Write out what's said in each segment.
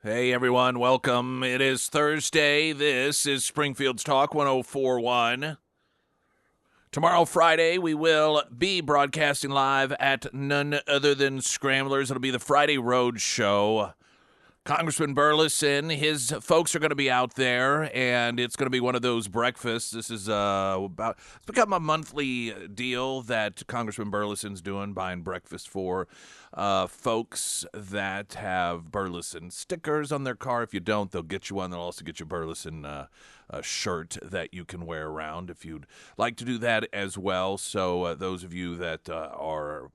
Hey everyone, welcome. It is Thursday. This is Springfield's Talk 1041. Tomorrow, Friday, we will be broadcasting live at none other than Scramblers. It'll be the Friday Road Show. Congressman Burleson, his folks are going to be out there, and it's going to be one of those breakfasts. This is it's become a monthly deal that Congressman Burleson's doing, buying breakfast for folks that have Burleson stickers on their car. If you don't, they'll get you one. They'll also get you Burleson a shirt that you can wear around if you'd like to do that as well. So those of you that are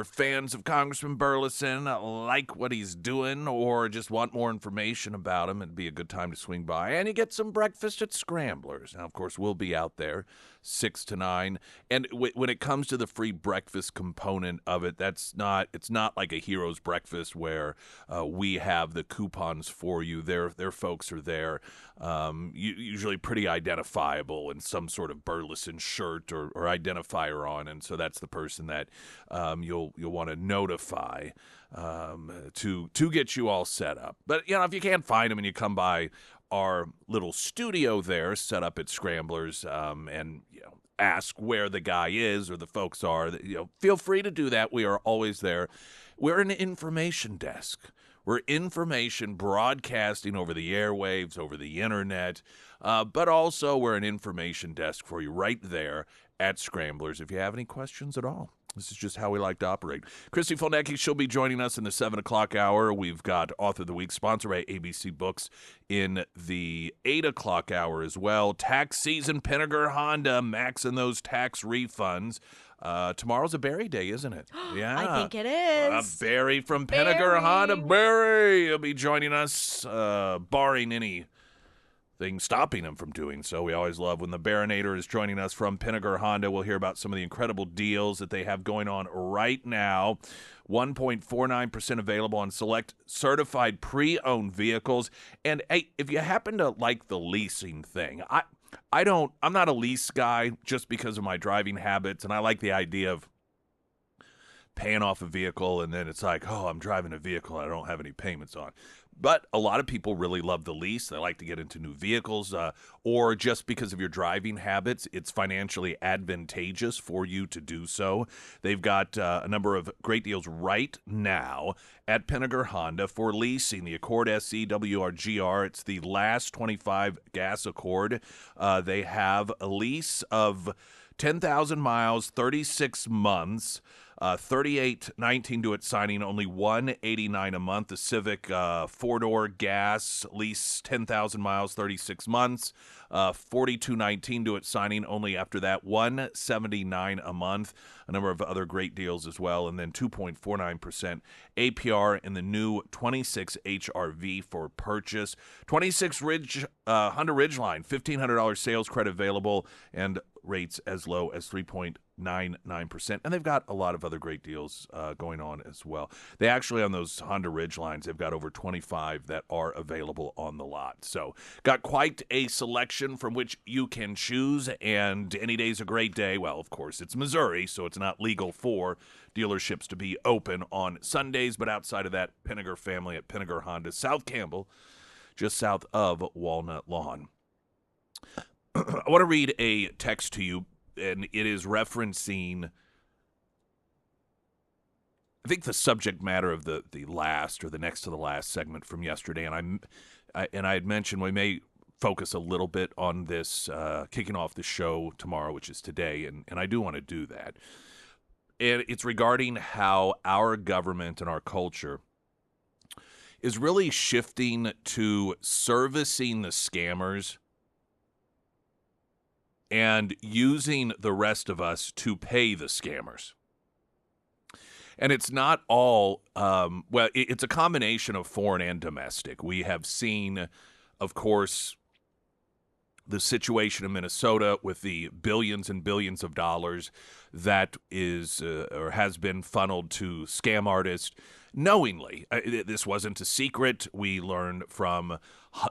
fans of Congressman Burleson, like what he's doing, or just want more information about him, it'd be a good time to swing by. And you get some breakfast at Scramblers. Now, of course, we'll be out there 6 to 9. And when it comes to the free breakfast component of it, it's not like a hero's breakfast where we have the coupons for you. Their folks are there, usually pretty identifiable in some sort of Burleson shirt or identifier on. And so that's the person that you'll want to notify to get you all set up. But if you can't find them and you come by our little studio there set up at Scramblers and ask where the guy is or the folks are, feel free to do that. We are always there. We're an information desk. We're information broadcasting over the airwaves, over the internet, but also we're an information desk for you right there at Scramblers if you have any questions at all. This is just how we like to operate. Christy Fulnecki, she'll be joining us in the 7 o'clock hour. We've got Author of the Week, sponsored by ABC Books, in the 8 o'clock hour as well. Tax season, Pinnaker Honda, maxing those tax refunds. Tomorrow's a Barry Day, isn't it? Yeah. I think it is. Barry from Pinnaker Honda. Barry will be joining us, barring anything stopping him from doing so. We always love when the Barinator is joining us from Pinnaker Honda. We'll hear about some of the incredible deals that they have going on right now. 1.49% available on select certified pre-owned vehicles. And hey, if you happen to like the leasing thing, I'm not a lease guy just because of my driving habits, and I like the idea of paying off a vehicle and then it's like, oh, I'm driving a vehicle I don't have any payments on. But a lot of people really love the lease. They like to get into new vehicles, or just because of your driving habits, it's financially advantageous for you to do so. They've got a number of great deals right now at Pinnaker Honda for leasing. The Accord SE WRGR, it's the last 25 gas Accord. They have a lease of 10,000 miles, 36 months. $38.19 to its signing, only $189 a month. The Civic 4-door gas lease, 10,000 miles, 36 months. $42.19 to its signing, only after that $179 a month. A number of other great deals as well, and then 2.49% APR in the new 26 HRV for purchase. 26 Honda Ridgeline, $1,500 sales credit available, and rates as low as 3.99%. And they've got a lot of other great deals going on as well. They actually, on those Honda Ridgelines, they've got over 25 that are available on the lot. So got quite a selection from which you can choose, and any day's a great day. Well, of course, it's Missouri, so it's not legal for dealerships to be open on Sundays, but outside of that, Pinnaker family at Pinnaker Honda, South Campbell, just south of Walnut Lawn. I want to read a text to you, and it is referencing, I think, the subject matter of the last or the next to the last segment from yesterday. And I had mentioned we may focus a little bit on this kicking off the show tomorrow, which is today, and I do want to do that. And it's regarding how our government and our culture is really shifting to servicing the scammers and using the rest of us to pay the scammers. And it's not all, it's a combination of foreign and domestic. We have seen, of course, the situation in Minnesota with the billions and billions of dollars that is or has been funneled to scam artists knowingly. This wasn't a secret. We learned from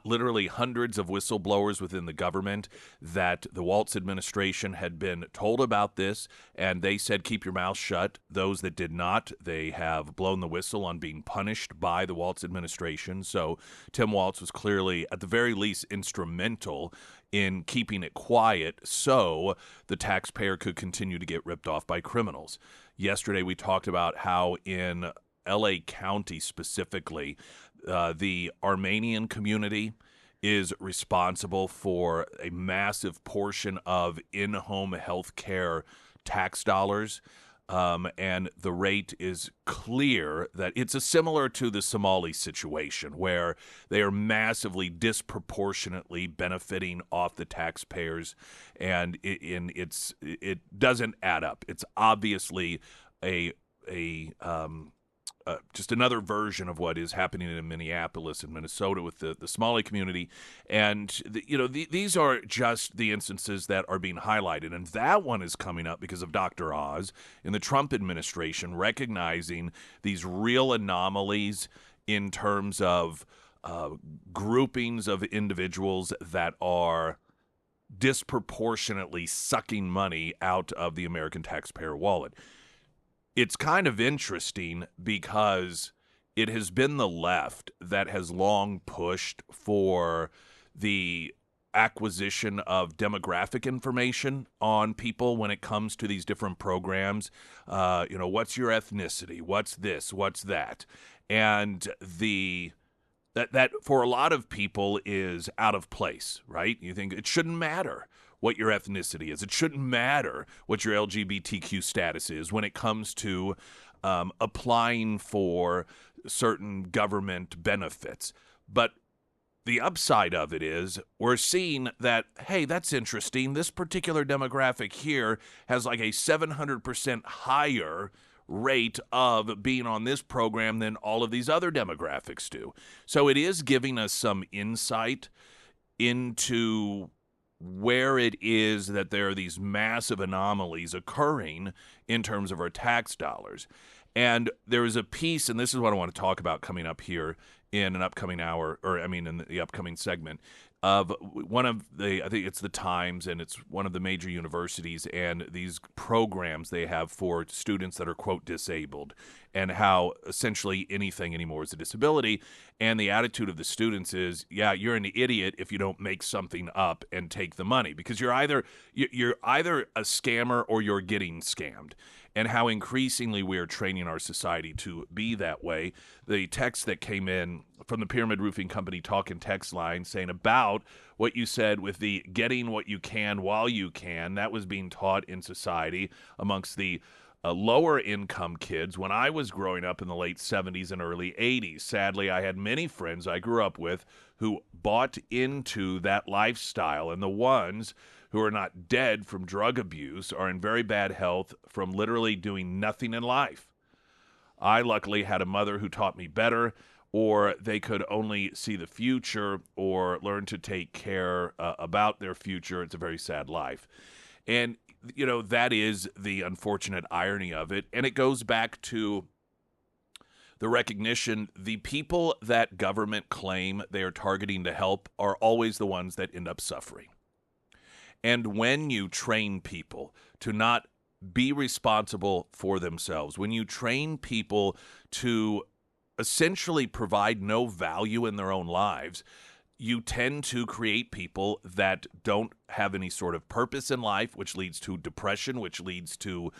literally hundreds of whistleblowers within the government that the Waltz administration had been told about this, and they said, keep your mouth shut. Those that did not, they have blown the whistle on being punished by the Waltz administration. So Tim Waltz was clearly, at the very least, instrumental in keeping it quiet so the taxpayer could continue to get ripped off by criminals. Yesterday, we talked about how in LA County specifically, the Armenian community is responsible for a massive portion of in-home health care tax dollars. And the rate is clear that it's similar to the Somali situation where they are massively disproportionately benefiting off the taxpayers, and it doesn't add up. It's obviously a just another version of what is happening in Minneapolis and Minnesota with the Somali community. And, these are just the instances that are being highlighted. And that one is coming up because of Dr. Oz in the Trump administration recognizing these real anomalies in terms of groupings of individuals that are disproportionately sucking money out of the American taxpayer wallet. It's kind of interesting because it has been the left that has long pushed for the acquisition of demographic information on people when it comes to these different programs. What's your ethnicity? What's this? What's that? And that for a lot of people is out of place, right? You think it shouldn't matter what your ethnicity is. It shouldn't matter what your LGBTQ status is when it comes to applying for certain government benefits. But the upside of it is we're seeing that, hey, that's interesting. This particular demographic here has like a 700% higher rate of being on this program than all of these other demographics do. So it is giving us some insight into where it is that there are these massive anomalies occurring in terms of our tax dollars. And there is a piece, and this is what I want to talk about coming up here in an upcoming hour, in the upcoming segment, of one of I think it's the Times, and it's one of the major universities, and these programs they have for students that are, quote, disabled, and how essentially anything anymore is a disability. And the attitude of the students is, yeah, you're an idiot if you don't make something up and take the money, because you're either a scammer or you're getting scammed. And how increasingly we are training our society to be that way. The text that came in from the Pyramid Roofing Company talk and text line saying about what you said with the getting what you can while you can, that was being taught in society amongst the lower income kids when I was growing up in the late 70s and early 80s. Sadly, I had many friends I grew up with who bought into that lifestyle, and the ones who are not dead from drug abuse are in very bad health from literally doing nothing in life. I luckily had a mother who taught me better, or they could only see the future or learn to take care about their future. It's a very sad life. And, that is the unfortunate irony of it. And it goes back to the recognition the people that government claim they are targeting to help are always the ones that end up suffering. And when you train people to not be responsible for themselves, when you train people to essentially provide no value in their own lives, you tend to create people that don't have any sort of purpose in life, which leads to depression, which leads to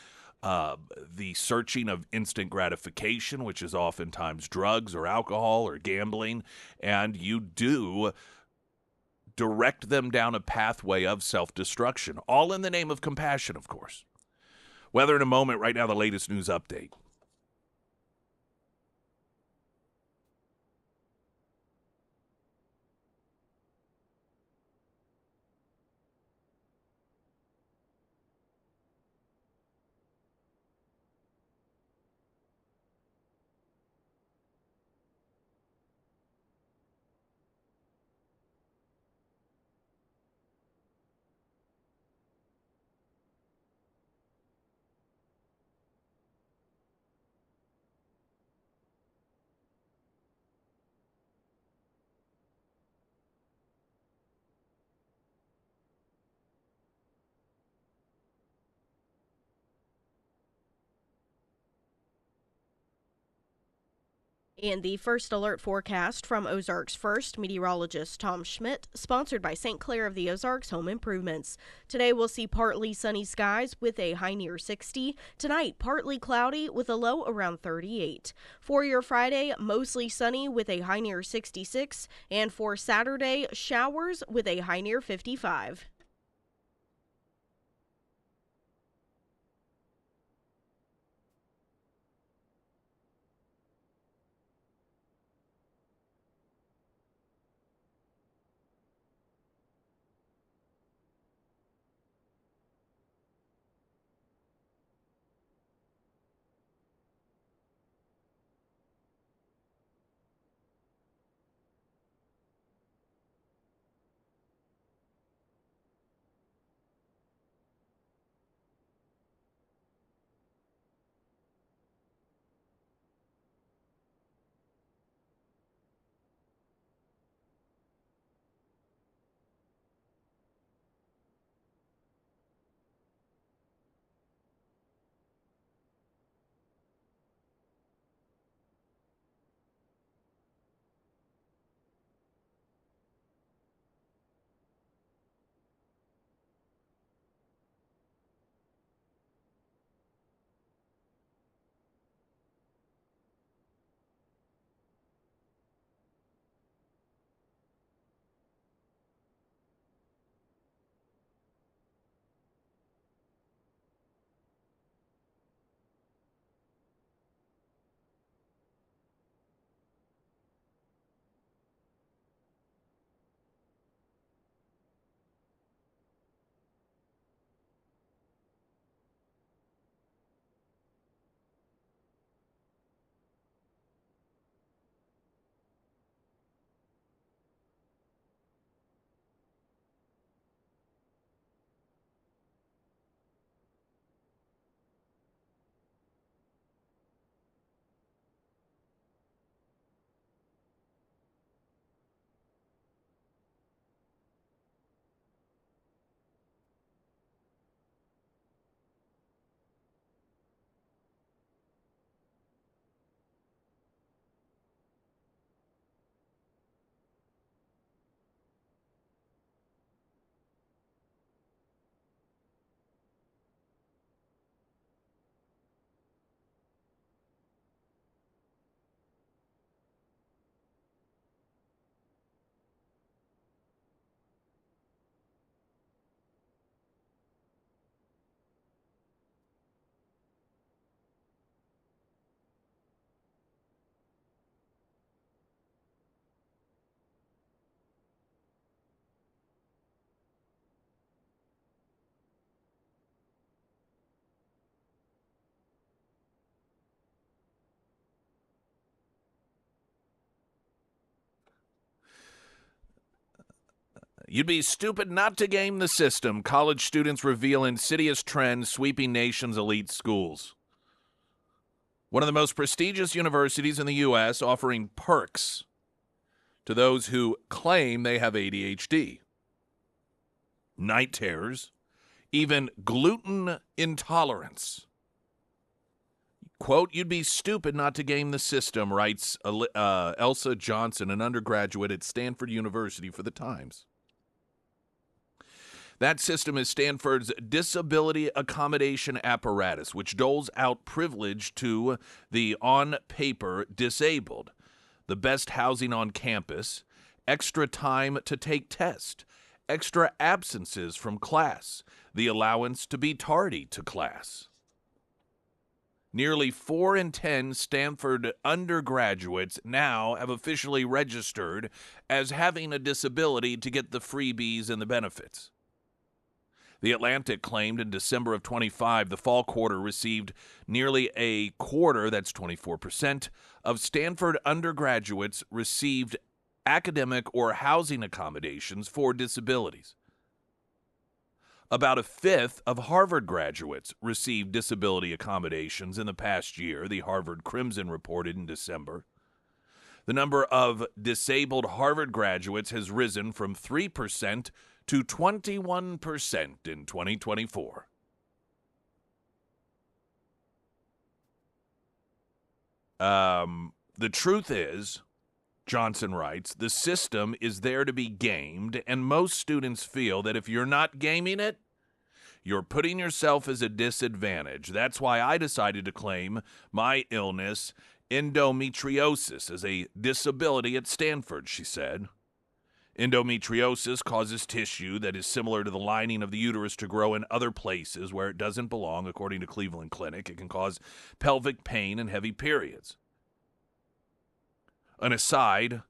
the searching of instant gratification, which is oftentimes drugs or alcohol or gambling. And you do direct them down a pathway of self-destruction, all in the name of compassion, of course. Weather in a moment. Right now, the latest news update. And the first alert forecast from Ozarks First meteorologist Tom Schmidt, sponsored by St. Clair of the Ozarks Home Improvements. Today we'll see partly sunny skies with a high near 60. Tonight, partly cloudy with a low around 38. For your Friday, mostly sunny with a high near 66. And for Saturday, showers with a high near 55. You'd be stupid not to game the system. College students reveal insidious trends sweeping nation's elite schools. One of the most prestigious universities in the U.S. offering perks to those who claim they have ADHD, night terrors, even gluten intolerance. Quote, you'd be stupid not to game the system, writes Elsa Johnson, an undergraduate at Stanford University, for the Times. That system is Stanford's disability accommodation apparatus, which doles out privilege to the on-paper disabled, the best housing on campus, extra time to take tests, extra absences from class, the allowance to be tardy to class. Nearly 4 in 10 Stanford undergraduates now have officially registered as having a disability to get the freebies and the benefits. The Atlantic claimed in December of 25 the fall quarter received nearly a quarter, that's 24%, of Stanford undergraduates received academic or housing accommodations for disabilities. About a fifth of Harvard graduates received disability accommodations in the past year, the Harvard Crimson reported in December. The number of disabled Harvard graduates has risen from 3% to 21% in 2024. The truth is, Johnson writes, the system is there to be gamed, and most students feel that if you're not gaming it, you're putting yourself as a disadvantage. That's why I decided to claim my illness, endometriosis, as a disability at Stanford, she said. Endometriosis causes tissue that is similar to the lining of the uterus to grow in other places where it doesn't belong, according to Cleveland Clinic. It can cause pelvic pain and heavy periods. An aside,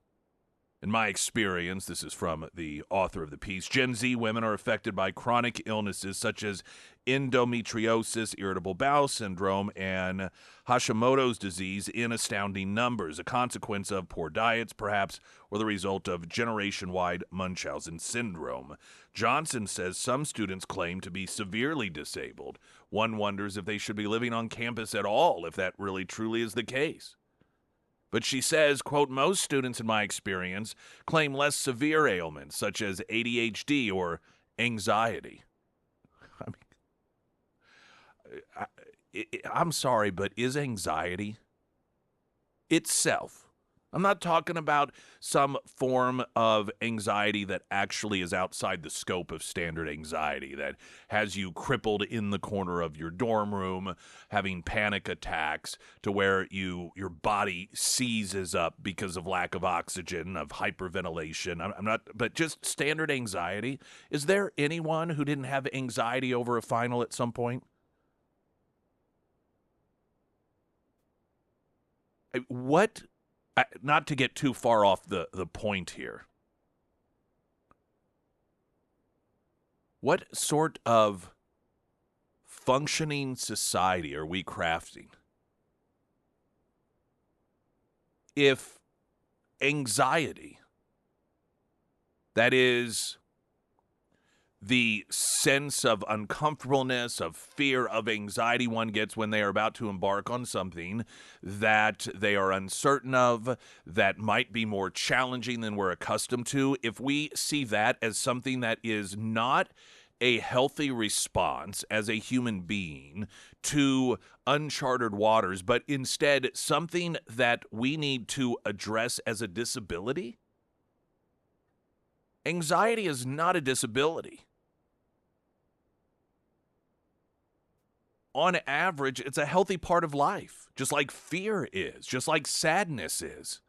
in my experience, this is from the author of the piece, Gen Z women are affected by chronic illnesses such as endometriosis, irritable bowel syndrome, and Hashimoto's disease in astounding numbers, a consequence of poor diets, perhaps, or the result of generation-wide Munchausen syndrome. Johnson says some students claim to be severely disabled. One wonders if they should be living on campus at all, if that really truly is the case. But she says, quote, most students in my experience claim less severe ailments such as ADHD or anxiety. I'm sorry, but is anxiety itself, I'm not talking about some form of anxiety that actually is outside the scope of standard anxiety, that has you crippled in the corner of your dorm room, having panic attacks to where your body seizes up because of lack of oxygen, of hyperventilation. I'm not, but just standard anxiety. Is there anyone who didn't have anxiety over a final at some point? What? Not to get too far off the point here. What sort of functioning society are we crafting if anxiety, that is the sense of uncomfortableness, of fear, of anxiety one gets when they are about to embark on something that they are uncertain of, that might be more challenging than we're accustomed to, if we see that as something that is not a healthy response as a human being to uncharted waters, but instead something that we need to address as a disability, anxiety is not a disability. On average, it's a healthy part of life, just like fear is, just like sadness is.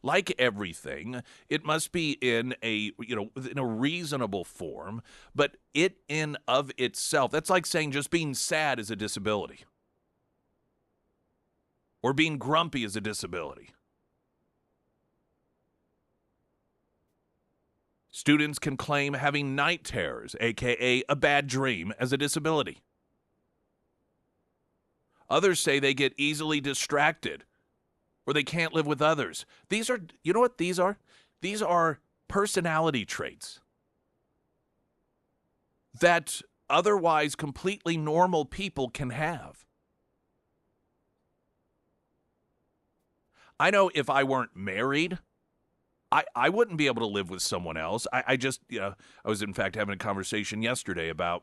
Like everything, it must be in a reasonable form, but it in of itself, that's like saying just being sad is a disability. Or being grumpy is a disability. Students can claim having night terrors, aka a bad dream, as a disability. Others say they get easily distracted or they can't live with others. These are, you know what these are? These are personality traits that otherwise completely normal people can have. I know if I weren't married, I wouldn't be able to live with someone else. I was in fact having a conversation yesterday about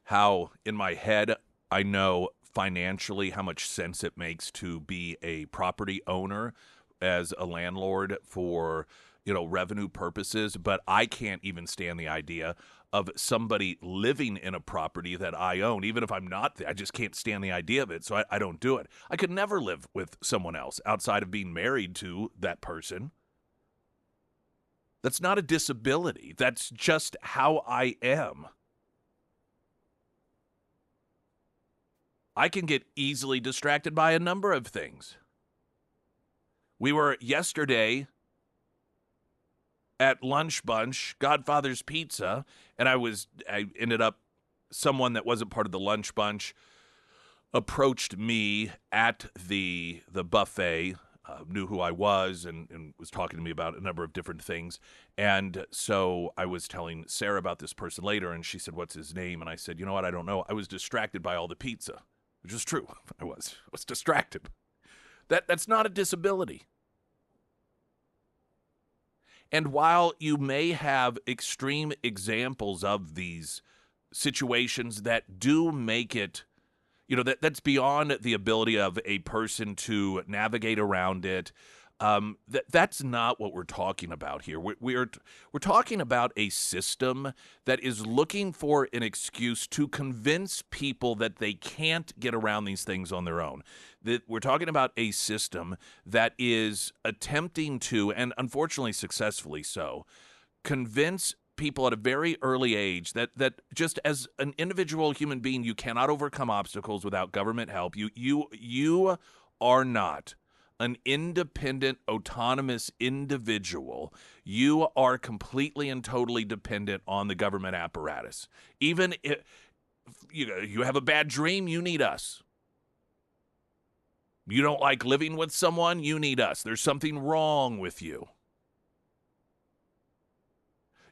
how in my head I know financially how much sense it makes to be a property owner as a landlord for, revenue purposes, but I can't even stand the idea of somebody living in a property that I own, even if I'm not there. I just can't stand the idea of it, so I don't do it. I could never live with someone else outside of being married to that person. That's not a disability. That's just how I am. I can get easily distracted by a number of things. We were yesterday at Lunch Bunch, Godfather's Pizza, and I ended up, someone that wasn't part of the Lunch Bunch approached me at the buffet, knew who I was, and was talking to me about a number of different things. And so I was telling Sarah about this person later, and she said, "What's his name?" And I said, "You know what? I don't know. I was distracted by all the pizza." Which is true. I was distracted. That's not a disability. And while you may have extreme examples of these situations that do make it that's beyond the ability of a person to navigate around it. That's not what we're talking about here. We're talking about a system that is looking for an excuse to convince people that they can't get around these things on their own. That we're talking about a system that is attempting to, and unfortunately successfully so, convince people at a very early age that just as an individual human being, you cannot overcome obstacles without government help. You are not an independent, autonomous individual. You are completely and totally dependent on the government apparatus. Even if you have a bad dream, you need us. You don't like living with someone, you need us. There's something wrong with you.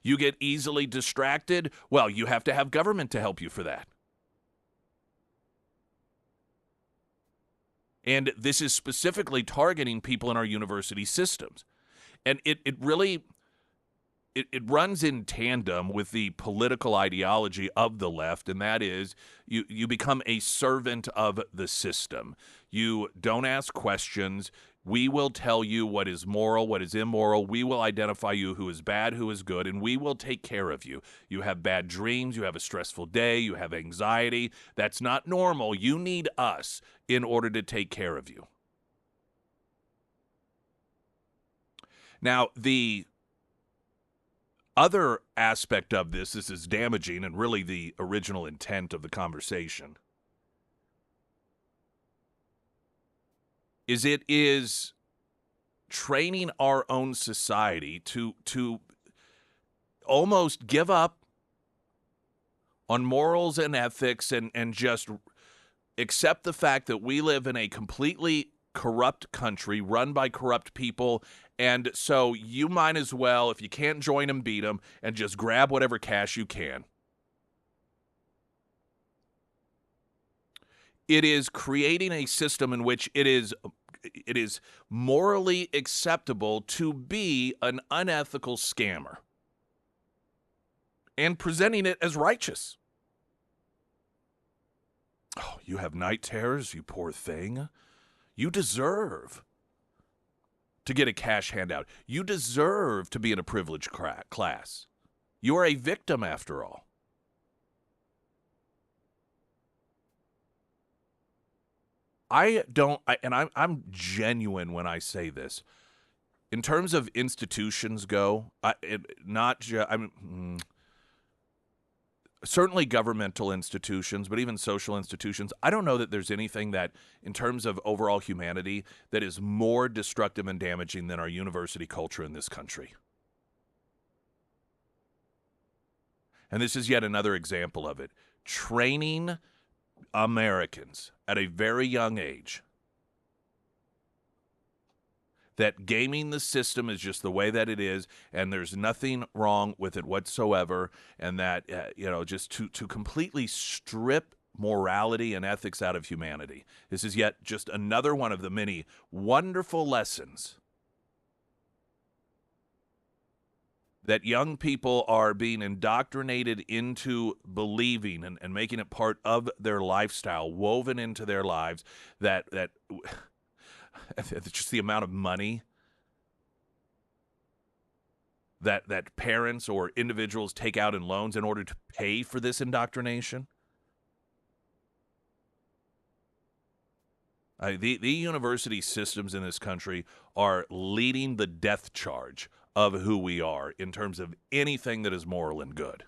You get easily distracted, well, you have to have government to help you for that. And this is specifically targeting people in our university systems. And it really runs in tandem with the political ideology of the left, and that is you become a servant of the system. You don't ask questions. We will tell you what is moral, what is immoral. We will identify you who is bad, who is good, and we will take care of you. You have bad dreams, you have a stressful day, you have anxiety. That's not normal. You need us in order to take care of you. Now, the other aspect of this is damaging and really the original intent of the conversation, is it is training our own society to almost give up on morals and ethics and just accept the fact that we live in a completely corrupt country run by corrupt people, and so you might as well, if you can't join them, beat them, and just grab whatever cash you can. It is creating a system in which it is morally acceptable to be an unethical scammer and presenting it as righteous. Oh, you have night terrors, you poor thing. You deserve to get a cash handout. You deserve to be in a privileged class. You are a victim, after all. I'm genuine when I say this. In terms of institutions go, certainly governmental institutions, but even social institutions, I don't know that there's anything that, in terms of overall humanity, that is more destructive and damaging than our university culture in this country. And this is yet another example of it. Training Americans at a very young age that gaming the system is just the way that it is, and there's nothing wrong with it whatsoever, and that, just to completely strip morality and ethics out of humanity. This is yet just another one of the many wonderful lessons that young people are being indoctrinated into believing and making it part of their lifestyle, woven into their lives, that just the amount of money that parents or individuals take out in loans in order to pay for this indoctrination. The university systems in this country are leading the death charge of who we are in terms of anything that is moral and good.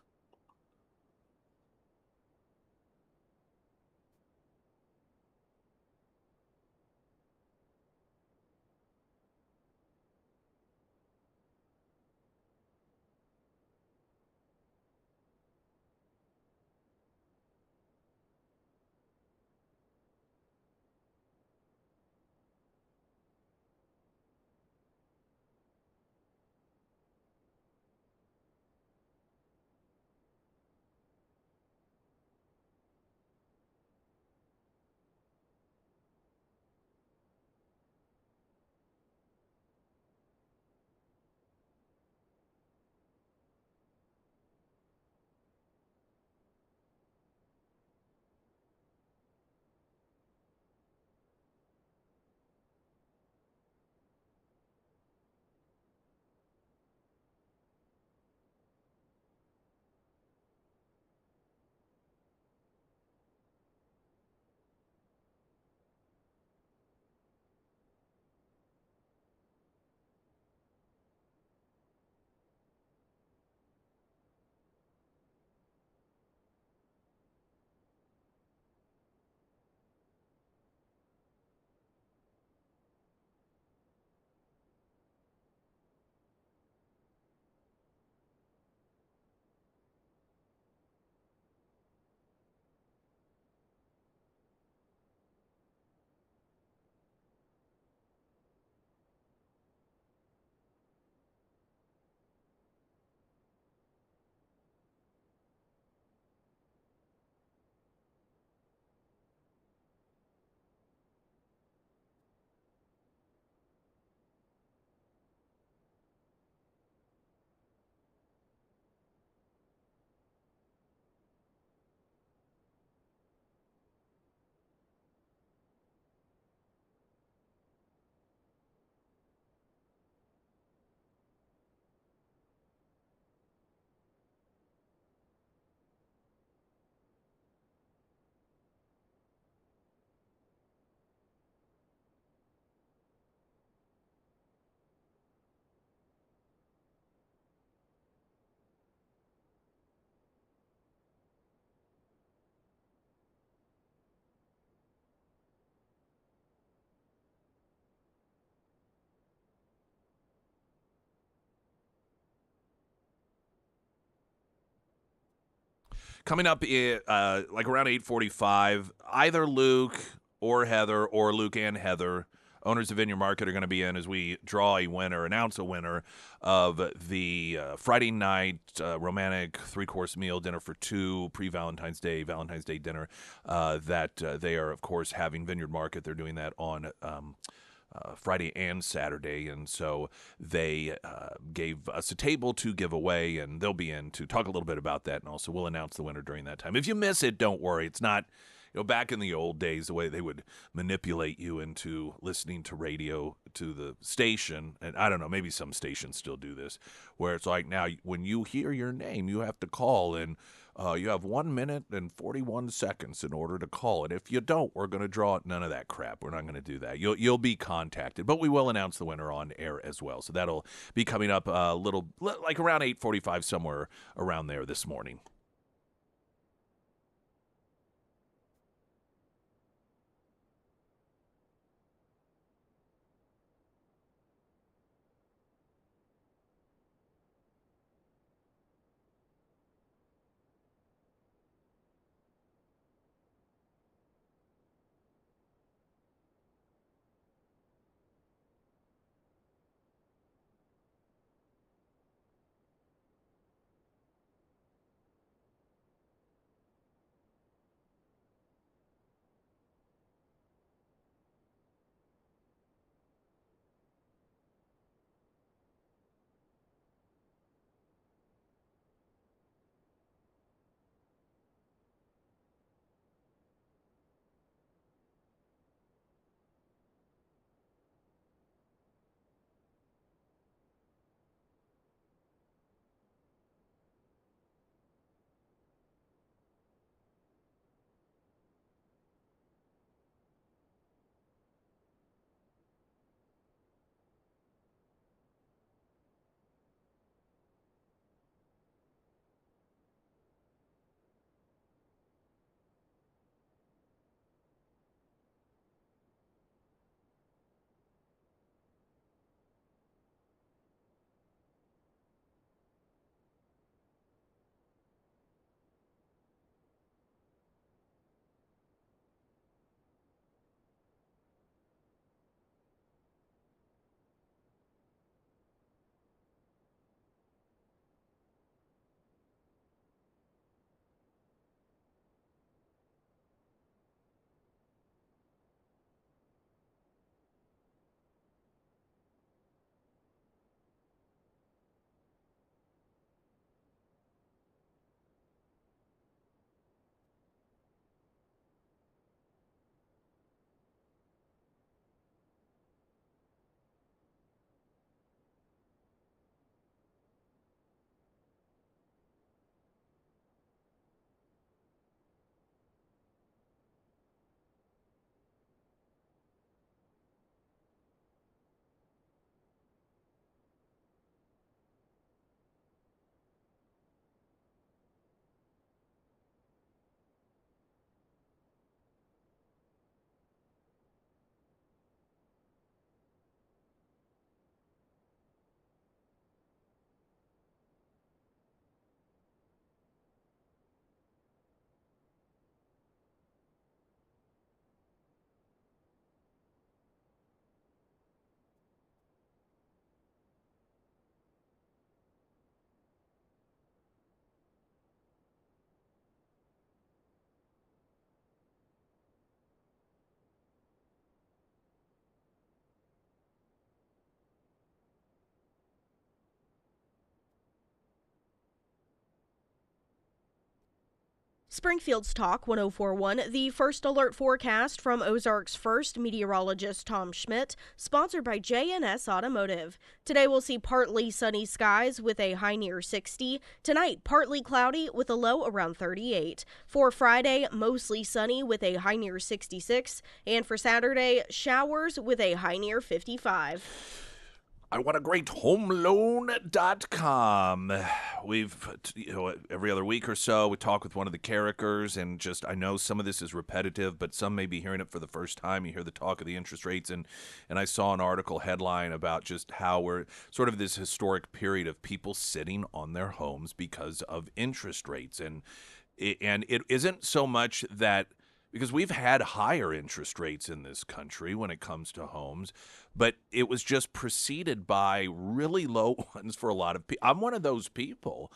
coming up like around 8:45, either Luke or Heather or Luke and Heather, owners of Vineyard Market, are going to be in as we draw a winner, announce a winner of the Friday night romantic three-course meal dinner for two, Valentine's Day dinner that they are, of course, having. Vineyard Market. They're doing that on Friday and Saturday, and so they gave us a table to give away, and they'll be in to talk a little bit about that, and also we'll announce the winner during that time. If you miss it, don't worry. It's not, back in the old days, the way they would manipulate you into listening to radio to the station, and I don't know, maybe some stations still do this, where it's like, now when you hear your name, you have to call, and you have 1 minute and 41 seconds in order to call. And if you don't, we're going to draw it. None of that crap. We're not going to do that. You'll be contacted, but we will announce the winner on air as well. So that'll be coming up a little, like around 8:45, somewhere around there this morning. Springfield's Talk 1041, the first alert forecast from Ozarks First meteorologist Tom Schmidt, sponsored by J&S Automotive. Today we'll see partly sunny skies with a high near 60. Tonight, partly cloudy with a low around 38. For Friday, mostly sunny with a high near 66. And for Saturday, showers with a high near 55. I want a great homeloan.com. We've, every other week or so, we talk with one of the characters, and just, I know some of this is repetitive, but some may be hearing it for the first time. You hear the talk of the interest rates, and I saw an article headline about just how we're sort of this historic period of people sitting on their homes because of interest rates. And And it isn't so much that because we've had higher interest rates in this country when it comes to homes, but it was just preceded by really low ones for a lot of people. I'm one of those people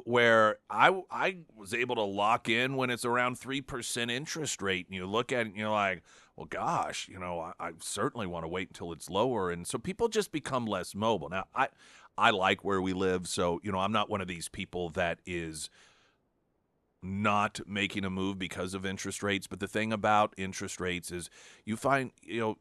where I was able to lock in when it's around 3% interest rate, and you look at it and you're like, well, gosh, I certainly want to wait until it's lower, and so people just become less mobile. Now, I like where we live, so I'm not one of these people that is not making a move because of interest rates. But the thing about interest rates is you find, you're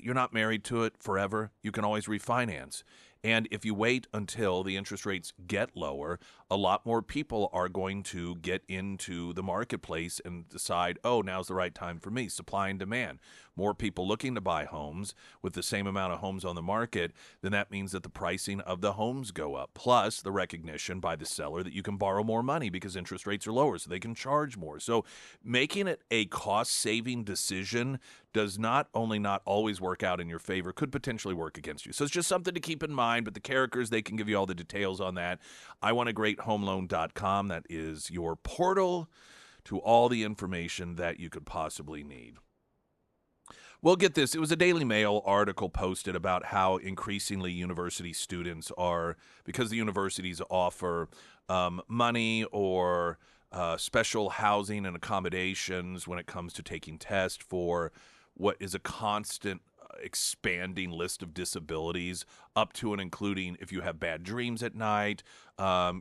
not married to it forever. You can always refinance. And if you wait until the interest rates get lower, a lot more people are going to get into the marketplace and decide, oh, now's the right time for me. Supply and demand. More people looking to buy homes with the same amount of homes on the market, then that means that the pricing of the homes go up. Plus the recognition by the seller that you can borrow more money because interest rates are lower, so they can charge more. So making it a cost-saving decision does not only not always work out in your favor, could potentially work against you. So it's just something to keep in mind. But the characters, they can give you all the details on that. iwantagreathomeloan.com. That is your portal to all the information that you could possibly need. Well, get this. It was a Daily Mail article posted about how increasingly university students are, because the universities offer money or special housing and accommodations when it comes to taking tests for what is a constant expanding list of disabilities, up to and including if you have bad dreams at night,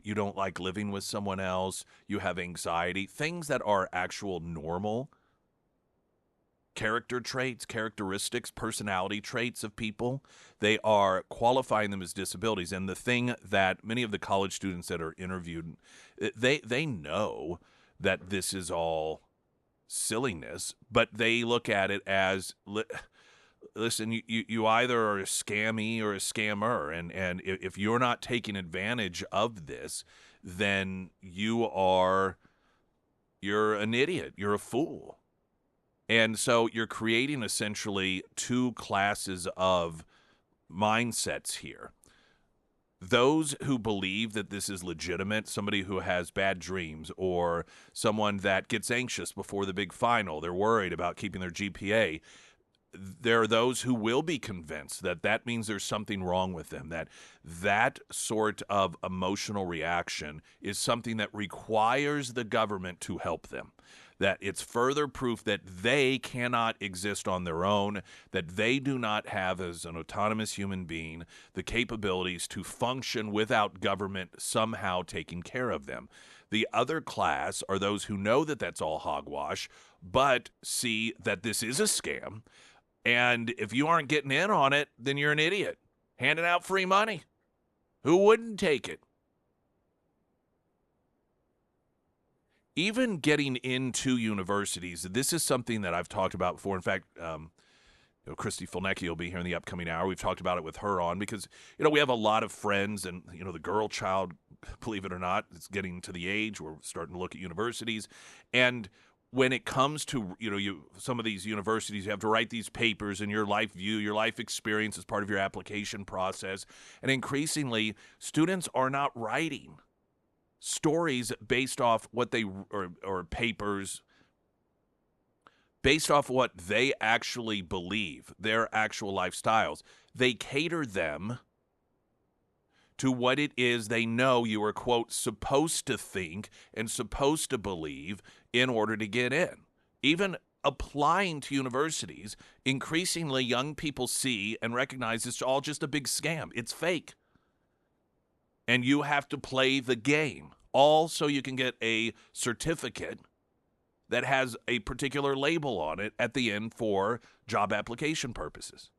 you don't like living with someone else, you have anxiety, things that are actual normal character traits, characteristics, personality traits of people. They are qualifying them as disabilities. And the thing that many of the college students that are interviewed, they know that this is all silliness, but they look at it as, listen, you either are a scammy or a scammer, and if you're not taking advantage of this, then you're an idiot, you're a fool. And so you're creating essentially two classes of mindsets here. Those who believe that this is legitimate, somebody who has bad dreams or someone that gets anxious before the big final, they're worried about keeping their GPA. There are those who will be convinced that that means there's something wrong with them, that sort of emotional reaction is something that requires the government to help them, that it's further proof that they cannot exist on their own, that they do not have, as an autonomous human being, the capabilities to function without government somehow taking care of them. The other class are those who know that that's all hogwash, but see that this is a scam. And if you aren't getting in on it, then you're an idiot. Handing out free money. Who wouldn't take it? Even getting into universities, this is something that I've talked about before. In fact, Christy Fulnecki will be here in the upcoming hour. We've talked about it with her on because, we have a lot of friends, and, the girl child, believe it or not, is getting to the age where we're starting to look at universities. And when it comes to, some of these universities, you have to write these papers and your life view, your life experience as part of your application process. And increasingly, students are not writing stories based off what they, or papers based off what they actually believe, their actual lifestyles. They cater them to what it is they know you are, quote, supposed to think and supposed to believe in order to get in. Even applying to universities, increasingly young people see and recognize it's all just a big scam. It's fake. And you have to play the game, all so you can get a certificate that has a particular label on it at the end for job application purposes.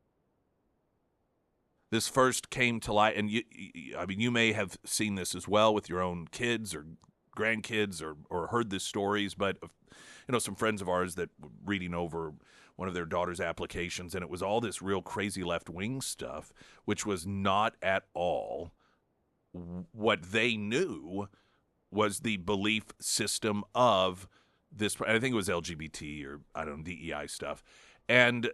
This first came to light, and you may have seen this as well with your own kids or grandkids, or heard these stories, but some friends of ours that were reading over one of their daughter's applications, and it was all this real crazy left-wing stuff, which was not at all what they knew was the belief system of this. I think it was LGBT or, I don't know, DEI stuff. And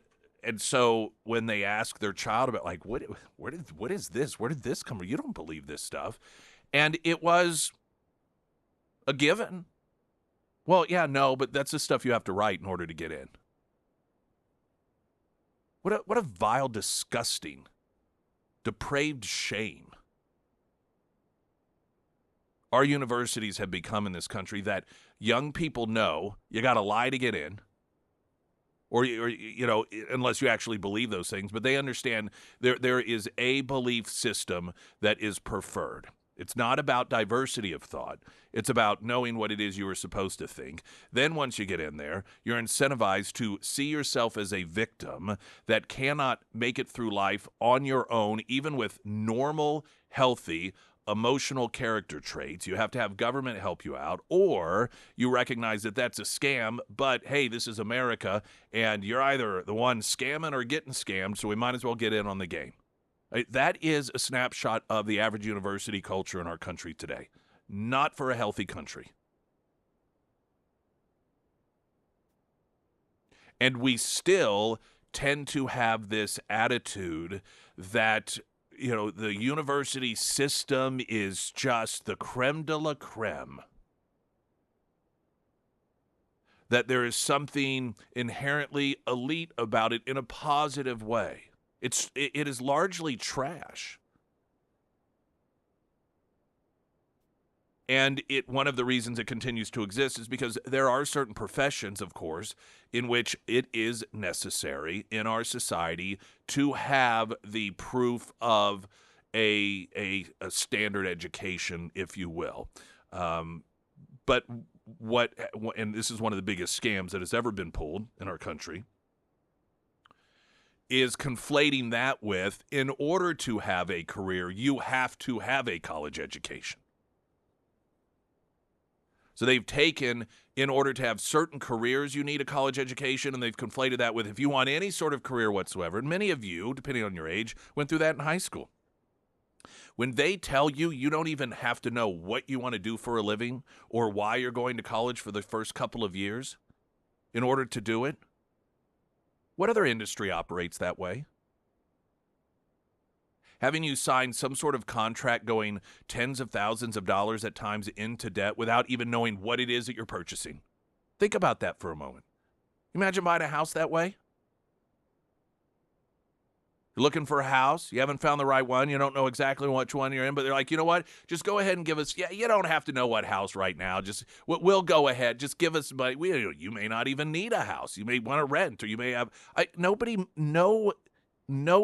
so when they ask their child about, like, what is this? Where did this come from? You don't believe this stuff. And it was a given. Well, yeah, no, but that's the stuff you have to write in order to get in. What a vile, disgusting, depraved shame our universities have become in this country, that young people know you got to lie to get in, or unless you actually believe those things, but they understand there is a belief system that is preferred. It's not about diversity of thought. It's about knowing what it is you were supposed to think. Then once you get in there, you're incentivized to see yourself as a victim that cannot make it through life on your own, even with normal, healthy, emotional character traits. You have to have government help you out, or you recognize that that's a scam, but hey, this is America, and you're either the one scamming or getting scammed, so we might as well get in on the game. That is a snapshot of the average university culture in our country today. Not for a healthy country. And we still tend to have this attitude that, the university system is just the creme de la creme. That there is something inherently elite about it in a positive way. It is largely trash. And one of the reasons it continues to exist is because there are certain professions, of course, in which it is necessary in our society to have the proof of a standard education, if you will. But and this is one of the biggest scams that has ever been pulled in our country, is conflating that with, in order to have a career, you have to have a college education. So they've taken, in order to have certain careers, you need a college education, and they've conflated that with, if you want any sort of career whatsoever, and many of you, depending on your age, went through that in high school. When they tell you you don't even have to know what you want to do for a living or why you're going to college for the first couple of years in order to do it, what other industry operates that way? Having you sign some sort of contract going tens of thousands of dollars at times into debt without even knowing what it is that you're purchasing. Think about that for a moment. Imagine buying a house that way. You're looking for a house. You haven't found the right one. You don't know exactly which one you're in, but they're like, you know what? Just go ahead and give us, you don't have to know what house right now. Just, we'll go ahead. Just give us money. You may not even need a house. You may want to rent, or you may have, no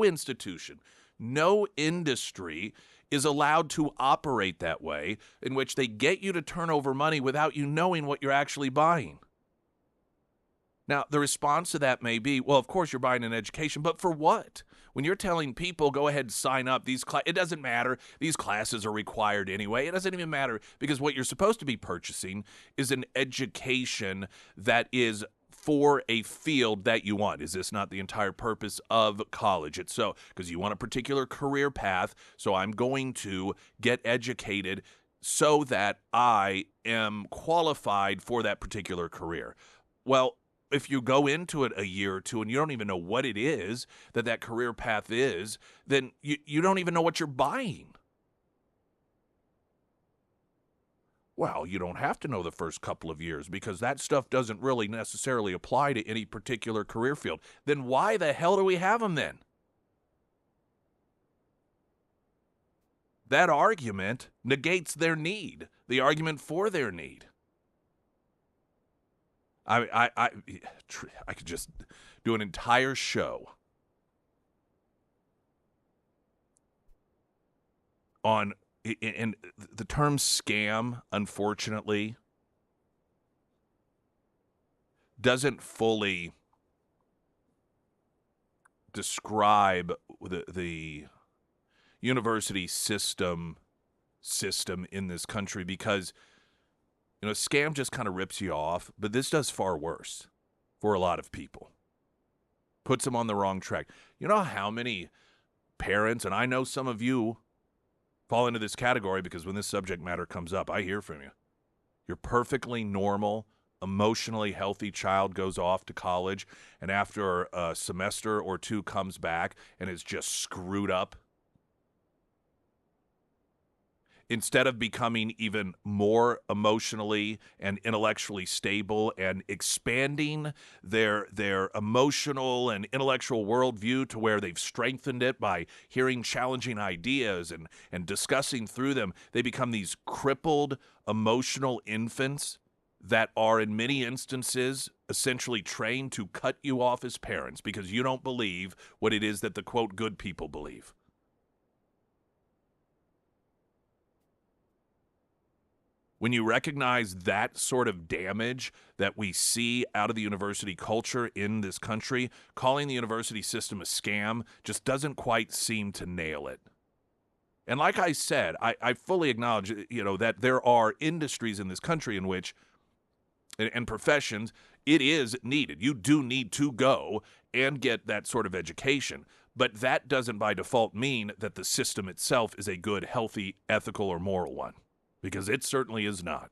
institution, no industry is allowed to operate that way, in which they get you to turn over money without you knowing what you're actually buying. Now, the response to that may be, well, of course you're buying an education, but for what? When you're telling people, go ahead and sign up, it doesn't matter. These classes are required anyway. It doesn't even matter, because what you're supposed to be purchasing is an education that is for a field that you want. Is this not the entire purpose of college? It's so, because you want a particular career path, so I'm going to get educated so that I am qualified for that particular career. Well, if you go into it a year or two and you don't even know what it is that career path is, then you don't even know what you're buying. Well, you don't have to know the first couple of years, because that stuff doesn't really necessarily apply to any particular career field. Then why the hell do we have them then? That argument negates their need, the argument for their need. I could just do an entire show on, and the term scam, unfortunately, doesn't fully describe the university system in this country, because scam just kind of rips you off, but this does far worse for a lot of people. Puts them on the wrong track. You know how many parents, and I know some of you fall into this category, because when this subject matter comes up, I hear from you. Your perfectly normal, emotionally healthy child goes off to college, and after a semester or two comes back and is just screwed up. instead of becoming even more emotionally and intellectually stable and expanding their emotional and intellectual worldview to where they've strengthened it by hearing challenging ideas and discussing through them, they become these crippled emotional infants that are in many instances essentially trained to cut you off as parents because you don't believe what it is that the, quote, good people believe. When you recognize that sort of damage that we see out of the university culture in this country, calling the university system a scam just doesn't quite seem to nail it. And like I said, I fully acknowledge, that there are industries in this country in which, and professions, it is needed. You do need to go and get that sort of education. But that doesn't by default mean that the system itself is a good, healthy, ethical, or moral one. Because it certainly is not.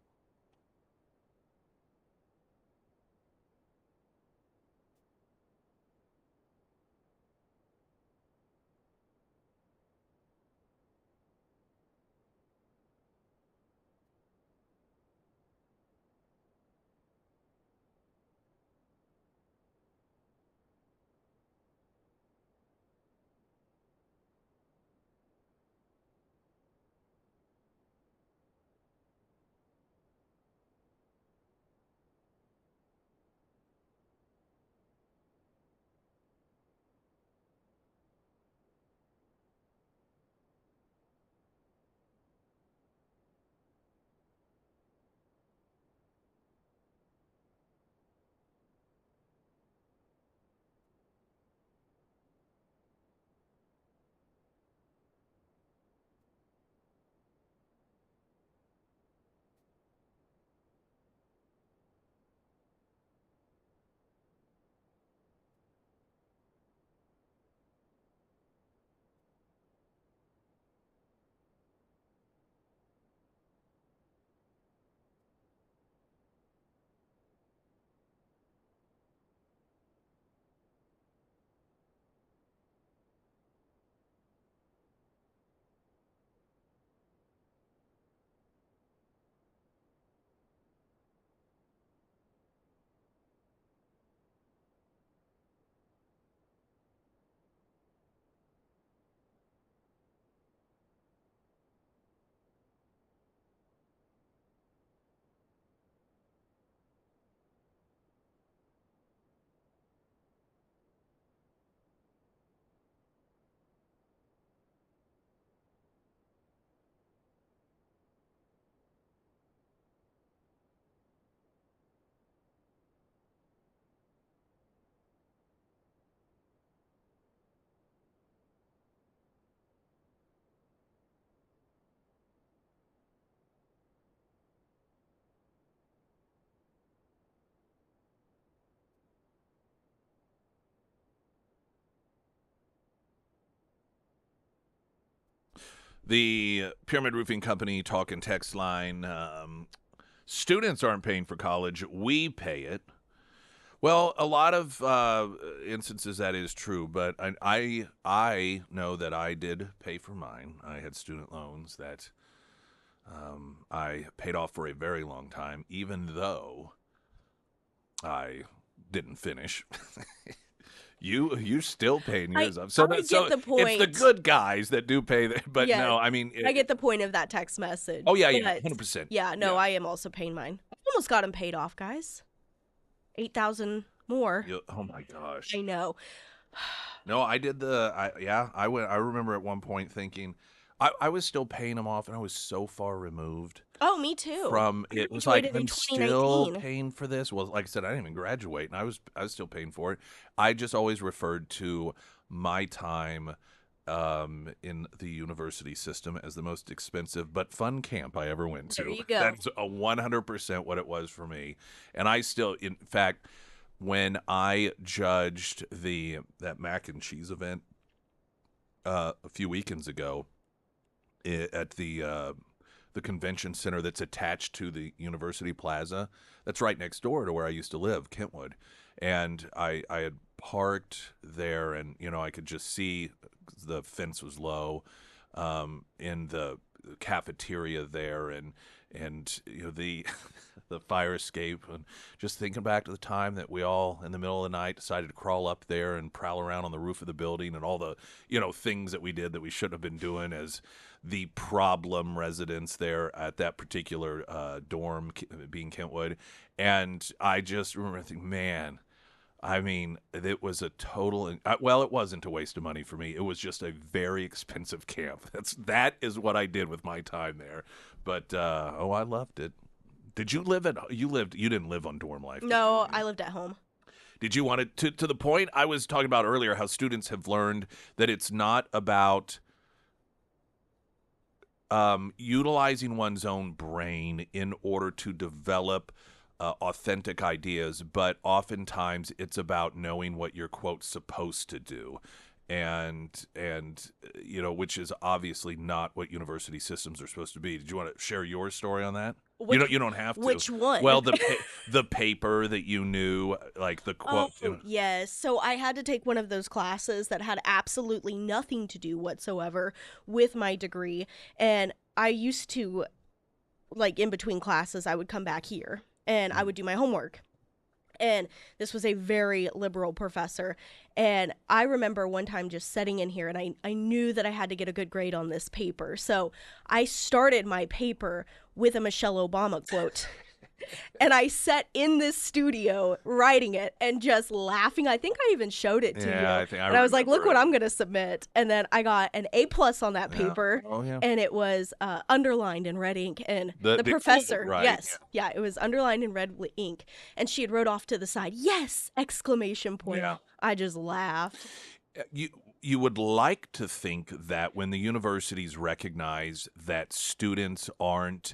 The Pyramid Roofing Company talk and text line, students aren't paying for college. We pay it. Well, a lot of instances that is true, but I know that I did pay for mine. I had student loans that I paid off for a very long time, even though I didn't finish. You still paying yours up. I get the it's the point. good guys that do pay but Yes, no, I mean I get the point of that text message. Oh yeah, but 100%. Yeah, no, Yeah. I am also paying mine. I almost got them paid off, guys. 8,000 more. Oh my gosh. I know. No, I did I remember at one point thinking I was still paying them off and I was so far removed Oh, me too. from I it. Was like, graduated in I'm still 2019. paying for this. Well, like I said, I didn't even graduate and I was still paying for it. I just always referred to my time in the university system as the most expensive but fun camp I ever went to. There you go. That's 100% what it was for me. And I still, in fact, when I judged that mac and cheese event a few weekends ago at the convention center that's attached to the University Plaza, that's right next door to where I used to live, Kentwood, and I had parked there, and I could just see the fence was low, in the the cafeteria there, and the the fire escape, and just thinking back to the time that we all in the middle of the night decided to crawl up there and prowl around on the roof of the building, and all the things that we did that we shouldn't have been doing as the problem residents there at that particular dorm, being Kentwood. And I just remember thinking, man, I mean, it was a total. Well, it wasn't a waste of money for me. It was just a very expensive camp. That is what I did with my time there. But I loved it. Did you live at? You didn't live on dorm life. No, I lived at home. Did you want it to the point I was talking about earlier? How students have learned that it's not about utilizing one's own brain in order to develop authentic ideas, but oftentimes it's about knowing what you're, quote, supposed to do. And which is obviously not what university systems are supposed to be. Did you want to share your story on that? You don't have to. Which one? Well, the paper that you knew, like the quote. Oh, yes. So I had to take one of those classes that had absolutely nothing to do whatsoever with my degree. And I used to, like, in between classes, I would come back here and I would do my homework. And this was a very liberal professor. And I remember one time just sitting in here, and I knew that I had to get a good grade on this paper. So I started my paper with a Michelle Obama quote. And I sat in this studio writing it and just laughing. I think I even showed it to you. I was like, look what I'm going to submit. And then I got an A+ on that paper. Oh, yeah. And it was underlined in red ink. And the professor, right, yes. Yeah, it was underlined in red ink. And she had wrote off to the side, yes, exclamation point. Yeah. I just laughed. You would like to think that when the universities recognize that students aren't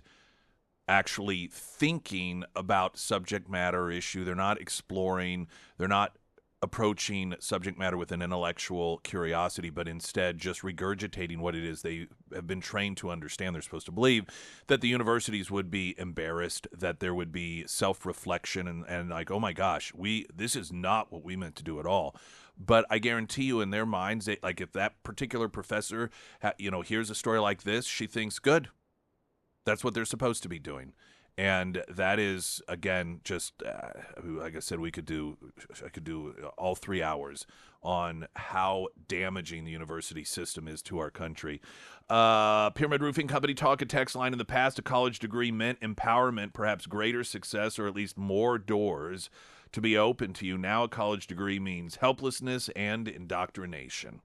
actually thinking about subject matter issue, they're not exploring, they're not approaching subject matter with an intellectual curiosity, but instead just regurgitating what it is they have been trained to understand, they're supposed to believe, that the universities would be embarrassed, that there would be self-reflection and like, oh my gosh, this is not what we meant to do at all. But I guarantee you in their minds, like if that particular professor hears a story like this, she thinks, good, that's what they're supposed to be doing. And that is, again, just like I said, I could do all 3 hours on how damaging the university system is to our country. Pyramid Roofing Company talk and text line: in the past, a college degree meant empowerment, perhaps greater success, or at least more doors to be open to you. Now a college degree means helplessness and indoctrination.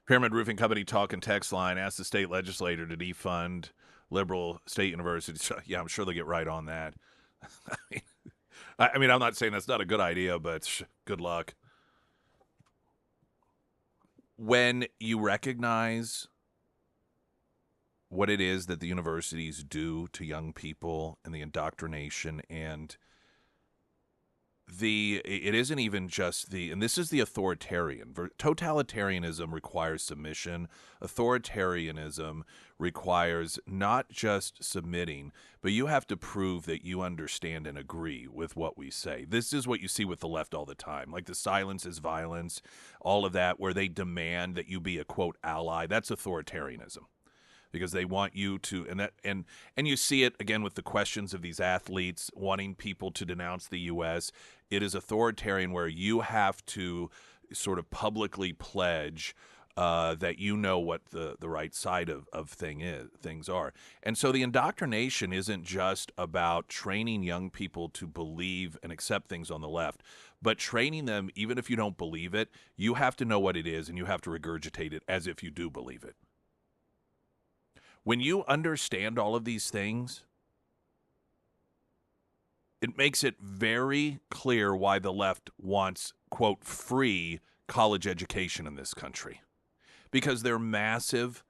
Pyramid Roofing Company talk and text line: ask the state legislator to defund liberal state universities. Yeah, I'm sure they'll get right on that. I mean, I'm not saying that's not a good idea, but good luck. When you recognize what it is that the universities do to young people and the indoctrination and it isn't even just and this is the authoritarian. Totalitarianism requires submission. Authoritarianism requires not just submitting, but you have to prove that you understand and agree with what we say. This is what you see with the left all the time, like the silence is violence, all of that, where they demand that you be a quote ally. That's authoritarianism, because they want you to, and you see it again with the questions of these athletes wanting people to denounce the U.S. It is authoritarian, where you have to sort of publicly pledge that you know what the right side of things are. And so the indoctrination isn't just about training young people to believe and accept things on the left, but training them, even if you don't believe it, you have to know what it is and you have to regurgitate it as if you do believe it. When you understand all of these things, it makes it very clear why the left wants, quote, free college education in this country. Because they're massive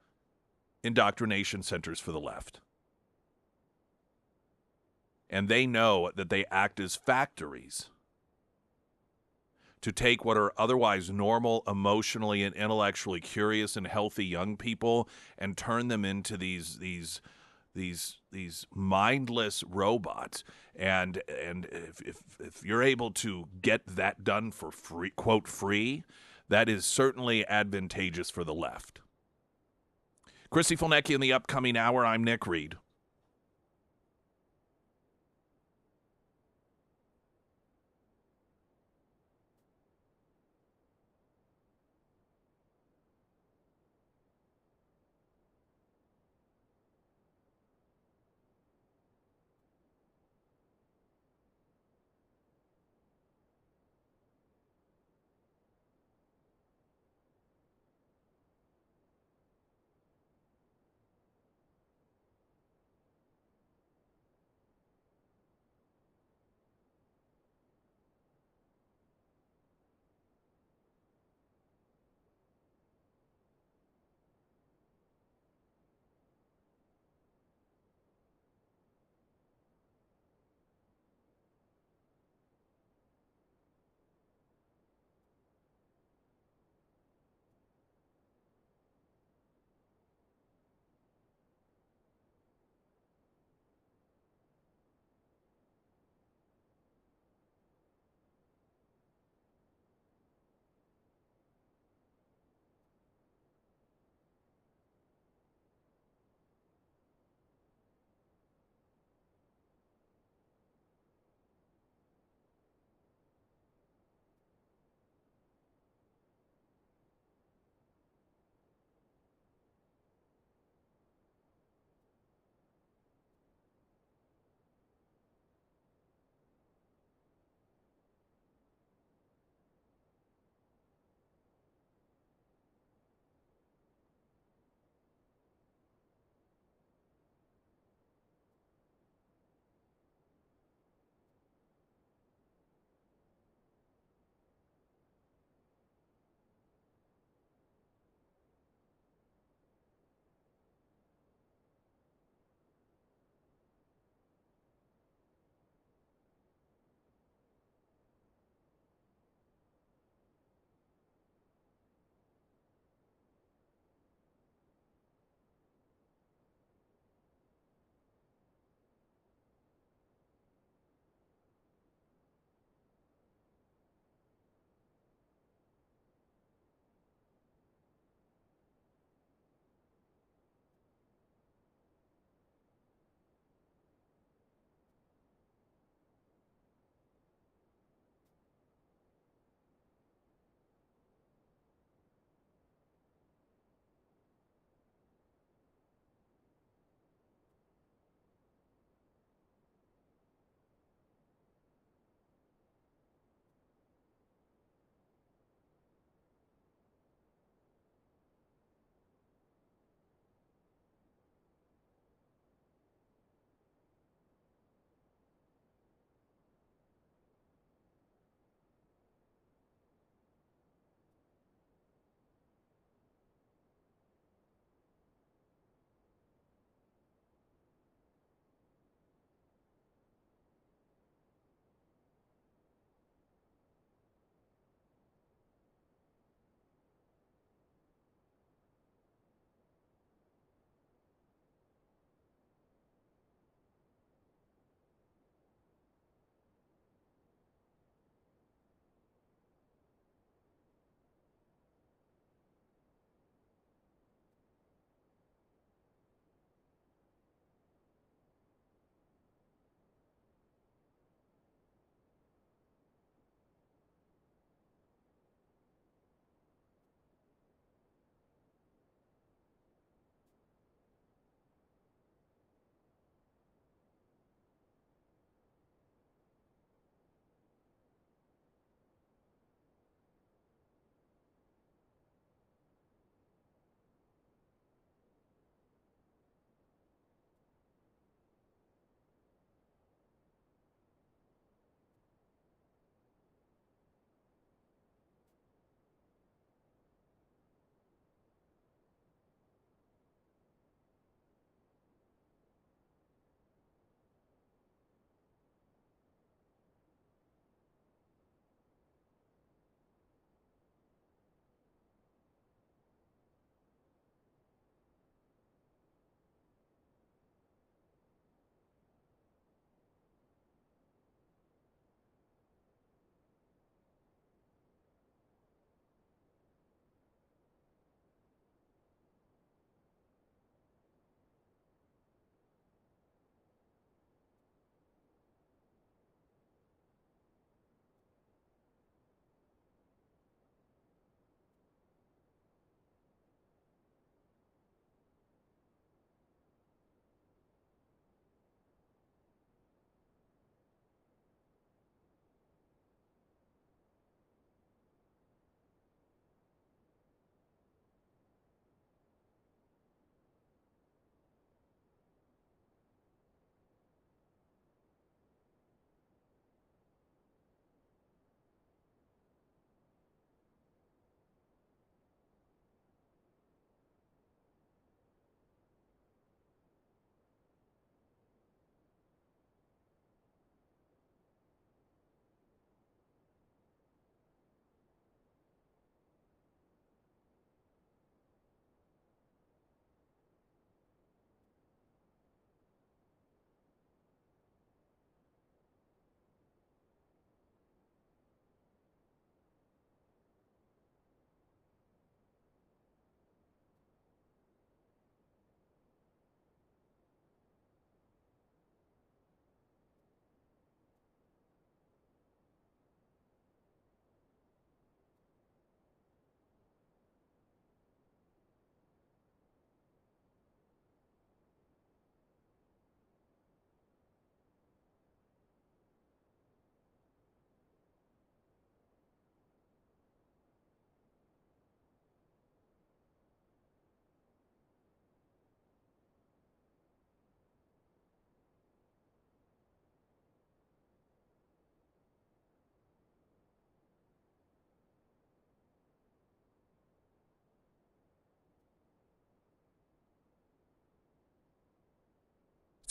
indoctrination centers for the left. And they know that they act as factories to take what are otherwise normal, emotionally and intellectually curious and healthy young people and turn them into these mindless robots. And if you're able to get that done for free, quote free, that is certainly advantageous for the left. Chrissy Fulnecki in the upcoming hour. I'm Nick Reed.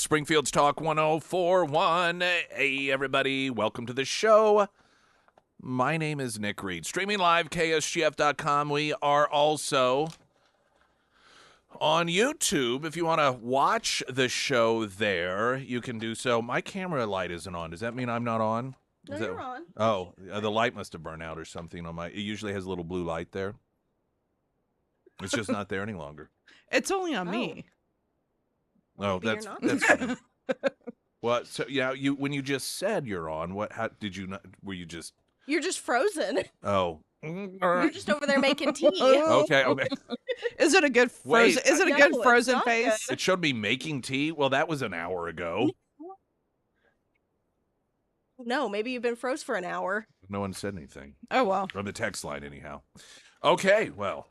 Springfield's Talk 104.1. Hey, everybody. Welcome to the show. My name is Nick Reed. Streaming live, KSGF.com. We are also on YouTube. If you want to watch the show there, you can do so. My camera light isn't on. Does that mean I'm not on? No, you're on. Oh, the light must have burned out or something on my... It usually has a little blue light there. It's just not there any longer. It's only on me. Oh, Maybe that's fine. What? So yeah, you when you just said you're on, what? How did you not? Were you just? You're just frozen. Oh. You're just over there making tea. Okay. Is it a good frozen? Is it a good frozen face? Good. It showed me making tea. Well, that was an hour ago. No, maybe you've been froze for an hour. No one said anything. Oh well. From the text line, anyhow. Okay. Well.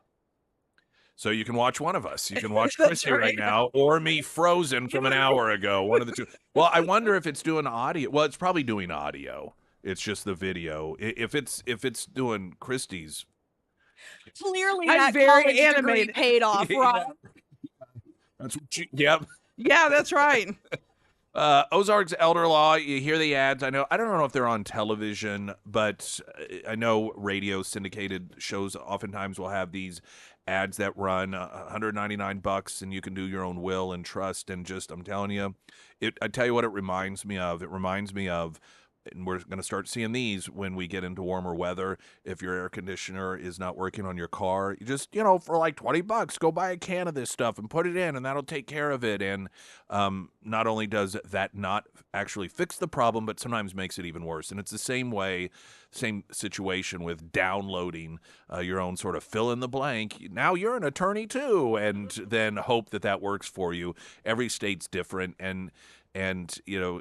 So you can watch one of us. You can watch Chrissy right now, or me frozen from an hour ago. One of the two. Well, I wonder if it's doing audio. Well, it's probably doing audio. It's just the video. If it's doing Christy's. Clearly, I'm that very college animated. degree paid off, right? That's what she, yep. Yeah, that's right. Ozarks Elder Law. You hear the ads. I don't know if they're on television, but I know radio syndicated shows oftentimes will have these ads that run $199, and you can do your own will and trust. And just, I'm telling you, I tell you what it reminds me of. It reminds me of, and we're going to start seeing these when we get into warmer weather. If your air conditioner is not working on your car, you just, for like $20, go buy a can of this stuff and put it in, and that'll take care of it. And not only does that not actually fix the problem, but sometimes makes it even worse. And it's the same situation with downloading your own sort of fill in the blank. Now you're an attorney too, and then hope that works for you. Every state's different, and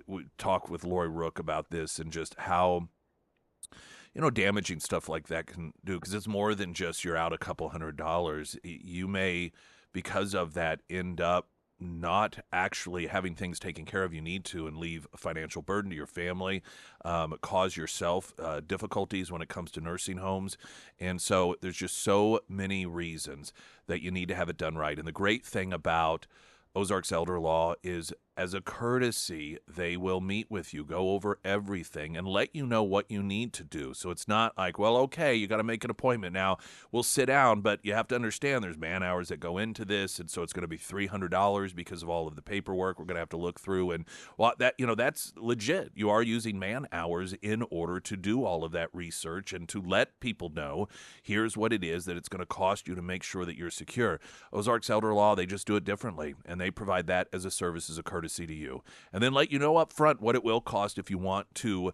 we talk with Lori Rook about this and just how, damaging stuff like that can do, because it's more than just you're out a couple $100. You may, because of that, end up not actually having things taken care of you need to, and leave a financial burden to your family, cause yourself difficulties when it comes to nursing homes. And so there's just so many reasons that you need to have it done right. And the great thing about Ozarks Elder Law is, as a courtesy, they will meet with you, go over everything, and let you know what you need to do. So it's not like, well, okay, you got to make an appointment now. We'll sit down, but you have to understand there's man hours that go into this, and so it's going to be $300 because of all of the paperwork we're going to have to look through. And that's legit. You are using man hours in order to do all of that research and to let people know here's what it is that it's going to cost you to make sure that you're secure. Ozarks Elder Law, they just do it differently, and they provide that as a service, as a courtesy to you, and then let you know up front what it will cost if you want to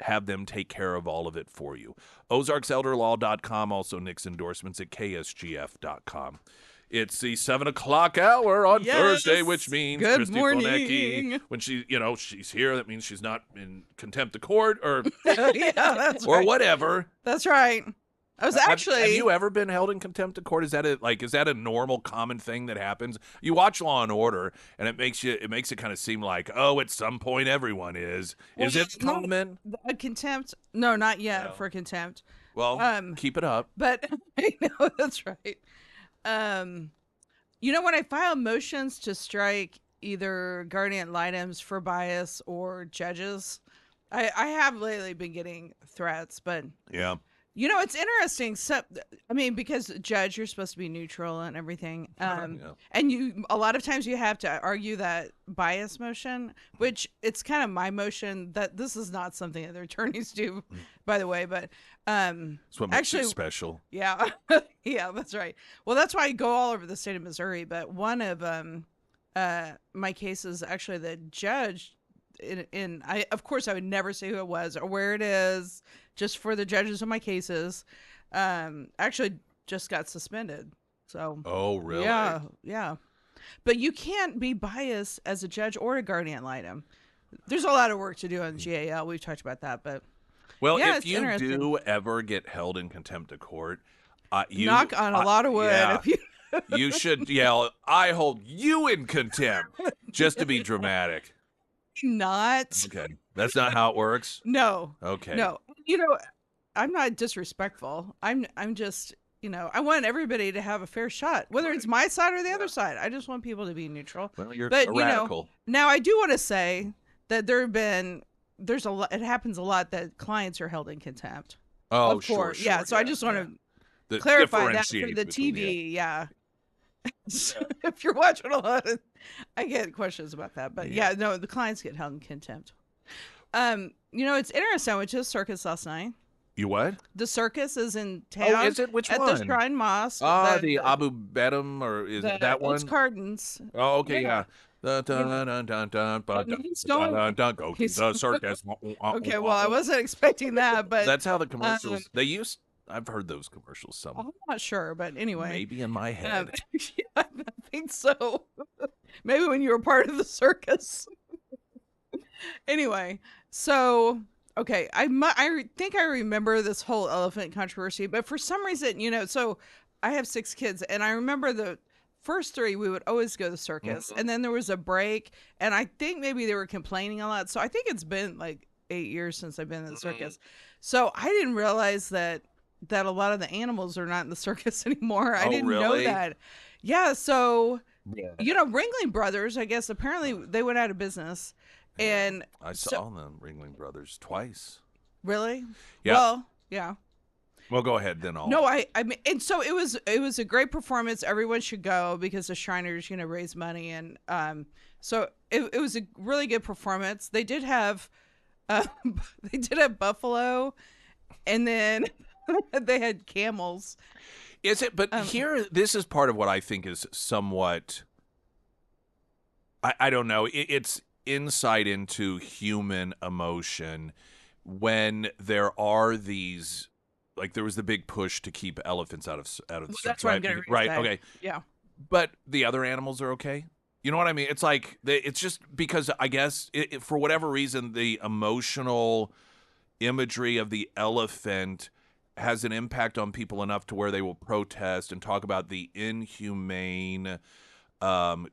have them take care of all of it for you. OzarksElderLaw.com, also Nick's endorsements at KSGF.com. It's the 7 o'clock hour on Thursday, which means good Christy morning. Fonecki, when she's here, that means she's not in contempt of court or Yeah, that's or right. whatever. That's right. I was actually. Have you ever been held in contempt of court? Is that a normal, common thing that happens? You watch Law and Order, and it makes it kind of seem like, oh, at some point everyone is. Is it common? A contempt? No, not yet for contempt. Well, keep it up. But I know that's right. When I file motions to strike either guardian ad litems for bias or judges, I have lately been getting threats, but yeah. It's interesting. So, because judge, you're supposed to be neutral and everything. And a lot of times you have to argue that bias motion, which it's kind of my motion. That this is not something other attorneys do, by the way. But that's what makes it special. Yeah, yeah, that's right. Well, that's why I go all over the state of Missouri. But one of my cases, actually, the judge. Of course, I would never say who it was or where it is, just for the judges of my cases. Actually, just got suspended. So. Oh, really? Yeah. But you can't be biased as a judge or a guardian ad litem. There's a lot of work to do on GAL. We've talked about that, but. Well, yeah, if you do ever get held in contempt of court, knock on a lot of wood. Yeah. If You should yell, "I hold you in contempt," just to be dramatic. Not. Okay. That's not how it works? No. Okay. No. I'm not disrespectful. I'm just I want everybody to have a fair shot, whether it's my side or the other side. I just want people to be neutral. Well, you're But a radical. now I do want to say that there's a lot. It happens a lot that clients are held in contempt. Oh, Of course, yeah. So I just want to clarify that for the TV. Yeah. If you're watching a lot, I get questions about that. But yeah, no, the clients get held in contempt. It's interesting. I went to a circus last night. You what? The circus is in town. Oh, is it? Which at one? the Shrine Mosque. The Abu Bedum, or is it that one? It's Cardin's. Oh, okay, yeah. He's going- Go to the circus. Okay, well, I wasn't expecting that, but That's how the commercials. I've heard those commercials somewhere. I'm not sure, but anyway. Maybe in my head. Yeah, I think so. Maybe when you were part of the circus. Anyway, so okay, I think I remember this whole elephant controversy, but for some reason, so I have 6 kids, and I remember the first 3 we would always go to the circus, and then there was a break, and I think maybe they were complaining a lot. So I think it's been like 8 years since I've been in the circus. So I didn't realize that a lot of the animals are not in the circus anymore. I didn't know that. Yeah, so Ringling Brothers, I guess apparently they went out of business. And I saw the Ringling Brothers twice. Really? Yeah. Well, yeah. Well, go ahead then. No, I mean, and so it was a great performance. Everyone should go because the Shriners, raise money, and so it was a really good performance. They did have buffalo, and then they had camels. Is it? But here, this is part of what I think is somewhat. I don't know. It's insight into human emotion when there are these, like there was the big push to keep elephants out of the circus, that's what I'm getting ready to say. Okay, yeah, but the other animals are okay. You know what I mean? It's like it's just because I guess for whatever reason the emotional imagery of the elephant has an impact on people enough to where they will protest and talk about the inhumane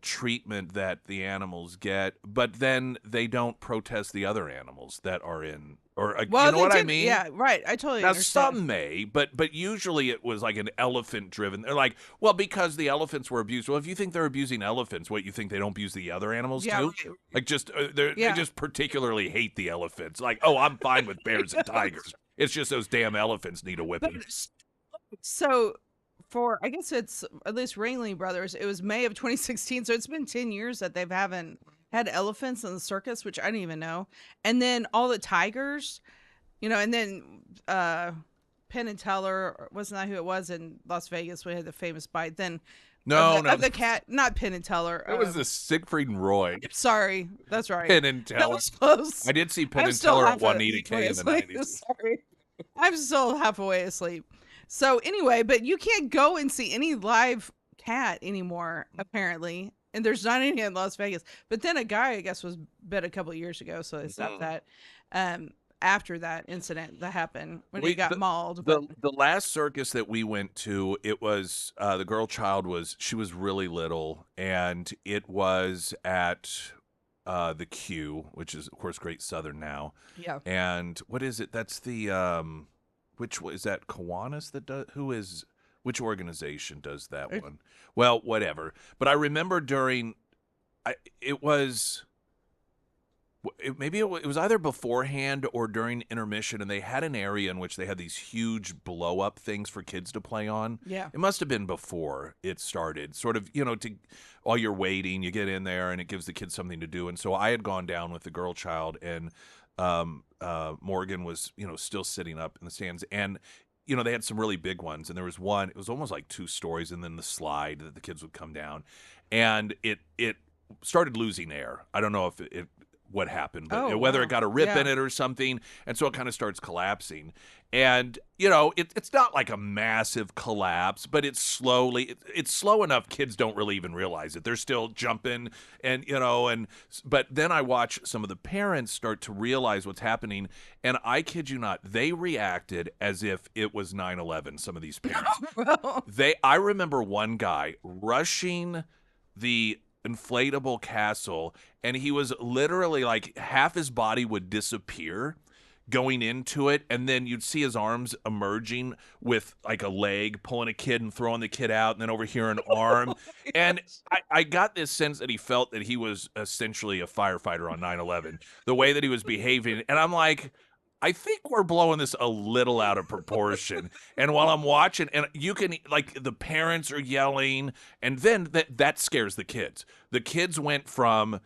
treatment that the animals get, but then they don't protest the other animals that are in, or you know what I mean? Yeah, right. I totally understand. Some may, but usually it was like an elephant driven. They're like, well, because the elephants were abused. Well, if you think they're abusing elephants, what, you think they don't abuse the other animals too? Right. Like just they just particularly hate the elephants. Like, oh, I'm fine with bears and tigers. It's just those damn elephants need a whipping. So I guess it's at least Ringling Brothers, it was May of 2016, so it's been 10 years that they haven't had elephants in the circus, which I didn't even know. And then all the tigers, and then Penn and Teller, wasn't that who it was in Las Vegas? We had the famous bite. Then no, the cat, not Penn and Teller. It was the Siegfried and Roy. Sorry, that's right. Penn and Teller. That was close. I did see Penn and Teller at Juanita K in the 90s. Sorry, I'm still half away asleep. So anyway, but you can't go and see any live cat anymore, apparently. And there's not any in Las Vegas. But then a guy, I guess, was bit a couple of years ago, so they stopped that. After that incident that happened when he got mauled. The last circus that we went to, it was the girl child she was really little, and it was at the Q, which is of course Great Southern now. Yeah. And what is it? That's the which is that Kiwanis that does? Which organization does that one? Well, whatever. But I remember it was either beforehand or during intermission, and they had an area in which they had these huge blow up things for kids to play on. Yeah. It must have been before it started, sort of, while you're waiting, you get in there and it gives the kids something to do. And so I had gone down with the girl child, and Morgan was, still sitting up in the stands, and they had some really big ones, and there was one, it was almost like 2 stories, and then the slide that the kids would come down, and it started losing air. I don't know if what happened, but whether it got a rip in it or something, and so it kind of starts collapsing. And it's not like a massive collapse, but it's slow enough kids don't really even realize it. They're still jumping, and but then I watch some of the parents start to realize what's happening, and I kid you not, they reacted as if it was 9/11. Some of these parents, I remember one guy rushing the inflatable castle, and he was literally like half his body would disappear going into it, and then you'd see his arms emerging with like a leg, pulling a kid and throwing the kid out, and then over here an arm. And I got this sense that he felt that he was essentially a firefighter on 9/11, the way that he was behaving. And I'm like, I think we're blowing this a little out of proportion. And while I'm watching, and you can, like, the parents are yelling, and then that scares the kids. The kids went from,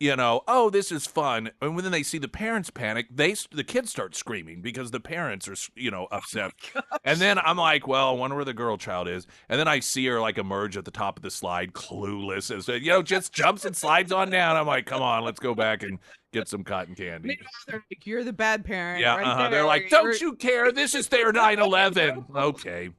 oh, this is fun, and when they see the parents panic, the kids start screaming because the parents are, upset. And then I'm like, well, I wonder where the girl child is. And then I see her like emerge at the top of the slide, clueless, as just jumps and slides on down. I'm like, come on, let's go back and get some cotton candy. They're like, you're the bad parent. Yeah, right there. They're like, don't you care? This is their 9/11. Okay.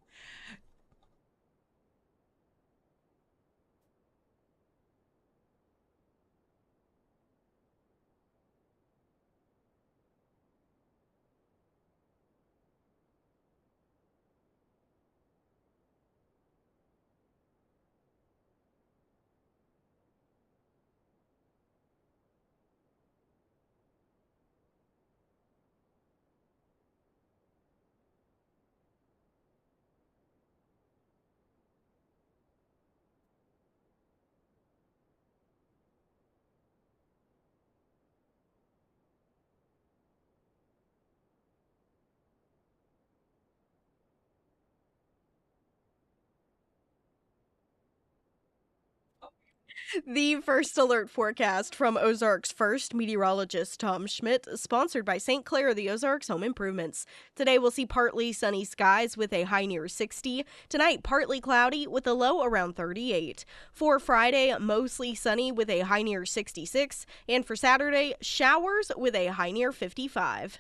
The first alert forecast from Ozarks First meteorologist Tom Schmidt, sponsored by St. Clair of the Ozarks Home Improvements. Today we'll see partly sunny skies with a high near 60. Tonight, partly cloudy with a low around 38. For Friday, mostly sunny with a high near 66. And for Saturday, showers with a high near 55.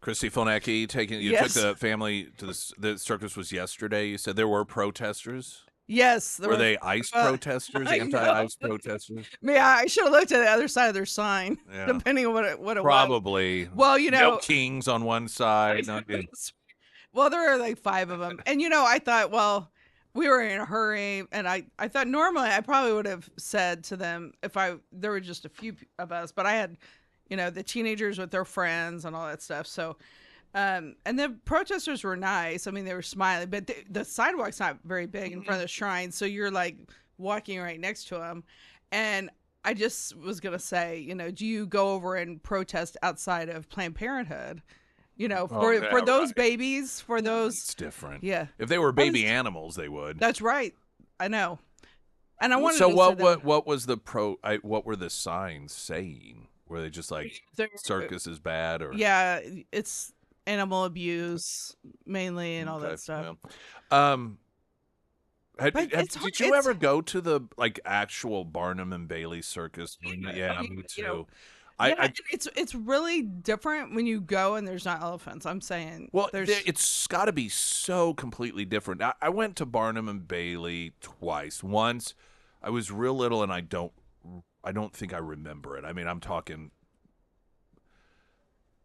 Christy Fonecki, you Yes. took the family to the circus was yesterday. You said there were protesters. Yes. Were they ICE protesters, I know. anti-ICE protesters? Yeah, I should have looked at the other side of their sign, Yeah. depending on what it was. Probably. Well, No kings on one side. Well, there are like 5 of them. And, I thought, well, we were in a hurry. And I thought normally I probably would have said to them there were just a few of us, but I had, the teenagers with their friends and all that stuff. So, and the protesters were nice. I mean, they were smiling, but the sidewalk's not very big in front of the shrine. So you're like walking right next to them. And I just was going to say, do you go over and protest outside of Planned Parenthood? For those babies, for those. It's different. Yeah. If they were baby animals, they would. That's right. I know. And I wanted So to what was what were the signs saying? Were they just like circus is bad or? Yeah, it's animal abuse mainly and all that stuff. Yeah. Did you ever it's- go to the actual Barnum and Bailey circus? Yeah, me too. It's really different when you go and there's not elephants. I'm saying. Well, it's got to be so completely different. I went to Barnum and Bailey twice. Once I was real little and I don't I don't think I remember it. I mean, I'm talking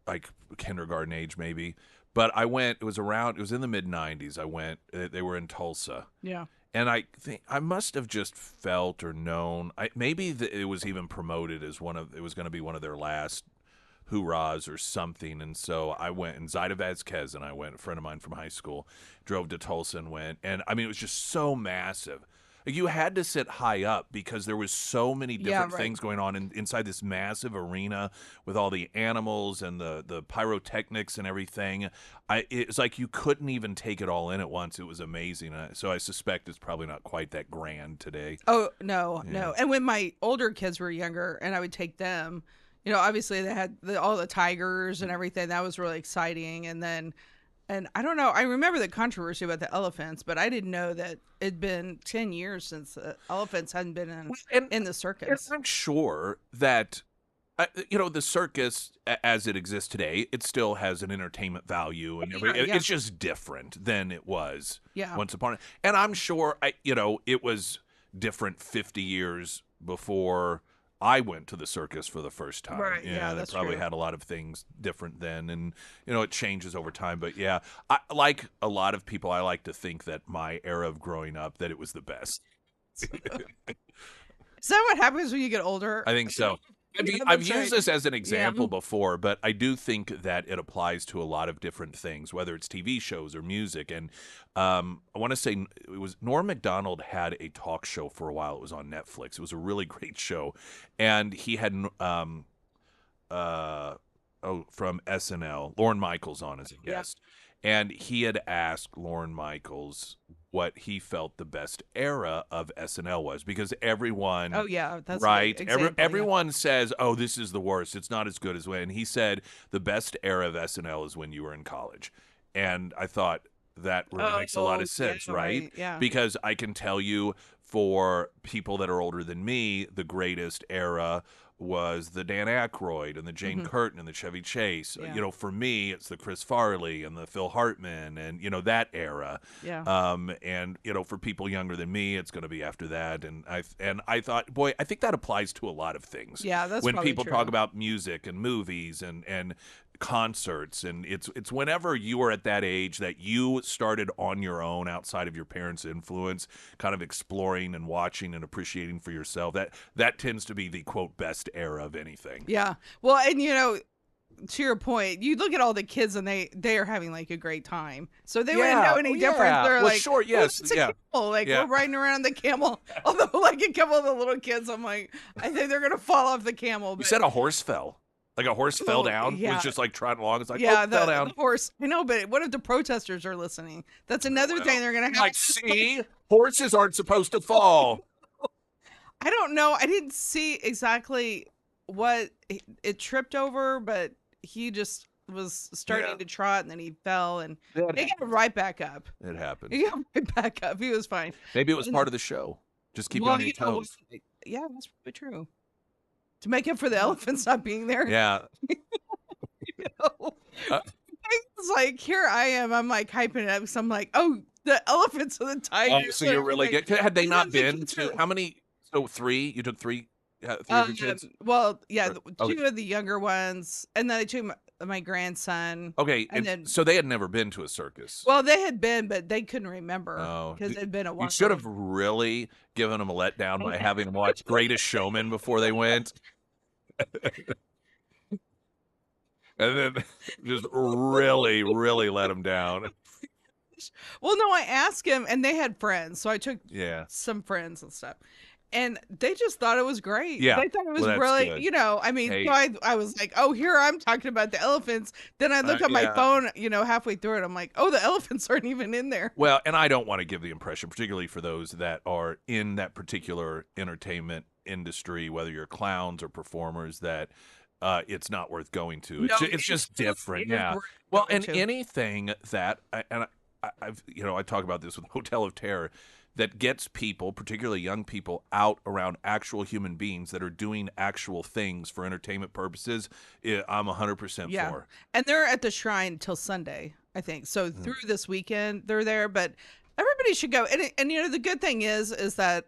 like kindergarten age maybe. But I went. It was in the mid '90s. I went. They were in Tulsa. Yeah. And I think I must have just felt or known. Maybe it was even promoted as it was going to be one of their last hoorahs or something. And so I went, and Zaida Vazquez and I went, a friend of mine from high school, drove to Tulsa and went. And I mean, it was just so massive. Like, you had to sit high up because there was so many different things going on inside this massive arena with all the animals and the pyrotechnics and everything. It's like you couldn't even take it all in at once. It was amazing. So I suspect it's probably not quite that grand today. Oh, no. And when my older kids were younger and I would take them, obviously they had all the tigers and everything. That was really exciting. And I don't know, I remember the controversy about the elephants, but I didn't know that it'd been 10 years since the elephants hadn't been in the circus. I'm sure that, the circus as it exists today, it still has an entertainment value, and it's just different than it was once upon a. And I'm sure, it was different 50 years before I went to the circus for the first time. Right. Yeah, that that's probably true. had a lot of things different then, and it changes over time. But yeah, like a lot of people, I like to think that my era of growing up, that it was the best. Is that what happens when you get older? I think so. I've used this as an example before, but I do think that it applies to a lot of different things, whether it's TV shows or music. And I want to say it was Norm Macdonald had a talk show for a while. It was on Netflix. It was a really great show, and he had from SNL, Lorne Michaels on as a guest, and he had asked Lorne Michaels what he felt the best era of SNL was, because everyone, that's right, example, everyone says, oh, this is the worst, it's not as good as when. And he said the best era of SNL is when you were in college. And I thought that really makes a lot of sense, right? Yeah. Because I can tell you, for people that are older than me, the greatest era was the Dan Aykroyd and the Jane Curtin and the Chevy Chase. Yeah. For me, it's the Chris Farley and the Phil Hartman and, that era. Yeah. And, for people younger than me, it's going to be after that. And I thought, boy, I think that applies to a lot of things. Yeah, that's when probably people true. talk about music and movies and concerts, and it's whenever you are at that age that you started on your own outside of your parents' influence, kind of exploring and watching and appreciating for yourself, that tends to be the quote best era of anything. Yeah. Well, and to your point, you look at all the kids and they are having like a great time. So they wouldn't know any difference. They're like, sure, yes, it's a camel. Like, we're riding around the camel. Although, like, a couple of the little kids, I'm like, I think they're gonna fall off the camel. You said a horse fell. Like a horse fell down, was just like trotting along. It's like, fell down. The horse. I know, but what if the protesters are listening? That's another thing they're going to have. Like, see, horses aren't supposed to fall. I don't know. I didn't see exactly what it tripped over, but he just was starting to trot, and then he fell, and he got right back up. It happened. He got right back up. He was fine. Maybe it was part of the show. Just keep you on your toes. Yeah, that's probably true. To make up for the elephants not being there. Yeah. It's like, here I am. I'm like hyping it up. So I'm like, oh, the elephants and the tigers. So you're really good. Had they not been to how many? So 3? You took 3? 3 of your kids? Well, yeah, 2 of the younger ones, and then I took my grandson. Okay, and then, so they had never been to a circus. Well, they had been, but they couldn't remember because it had been a while. You should have really given them a letdown by having them watch Greatest Showman before they went. And then just really, really let them down. Well, no, I asked him, and they had friends, so I took some friends and stuff. And they just thought it was great. Yeah. They thought it was really, good. I mean, so I was like, oh, here I'm talking about the elephants. Then I looked at my phone, halfway through it. I'm like, oh, the elephants aren't even in there. Well, and I don't want to give the impression, particularly for those that are in that particular entertainment industry, whether you're clowns or performers, that it's not worth going to. It's just different. Well, and anything that, I talk about this with Hotel of Terror, that gets people, particularly young people, out around actual human beings that are doing actual things for entertainment purposes, I'm 100% for. And they're at the Shrine till Sunday, I think. So through this weekend, they're there. But everybody should go. And the good thing is that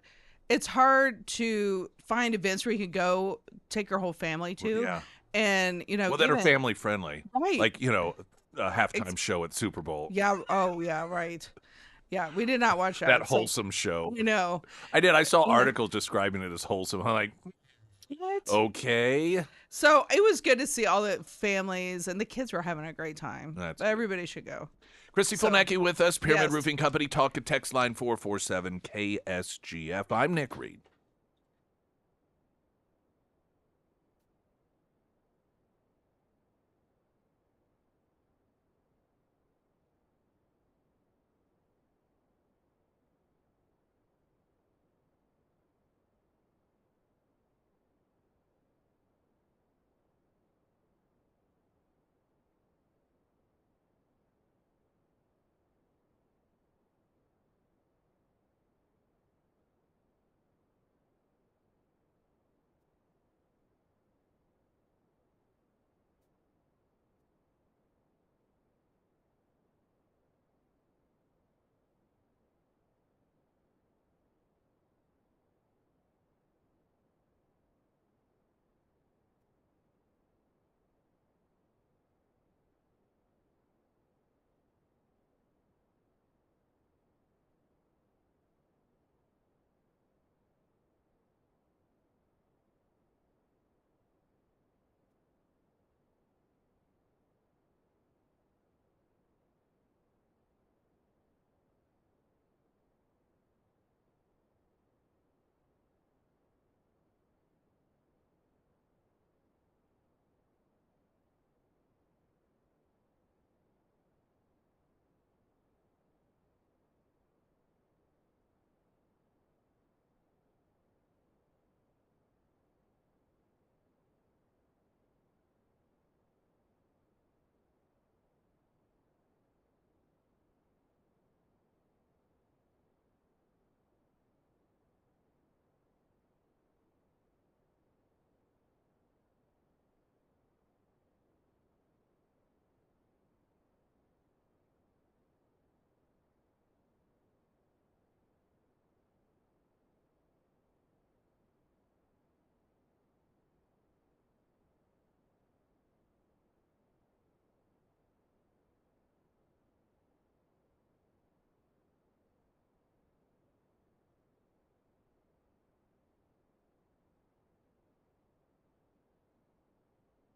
it's hard to find events where you can go take your whole family to. Yeah. And, Well, that are even, family friendly. right. Like, a halftime show at Super Bowl. Yeah. Oh, yeah. Right. Yeah. We did not watch That that. So, wholesome show. you know, I did. I saw Yeah. articles describing it as wholesome. I'm like, what? okay. So it was good to see all the families, and the kids were having a great time. That's Everybody should go. Christy So- Fulnecki with us, Pyramid Yes. Roofing Company. Talk at text line 447 KSGF. I'm Nick Reed.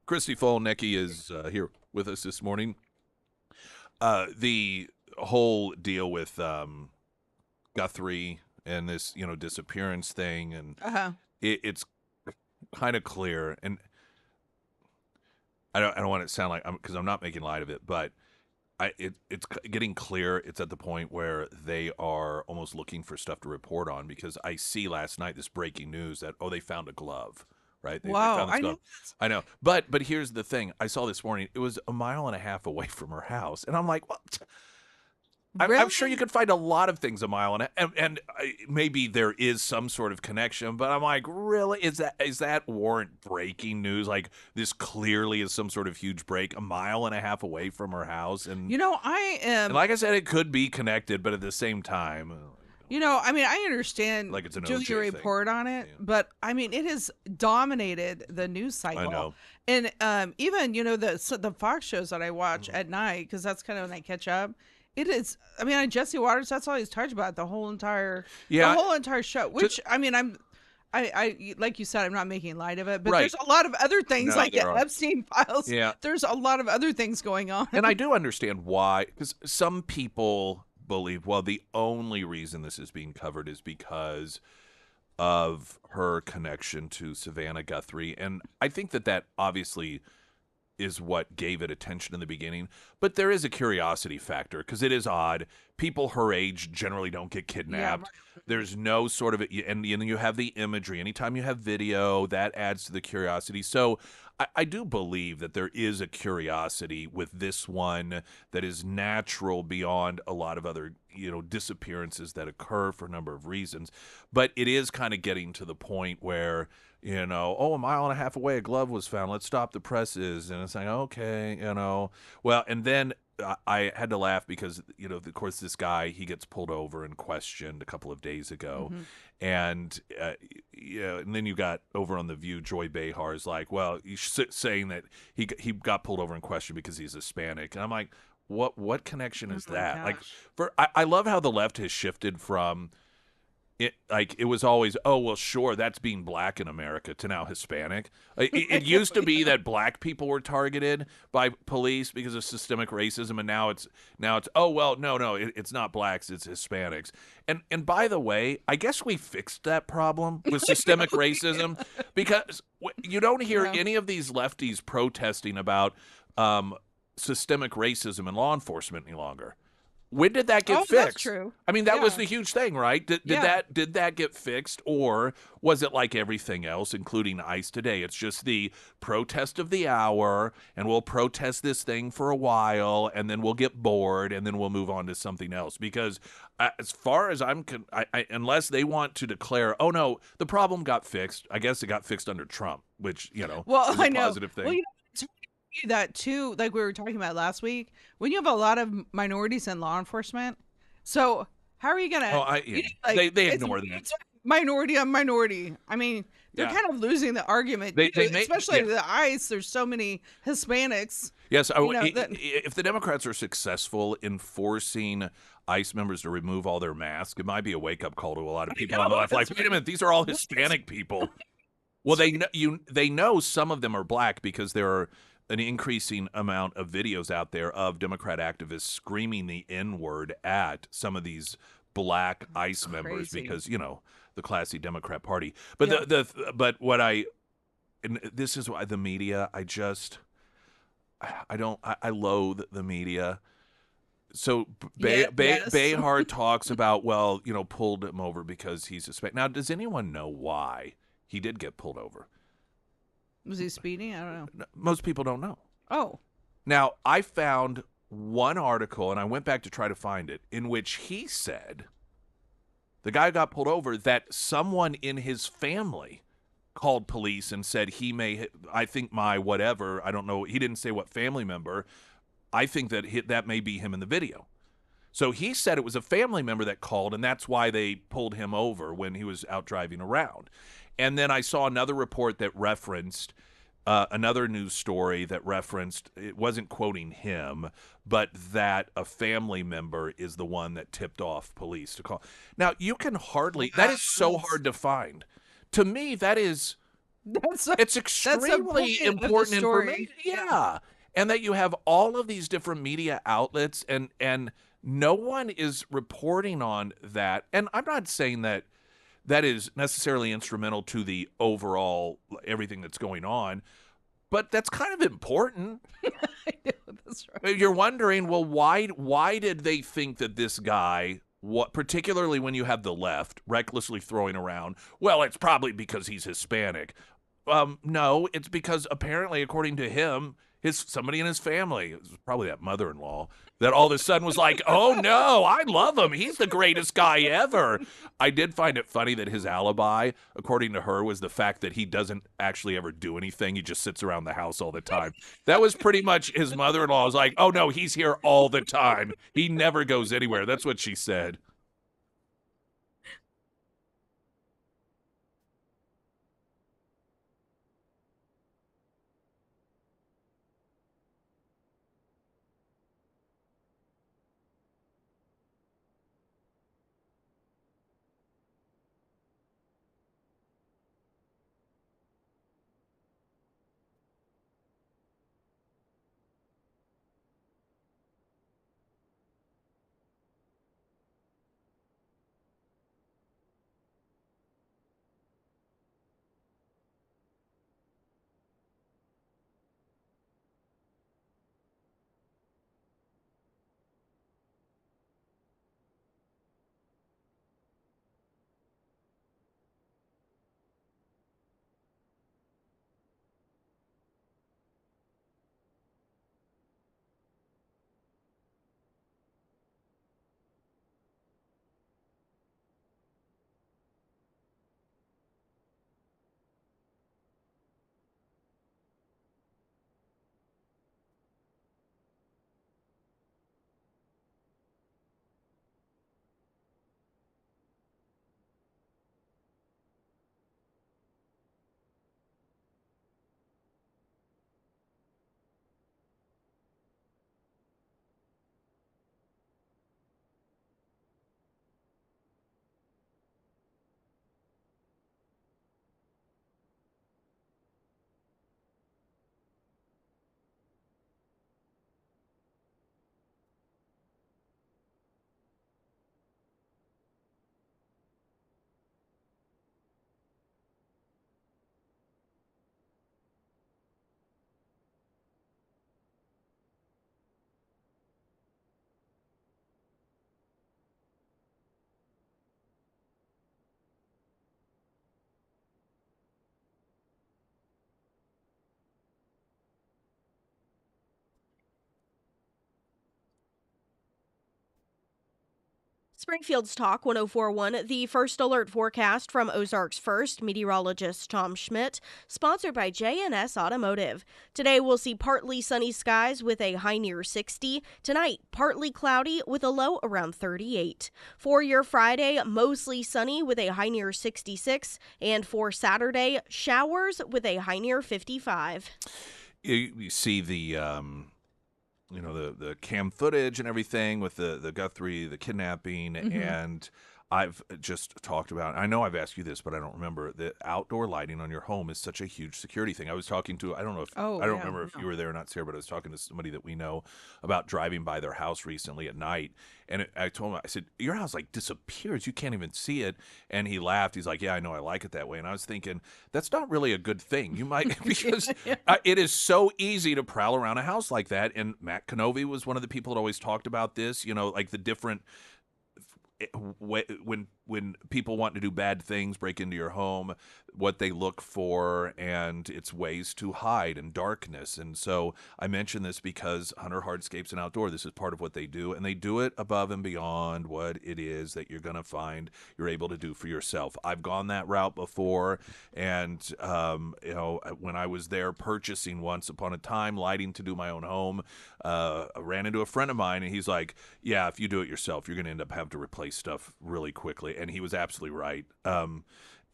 Christy Fulnecki is here with us this morning. The whole deal with Guthrie and this, disappearance thing, and Uh-huh. it's kind of clear, and I don't want it to sound like because I'm not making light of it, but it's getting clear. It's at the point where they are almost looking for stuff to report on, because I see last night this breaking news that they found a glove. Right? They Wow, found this I glove. know. I know. But here's the thing. I saw this morning. It was a mile and a half away from her house, and I'm like, what? I'm sure you Really? could find a lot of things a mile and maybe there is some sort of connection, but I'm like, really? Is that warrant breaking news? Like, this clearly is some sort of huge break, a mile and a half away from her house, and I am. and like I said, it could be connected, but at the same time, I understand Like it's an doing OJ a thing. report on it, Yeah. but it has dominated the news cycle. I know. And even the Fox shows that I watch at night, because that's kind of when I catch up. It is. On Jesse Waters, that's all he's talked about the whole entire show. Which I like you said, I'm not making light of it, but Right. there's a lot of other things No, like the there are. Epstein files. Yeah. There's a lot of other things going on. And I do understand why, because some people believe, well, the only reason this is being covered is because of her connection to Savannah Guthrie. And I think that obviously is what gave it attention in the beginning. But there is a curiosity factor, because it is odd. People her age generally don't get kidnapped. There's no sort of, and you have the imagery. Anytime you have video, that adds to the curiosity. So I do believe that there is a curiosity with this one that is natural beyond a lot of other, disappearances that occur for a number of reasons. But it is kind of getting to the point where, a mile and a half away, a glove was found. Let's stop the presses. And it's like, okay, well, and then I had to laugh because, of course, this guy, he gets pulled over and questioned a couple of days ago. Hmm. And, and then you got over on The View, Joy Behar's like, well, he's saying that he got pulled over and questioned because he's Hispanic. And I'm like, what connection Oh is my that? Like, gosh. I love how the left has shifted from it was always, oh well, sure, that's being black in America, to now Hispanic. It used to be that black people were targeted by police because of systemic racism, and now it's oh well, no, it's not blacks, it's Hispanics. And by the way, I guess we fixed that problem with systemic racism, because you don't hear Yeah. any of these lefties protesting about systemic racism in law enforcement any longer. When did that get Oh, that's fixed? true. I mean, that was Yeah. the huge thing, right? Did Yeah. that get fixed, or was it like everything else, including ICE today? It's just the protest of the hour, and we'll protest this thing for a while, and then we'll get bored, and then we'll move on to something else. Because as far as unless they want to declare, oh no, the problem got fixed. I guess it got fixed under Trump, which Well, is a I know. positive Well, thing. it's that too, like we were talking about last week, when you have a lot of minorities in law enforcement. So how are you Oh, gonna, yeah. like, They ignore that. it's minority on minority. I mean, they're Yeah, kind of losing the argument they too, make especially yeah. the ICE. There's so many Hispanics, Yes, that. if the Democrats are successful in forcing ICE members to remove all their masks, it might be a wake-up call to a lot of people on the left. Like, That's wait a minute, these are all Hispanic people. Well, they know some of them are black because there are an increasing amount of videos out there of Democrat activists screaming the N-word at some of these black ICE members Crazy. because the classy Democrat Party. But Yeah. but what and this is why the media, I loathe the media. So Yeah. Yes. Behar talks about, well, pulled him over because he's Hispanic. Now, does anyone know why he did get pulled over? Was he speeding? I don't know. Most people don't know. Oh. Now, I found one article, and I went back to try to find it, in which he said the guy got pulled over, that someone in his family called police and said I think my whatever, I don't know, he didn't say what family member, I think that may be him in the video. So he said it was a family member that called, and that's why they pulled him over when he was out driving around. And then I saw another report that referenced another news story that referenced, it wasn't quoting him, but that a family member is the one that tipped off police to call. Now, you can hardly, that is so hard to find. To me, it's That's a extremely point of the important story. information. Yeah. And that you have all of these different media outlets, and no one is reporting on that. And I'm not saying that is necessarily instrumental to the overall everything that's going on, but that's kind of important. I know, that's right. You're wondering, well, why did they think that this guy, particularly when you have the left recklessly throwing around, well, it's probably because he's Hispanic. No, it's because apparently, according to him, somebody in his family, it was probably that mother-in-law, that all of a sudden was like, oh no, I love him. He's the greatest guy ever. I did find it funny that his alibi, according to her, was the fact that he doesn't actually ever do anything. He just sits around the house all the time. That was pretty much his mother-in-law was like, oh no, he's here all the time. He never goes anywhere. That's what she said. Springfield's Talk 1041, the first alert forecast from Ozarks First, meteorologist Tom Schmidt, sponsored by J&S Automotive. Today we'll see partly sunny skies with a high near 60. Tonight, partly cloudy with a low around 38. For your Friday, mostly sunny with a high near 66. And for Saturday, showers with a high near 55. You see the the cam footage and everything with the Guthrie, the kidnapping, and I've just talked about, I know I've asked you this, but I don't remember, the outdoor lighting on your home is such a huge security thing. I was talking to, I don't remember if you were there or not, Sarah, but I was talking to somebody that we know about driving by their house recently at night. And I told him, I said, your house like disappears. You can't even see it. And he laughed. He's like, yeah, I know. I like it that way. And I was thinking, that's not really a good thing. You might, because it is so easy to prowl around a house like that. And Matt Canovy was one of the people that always talked about this, like the different, when people want to do bad things, break into your home, what they look for, and it's ways to hide in darkness. And so I mention this because Hunter Hardscapes and Outdoor, this is part of what they do, and they do it above and beyond what it is that you're going to find you're able to do for yourself. I've gone that route before, and when I was there purchasing once upon a time lighting to do my own home, I ran into a friend of mine, and he's like, yeah, if you do it yourself, you're going to end up having to replace stuff really quickly. And he was absolutely right.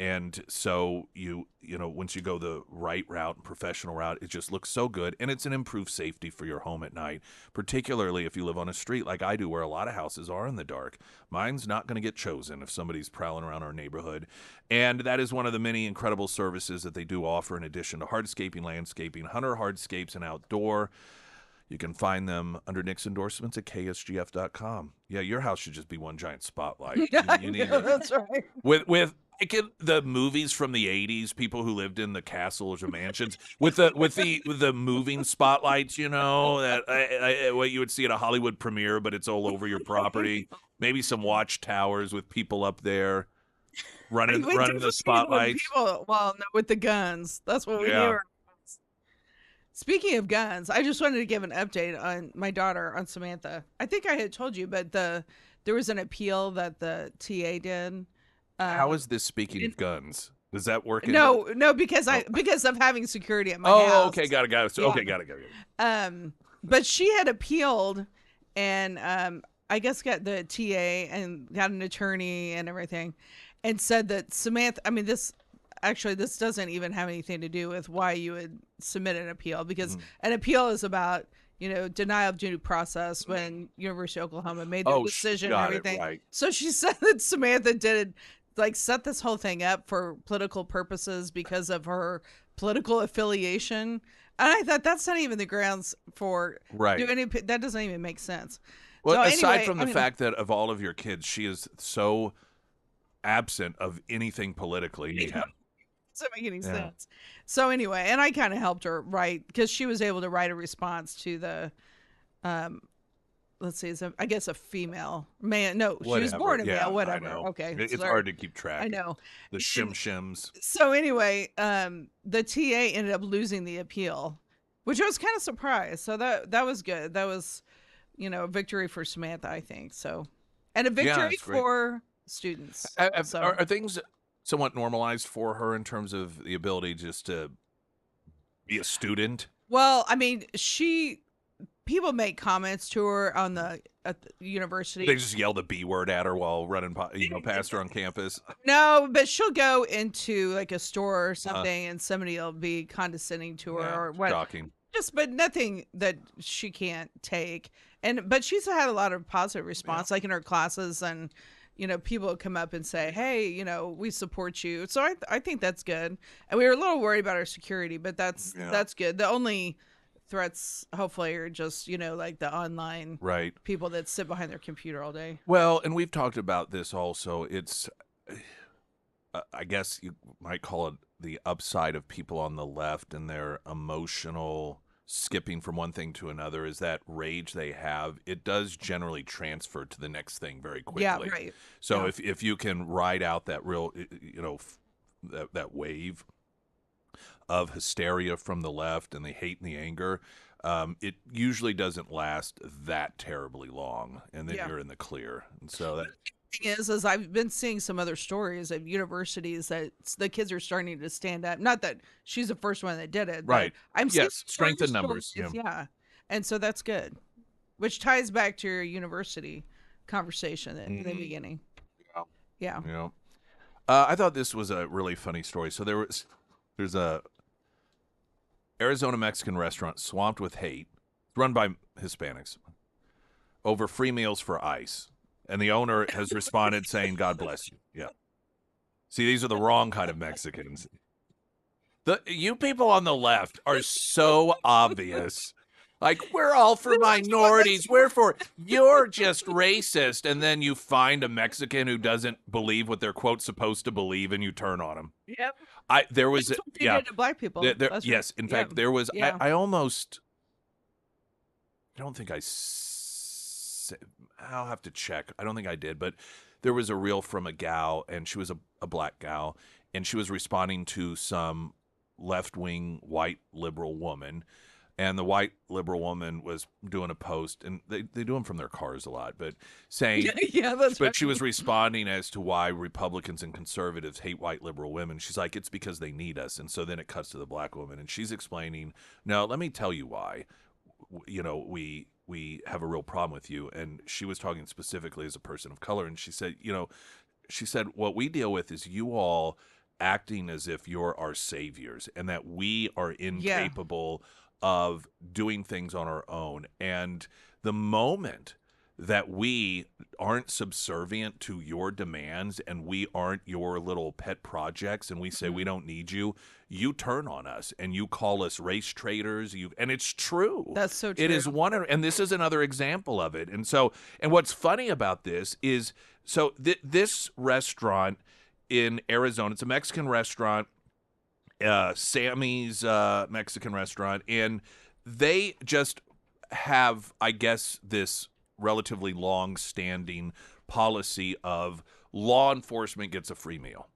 And so once you go the right route and professional route, it just looks so good. And it's an improved safety for your home at night, particularly if you live on a street like I do where a lot of houses are in the dark. Mine's not going to get chosen if somebody's prowling around our neighborhood. And that is one of the many incredible services that they do offer in addition to hardscaping, landscaping, Hunter Hardscapes and Outdoor. You can find them under Nick's endorsements at KSGF.com. Yeah, your house should just be one giant spotlight. You need that's right. With like in the movies from the 80s, people who lived in the castles or mansions with the moving spotlights, that what you would see at a Hollywood premiere, but it's all over your property. Maybe some watchtowers with people up there running the spotlights. With the guns. That's what we do. Speaking of guns, I just wanted to give an update on my daughter, on Samantha. I think I had told you, but there was an appeal that the TA did. How is this speaking of guns? Does that work? No, because of having security at my house. Oh, okay, got it. Yeah. Okay, got it. But she had appealed, and I guess got the TA and got an attorney and everything, and said that Samantha. I mean, this doesn't even have anything to do with why you would submit an appeal, because an appeal is about denial of due process when University of Oklahoma made the decision and everything. Right. So she said that Samantha did set this whole thing up for political purposes because of her political affiliation. And I thought that's not even the grounds for doing it. That doesn't even make sense. Well, so aside from the fact that of all of your kids, she is so absent of anything politically. Yeah. Doesn't make any sense. So anyway, and I kind of helped her write, because she was able to write a response to the let's see, I guess a female man. No, whatever. She was born a male. Whatever. I know. Okay, it's hard to keep track. I know the shims. So anyway, the TA ended up losing the appeal, which I was kind of surprised. So that was good. That was, a victory for Samantha, I think. So, and a victory for students. Are things somewhat normalized for her in terms of the ability just to be a student? Well, I mean, people make comments to her at the university. They just yell the B word at her while running, past her on campus. No, but she'll go into like a store or something, and somebody will be condescending to her or what. Shocking. But nothing that she can't take. But she's had a lot of positive response, like in her classes, and people come up and say, hey, we support you. So I think that's good. And we were a little worried about our security, but that's good. The only threats, hopefully, are just, like the online people that sit behind their computer all day. Well, and we've talked about this also. It's, I guess you might call it the upside of people on the left and their emotional skipping from one thing to another, is that rage they have, it does generally transfer to the next thing very quickly. Yeah, right. So if you can ride out that real, that wave of hysteria from the left and the hate and the anger, it usually doesn't last that terribly long, and then you're in the clear. And so thing is I've been seeing some other stories of universities that the kids are starting to stand up. Not that she's the first one that did it, but Right. I'm seeing Yes. Strength in stories, numbers. Yeah. yeah, and so that's good, which ties back to your university conversation in the beginning. Yeah. Yeah. Yeah. I thought this was a really funny story. So there's a Arizona Mexican restaurant swamped with hate, run by Hispanics, over free meals for ICE, and the owner has responded saying, "God bless you." Yeah. See, these are the wrong kind of Mexicans. You people on the left are so obvious. Like, we're all for minorities. We're for, you're just racist. And then you find a Mexican who doesn't believe what they're, quote, supposed to believe, and you turn on them. Yep. There was, That's what they yeah. did to black people. That's Yes. right. In fact, there was, Yeah. I almost, I don't think I'll have to check. I don't think I did, but there was a reel from a gal, and she was a black gal, and she was responding to some left-wing white liberal woman, and the white liberal woman was doing a post, and they do them from their cars a lot, but saying, Yeah, that's but right. she was responding as to why Republicans and conservatives hate white liberal women. She's like, it's because they need us. And so then it cuts to the black woman, and she's explaining, no, let me tell you why. You know, we have a real problem with you. And she was talking specifically as a person of color, and she said, what we deal with is you all acting as if you're our saviors and that we are incapable of doing things on our own. And the moment that we aren't subservient to your demands and we aren't your little pet projects and we say we don't need you, you turn on us and you call us race traitors. And it's true. That's so true. It is and this is another example of it. And so, and what's funny about this is, so this restaurant in Arizona, it's a Mexican restaurant, Sammy's Mexican restaurant, and they just have, I guess, this relatively long-standing policy of law enforcement gets a free meal.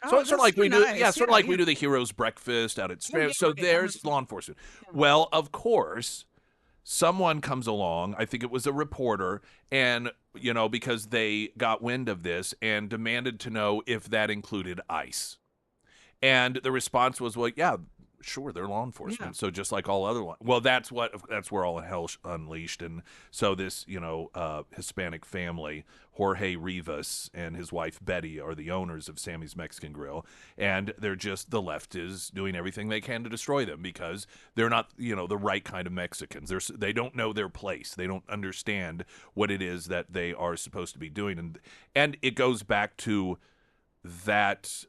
So it's sort of like we do, sort of like we do the Heroes Breakfast out at Springfield. So there's law enforcement. Well, of course, someone comes along, I think it was a reporter, and, because they got wind of this and demanded to know if that included ICE. And the response was, well, yeah, sure, they're law enforcement. So just like all other well, that's where all hell unleashed. And so this, Hispanic family, Jorge Rivas and his wife Betty, are the owners of Sammy's Mexican Grill, and they're just, the left is doing everything they can to destroy them because they're not, the right kind of Mexicans. They don't know their place. They don't understand what it is that they are supposed to be doing, and it goes back to that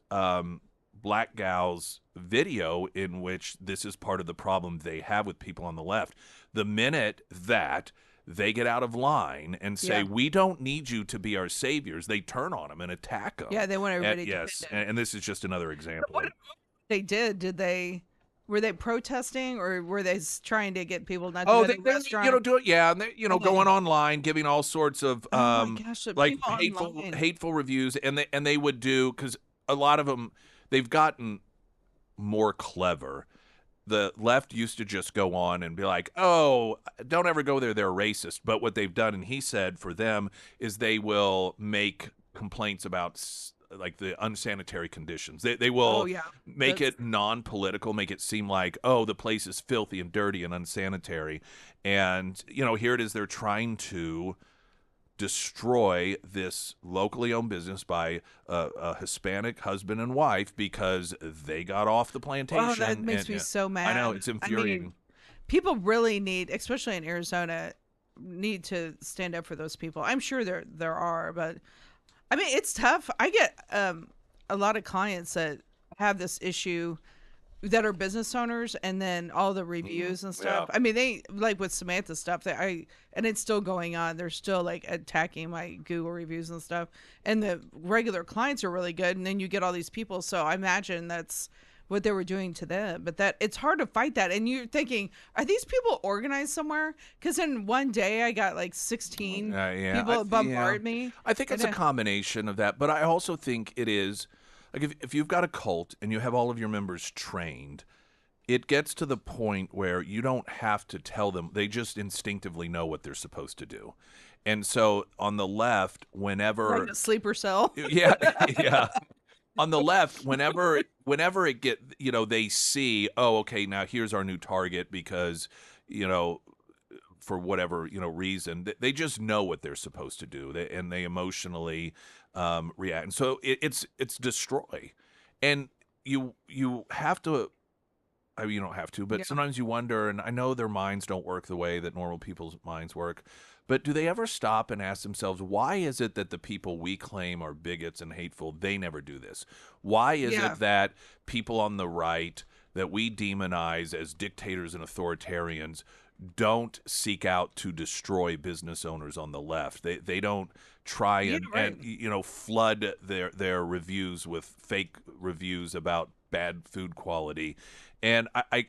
black gal's video in which this is part of the problem they have with people on the left. The minute that they get out of line and say, we don't need you to be our saviors, they turn on them and attack them. Yeah, they want everybody to yes, and this is just another example. What they did were they protesting or were they trying to get people not to go to the restaurant? Do it, and they, going online, giving all sorts of like hateful reviews, and they would do, because a lot of them, they've gotten more clever. The left used to just go on and be like, oh, don't ever go there, they're racist. But what they've done, and he said for them, is they will make complaints about like the unsanitary conditions. They will make it non-political, make it seem like, oh, the place is filthy and dirty and unsanitary. And, here it is, they're trying to destroy this locally owned business by a Hispanic husband and wife because they got off the plantation. Oh, that makes me so mad. I know, it's infuriating. I mean, people really need, especially in Arizona, need to stand up for those people. I'm sure there are, but I mean, it's tough. I get a lot of clients that have this issue that are business owners, and then all the reviews and stuff. Yeah. I mean, they, like with Samantha stuff, and it's still going on. They're still like attacking my Google reviews and stuff. And the regular clients are really good, and then you get all these people. So I imagine that's what they were doing to them. But that it's hard to fight that. And you're thinking, are these people organized somewhere? Because in one day I got like 16 people bombard me. I think it's a combination of that, but I also think it is. Like if you've got a cult and you have all of your members trained, it gets to the point where you don't have to tell them. They just instinctively know what they're supposed to do. And so on the left, Like whenever, a sleeper cell. yeah, yeah, on the left, whenever it get, they see, oh, okay, now here's our new target because, you know, for whatever reason, they just know what they're supposed to do, and they emotionally react. And so it's destroy, and you have to. I mean, you don't have to, but Yeah. sometimes you wonder, and I know their minds don't work the way that normal people's minds work, but do they ever stop and ask themselves, why is it that the people we claim are bigots and hateful, they never do this? Why is Yeah. it that people on the right that we demonize as dictators and authoritarians don't seek out to destroy business owners on the left? They don't try Yeah, and right. flood their reviews with fake reviews about bad food quality. And I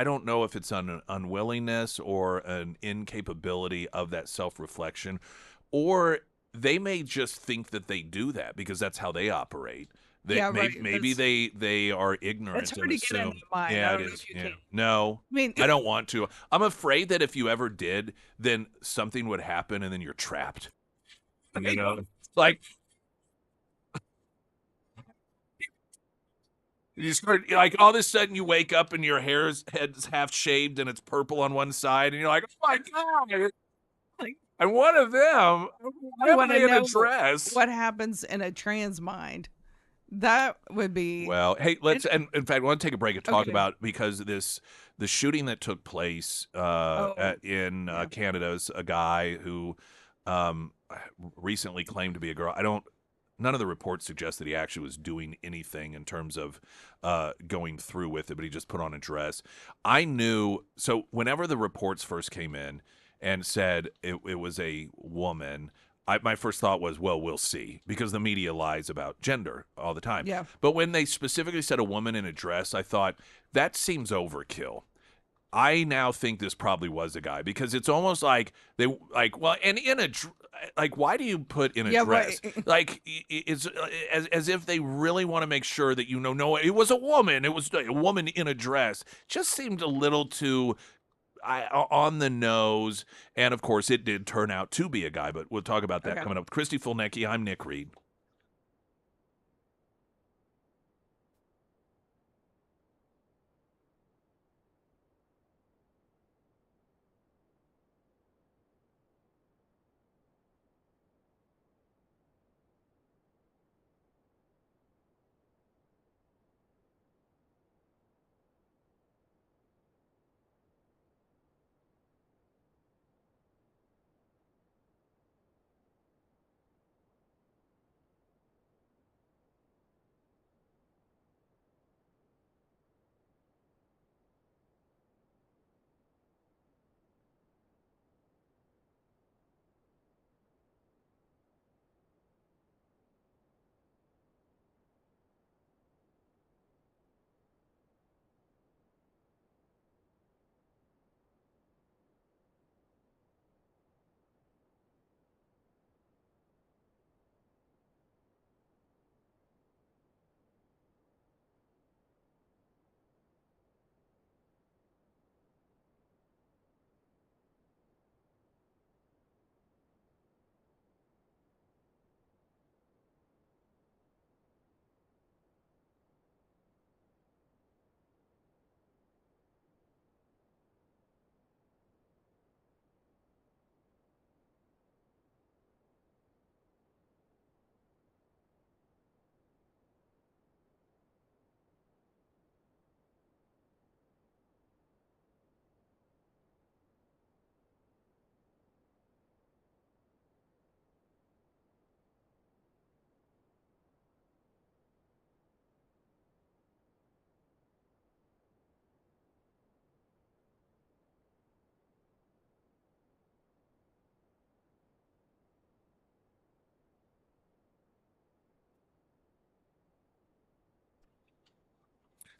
don't know if it's an unwillingness or an incapability of that self-reflection, or they may just think that they do that because that's how they operate. Yeah, right. Maybe they are It's ignorant and hard to get in assume. the mind. I Yeah, it don't know is. if you Yeah. can. No, I mean, I don't want to. I'm afraid that if you ever did, then something would happen and then you're trapped. Like you start, like, all of a sudden you wake up and your head's half shaved and it's purple on one side and you're like, oh my god, like, I'm one of them. I Why am want I to in a know dress? what happens in a trans mind. That would be Well, hey, let's, and in fact, I want to take a break and talk okay. about, because the shooting that took place Oh, in yeah. Canada is a guy who um, recently claimed to be a girl. I don't. None of the reports suggest that he actually was doing anything in terms of going through with it, but he just put on a dress. I knew. So whenever the reports first came in and said it was a woman, my first thought was, well, we'll see, because the media lies about gender all the time. Yeah. But when they specifically said a woman in a dress, I thought that seems overkill. I now think this probably was a guy, because it's almost like they, like, well, and like, why do you put in a Yeah, dress? right. Like, it's as if they really want to make sure that no, it was a woman. It was a woman in a dress. Just seemed a little too on the nose. And of course, it did turn out to be a guy. But we'll talk about that Okay. coming up. Christy Fulnecki, I'm Nick Reed.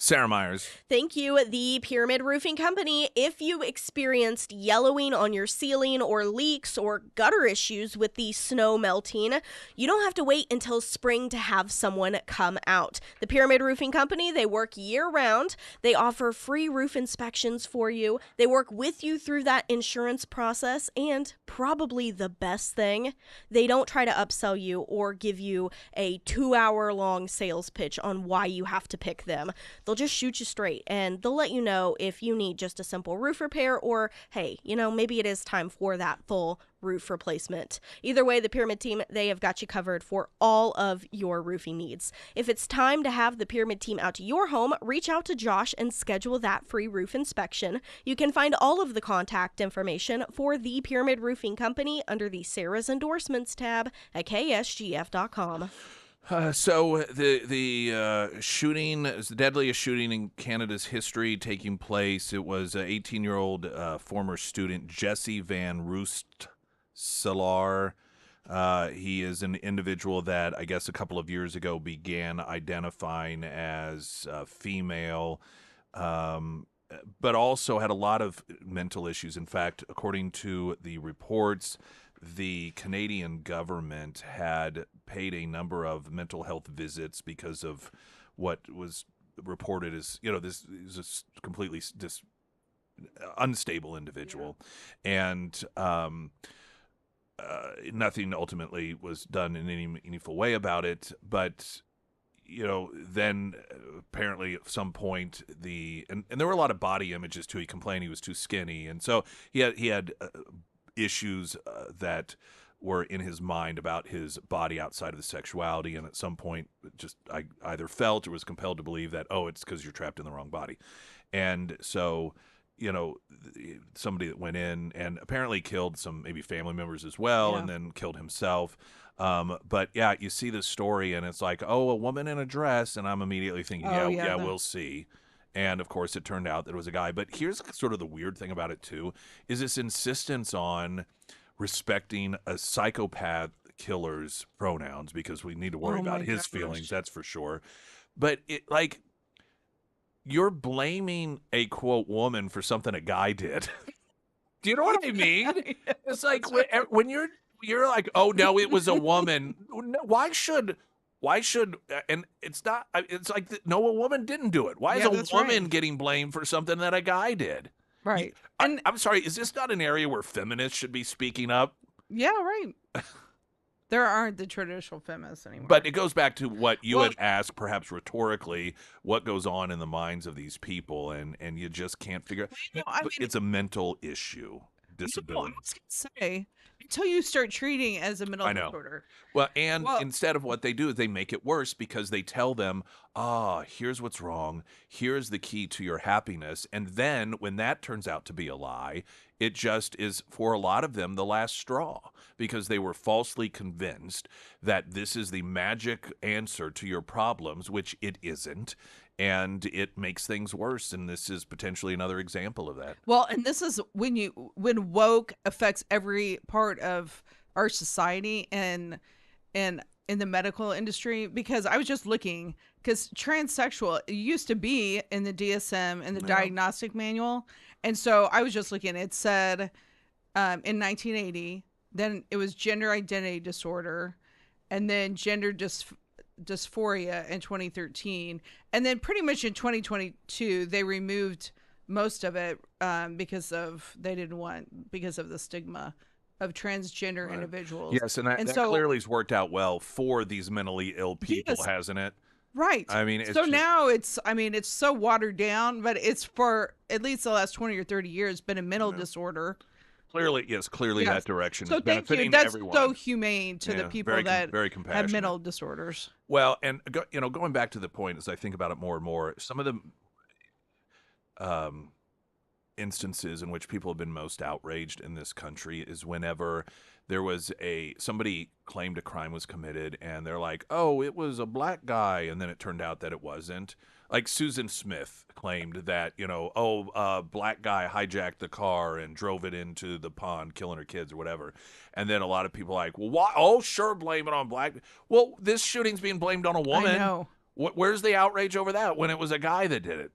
Sarah Myers. Thank you, the Pyramid Roofing Company. If you experienced yellowing on your ceiling or leaks or gutter issues with the snow melting, you don't have to wait until spring to have someone come out. The Pyramid Roofing Company, they work year-round. They offer free roof inspections for you. They work with you through that insurance process, and probably the best thing, they don't try to upsell you or give you a 2-hour-long sales pitch on why you have to pick them. They'll just shoot you straight, and they'll let you know if you need just a simple roof repair or, hey, maybe it is time for that full roof replacement. Either way, the Pyramid team, they have got you covered for all of your roofing needs. If it's time to have the Pyramid team out to your home, reach out to Josh and schedule that free roof inspection. You can find all of the contact information for the Pyramid Roofing Company under the Sarah's Endorsements tab at ksgf.com. So the shooting is the deadliest shooting in Canada's history taking place. It was an 18-year-old former student, Jesse Van Roostelaar. He is an individual that I guess a couple of years ago began identifying as female, but also had a lot of mental issues. In fact, according to the reports, the Canadian government had paid a number of mental health visits because of what was reported as, this is a completely unstable individual. Yeah. And nothing ultimately was done in any meaningful way about it. But, then apparently at some point and there were a lot of body images too. He complained he was too skinny. And so he had issues that were in his mind about his body outside of the sexuality, and at some point I either felt or was compelled to believe that, it's because you're trapped in the wrong body. And so somebody that went in and apparently killed some maybe family members as well, and then killed himself. But yeah, you see this story and it's like, a woman in a dress, and I'm immediately thinking, we'll see. And, of course, it turned out that it was a guy. But here's sort of the weird thing about it, too, is this insistence on respecting a psychopath killer's pronouns, because we need to worry about his feelings, that's for sure. But, you're blaming a, quote, woman for something a guy did. Do you know what I mean? It's like when you're like, oh, no, it was a woman. Why should and it's not, it's like, no, a woman didn't do it. Why is a woman getting blamed for something that a guy did? Right. I'm sorry, is this not an area where feminists should be speaking up? Yeah, right. There aren't the traditional feminists anymore. But it goes back to what you had asked, perhaps rhetorically, what goes on in the minds of these people, and you just can't figure out. It's a mental issue, disability. I was going to say, until you start treating it as a mental disorder. Well, instead of what they do is they make it worse, because they tell them, here's what's wrong. Here's the key to your happiness. And then when that turns out to be a lie, it just is, for a lot of them, the last straw, because they were falsely convinced that this is the magic answer to your problems, which it isn't. And it makes things worse, and this is potentially another example of that. Well, and this is when woke affects every part of our society and in the medical industry. Because I was just looking, because transsexual used to be in the DSM and the diagnostic manual, and so I was just looking. It said in 1980, then it was gender identity disorder, and then gender dysphoria in 2013, and then pretty much in 2022 they removed most of it because of the stigma of transgender individuals. Yes, and that clearly has worked out well for these mentally ill people, hasn't it? Right. I mean, now it's so watered down, but it's for at least the last 20 or 30 years been a mental disorder. Clearly, that direction is benefiting That's everyone. So humane to the people that very have mental disorders. Well, and going back to the point, as I think about it more and more, some of the instances in which people have been most outraged in this country is whenever there was somebody claimed a crime was committed, and they're like, oh, it was a black guy, and then it turned out that it wasn't. Like Susan Smith claimed that, black guy hijacked the car and drove it into the pond, killing her kids or whatever. And then a lot of people are like, well, why? Oh, sure, blame it on black. Well, this shooting's being blamed on a woman. I know. Where's the outrage over that when it was a guy that did it?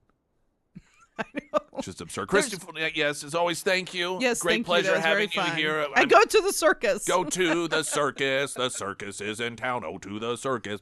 I know. It's just absurd. There's- Christy, yes, as always, thank you. Yes, Great thank pleasure you. That was having very you fun. here. And go to the circus. Go to the circus. The circus is in town. Oh, to the circus.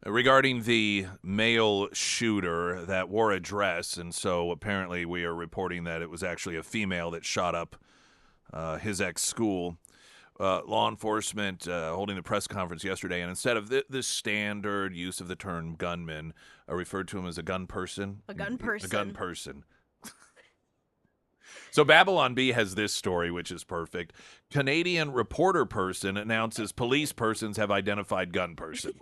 Regarding the male shooter that wore a dress, and so apparently we are reporting that it was actually a female that shot up his ex-school. Law enforcement holding a press conference yesterday, and instead of the standard use of the term gunman, referred to him as a gun person. A gun person. A gun person. So Babylon Bee has this story, which is perfect. Canadian reporter person announces police persons have identified gun person.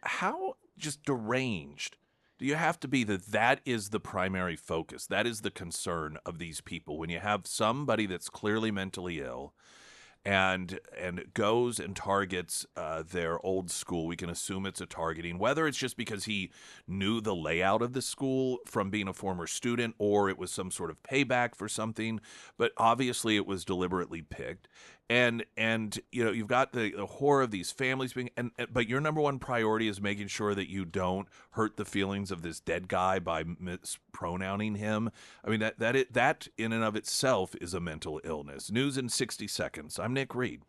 How just deranged do you have to be that is the primary focus? That is the concern of these people. When you have somebody that's clearly mentally ill and goes and targets their old school, we can assume it's a targeting, whether it's just because he knew the layout of the school from being a former student or it was some sort of payback for something, but obviously it was deliberately picked. And you know, you've got the horror of these families being, but your number one priority is making sure that you don't hurt the feelings of this dead guy by mispronouncing him. I mean, that in and of itself is a mental illness. News in 60 seconds. I'm Nick Reed.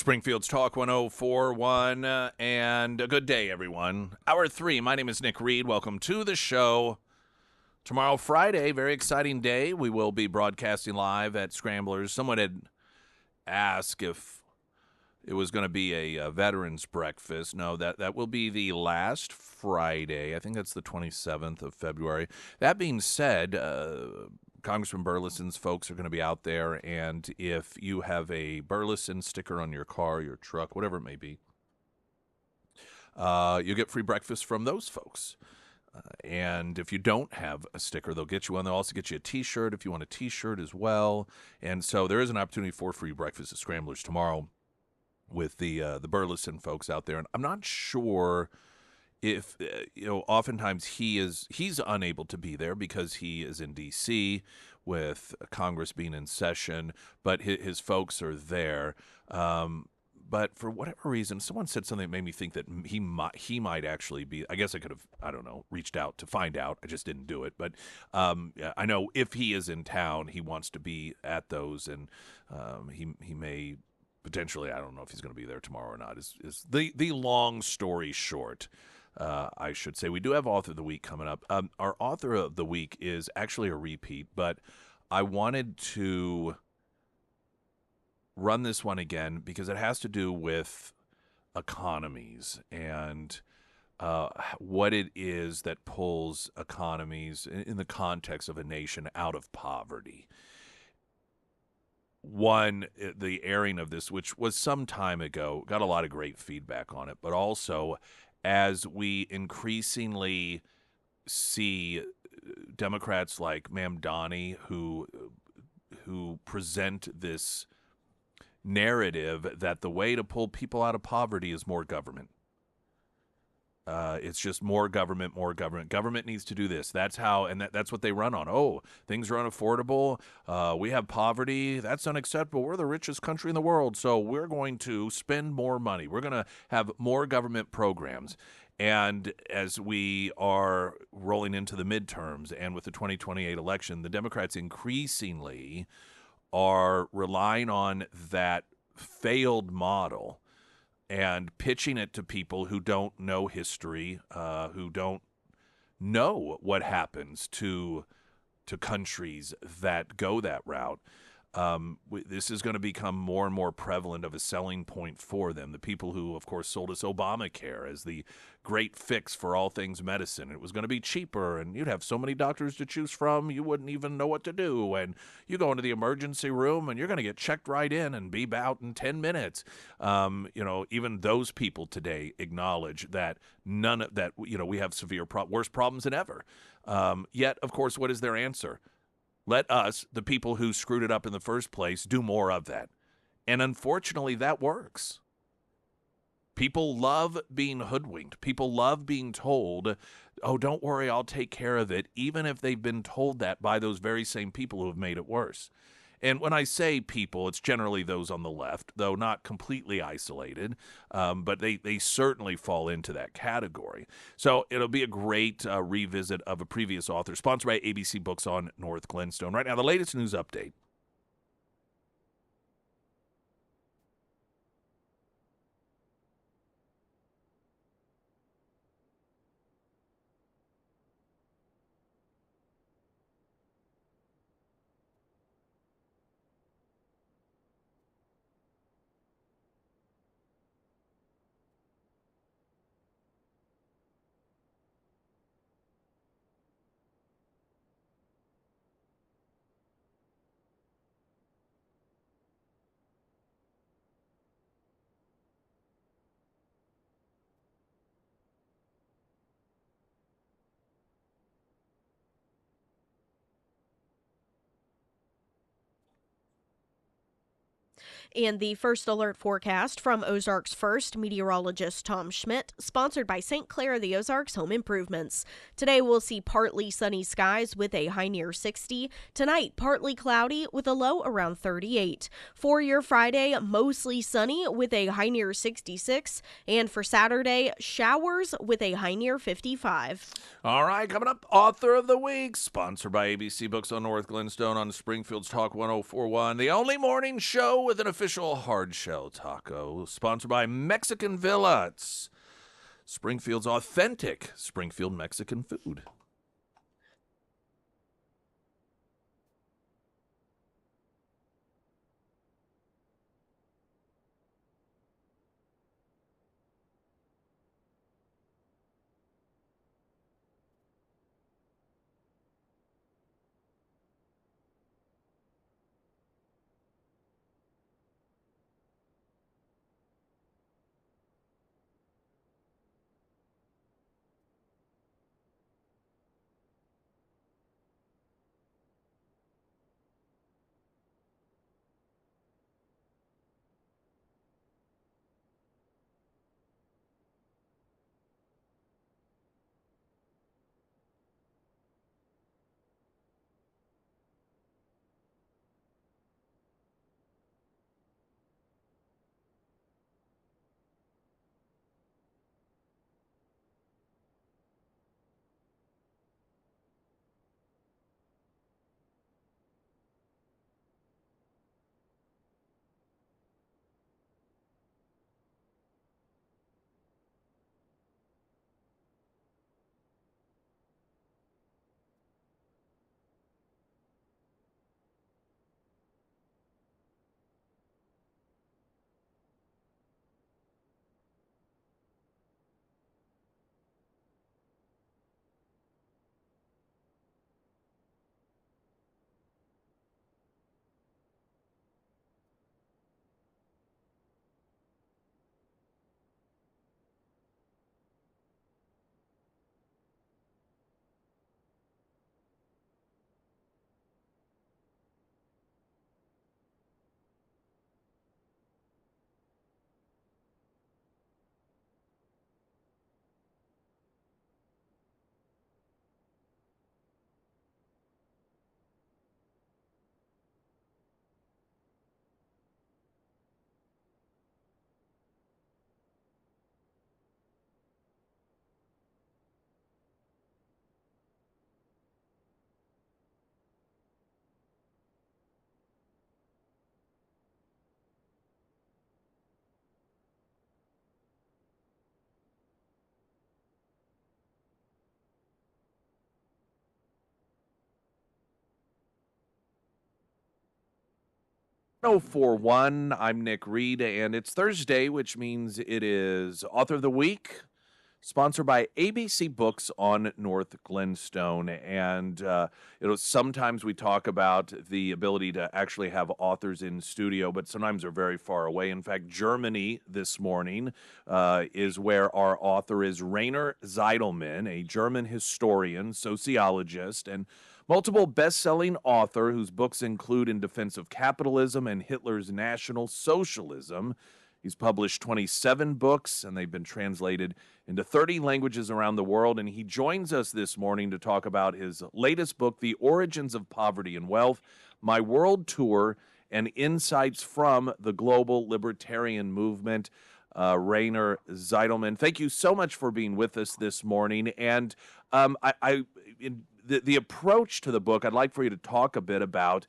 Springfield's Talk 1041, and a good day, everyone. Hour 3, my name is Nick Reed. Welcome to the show. Tomorrow, Friday, very exciting day. We will be broadcasting live at Scramblers. Someone had asked if it was going to be a veterans breakfast. No, that will be the last Friday. I think that's the 27th of February. That being said, Congressman Burleson's folks are going to be out there, and if you have a Burleson sticker on your car, your truck, whatever it may be, you'll get free breakfast from those folks. And if you don't have a sticker, they'll get you one. They'll also get you a T-shirt if you want a T-shirt as well. And so there is an opportunity for free breakfast at Scramblers tomorrow with the Burleson folks out there. And I'm not sure if oftentimes he's unable to be there because he is in D.C. with Congress being in session, but his folks are there. But for whatever reason, someone said something that made me think that he might actually be. I guess I could have, reached out to find out. I just didn't do it. But I know if he is in town, he wants to be at those, and he may potentially. I don't know if he's going to be there tomorrow or not. Is the long story short. I should say. We do have Author of the Week coming up. Our Author of the Week is actually a repeat, but I wanted to run this one again because it has to do with economies and what it is that pulls economies in the context of a nation out of poverty. One, the airing of this, which was some time ago, got a lot of great feedback on it, but also as we increasingly see Democrats like Mamdani who present this narrative that the way to pull people out of poverty is more government. It's just more government, more government. Government needs to do this. That's how, and that's what they run on. Oh, things are unaffordable. We have poverty. That's unacceptable. We're the richest country in the world, so we're going to spend more money. We're going to have more government programs. And as we are rolling into the midterms and with the 2028 election, the Democrats increasingly are relying on that failed model and pitching it to people who don't know history, who don't know what happens to countries that go that route. This is going to become more and more prevalent of a selling point for them. The people who, of course, sold us Obamacare as the great fix for all things medicine. It was going to be cheaper, and you'd have so many doctors to choose from, you wouldn't even know what to do. And you go into the emergency room, and you're going to get checked right in and be out in 10 minutes. Even those people today acknowledge that we have worse problems than ever. Yet, of course, what is their answer? Let us, the people who screwed it up in the first place, do more of that. And unfortunately, that works. People love being hoodwinked. People love being told, oh, don't worry, I'll take care of it, even if they've been told that by those very same people who have made it worse. And when I say people, it's generally those on the left, though not completely isolated, but they certainly fall into that category. So it'll be a great revisit of a previous author, sponsored by ABC Books on North Glenstone. Right now, the latest news update. And the first alert forecast from Ozarks First meteorologist Tom Schmidt, sponsored by St. Clair of the Ozarks Home Improvements. Today we'll see partly sunny skies with a high near 60. Tonight, partly cloudy with a low around 38. For your Friday, mostly sunny with a high near 66. And for Saturday, showers with a high near 55. All right, coming up, Author of the Week, sponsored by ABC Books on North Glenstone on Springfield's Talk 1041, the only morning show with an official hard shell taco, sponsored by Mexican Villa. It's Springfield's authentic Springfield Mexican food. Oh, 41. I'm Nick Reed, and it's Thursday, which means it is Author of the Week, sponsored by ABC Books on North Glenstone. And sometimes we talk about the ability to actually have authors in studio, but sometimes they're very far away. In fact, Germany this morning is where our author is, Rainer Zeidelman, a German historian, sociologist, and multiple best-selling author whose books include In Defense of Capitalism and Hitler's National Socialism. He's published 27 books, and they've been translated into 30 languages around the world. And he joins us this morning to talk about his latest book, The Origins of Poverty and Wealth, My World Tour, and Insights from the Global Libertarian Movement. Rainer Zeidelman, thank you so much for being with us this morning. And the approach to the book I'd like for you to talk a bit about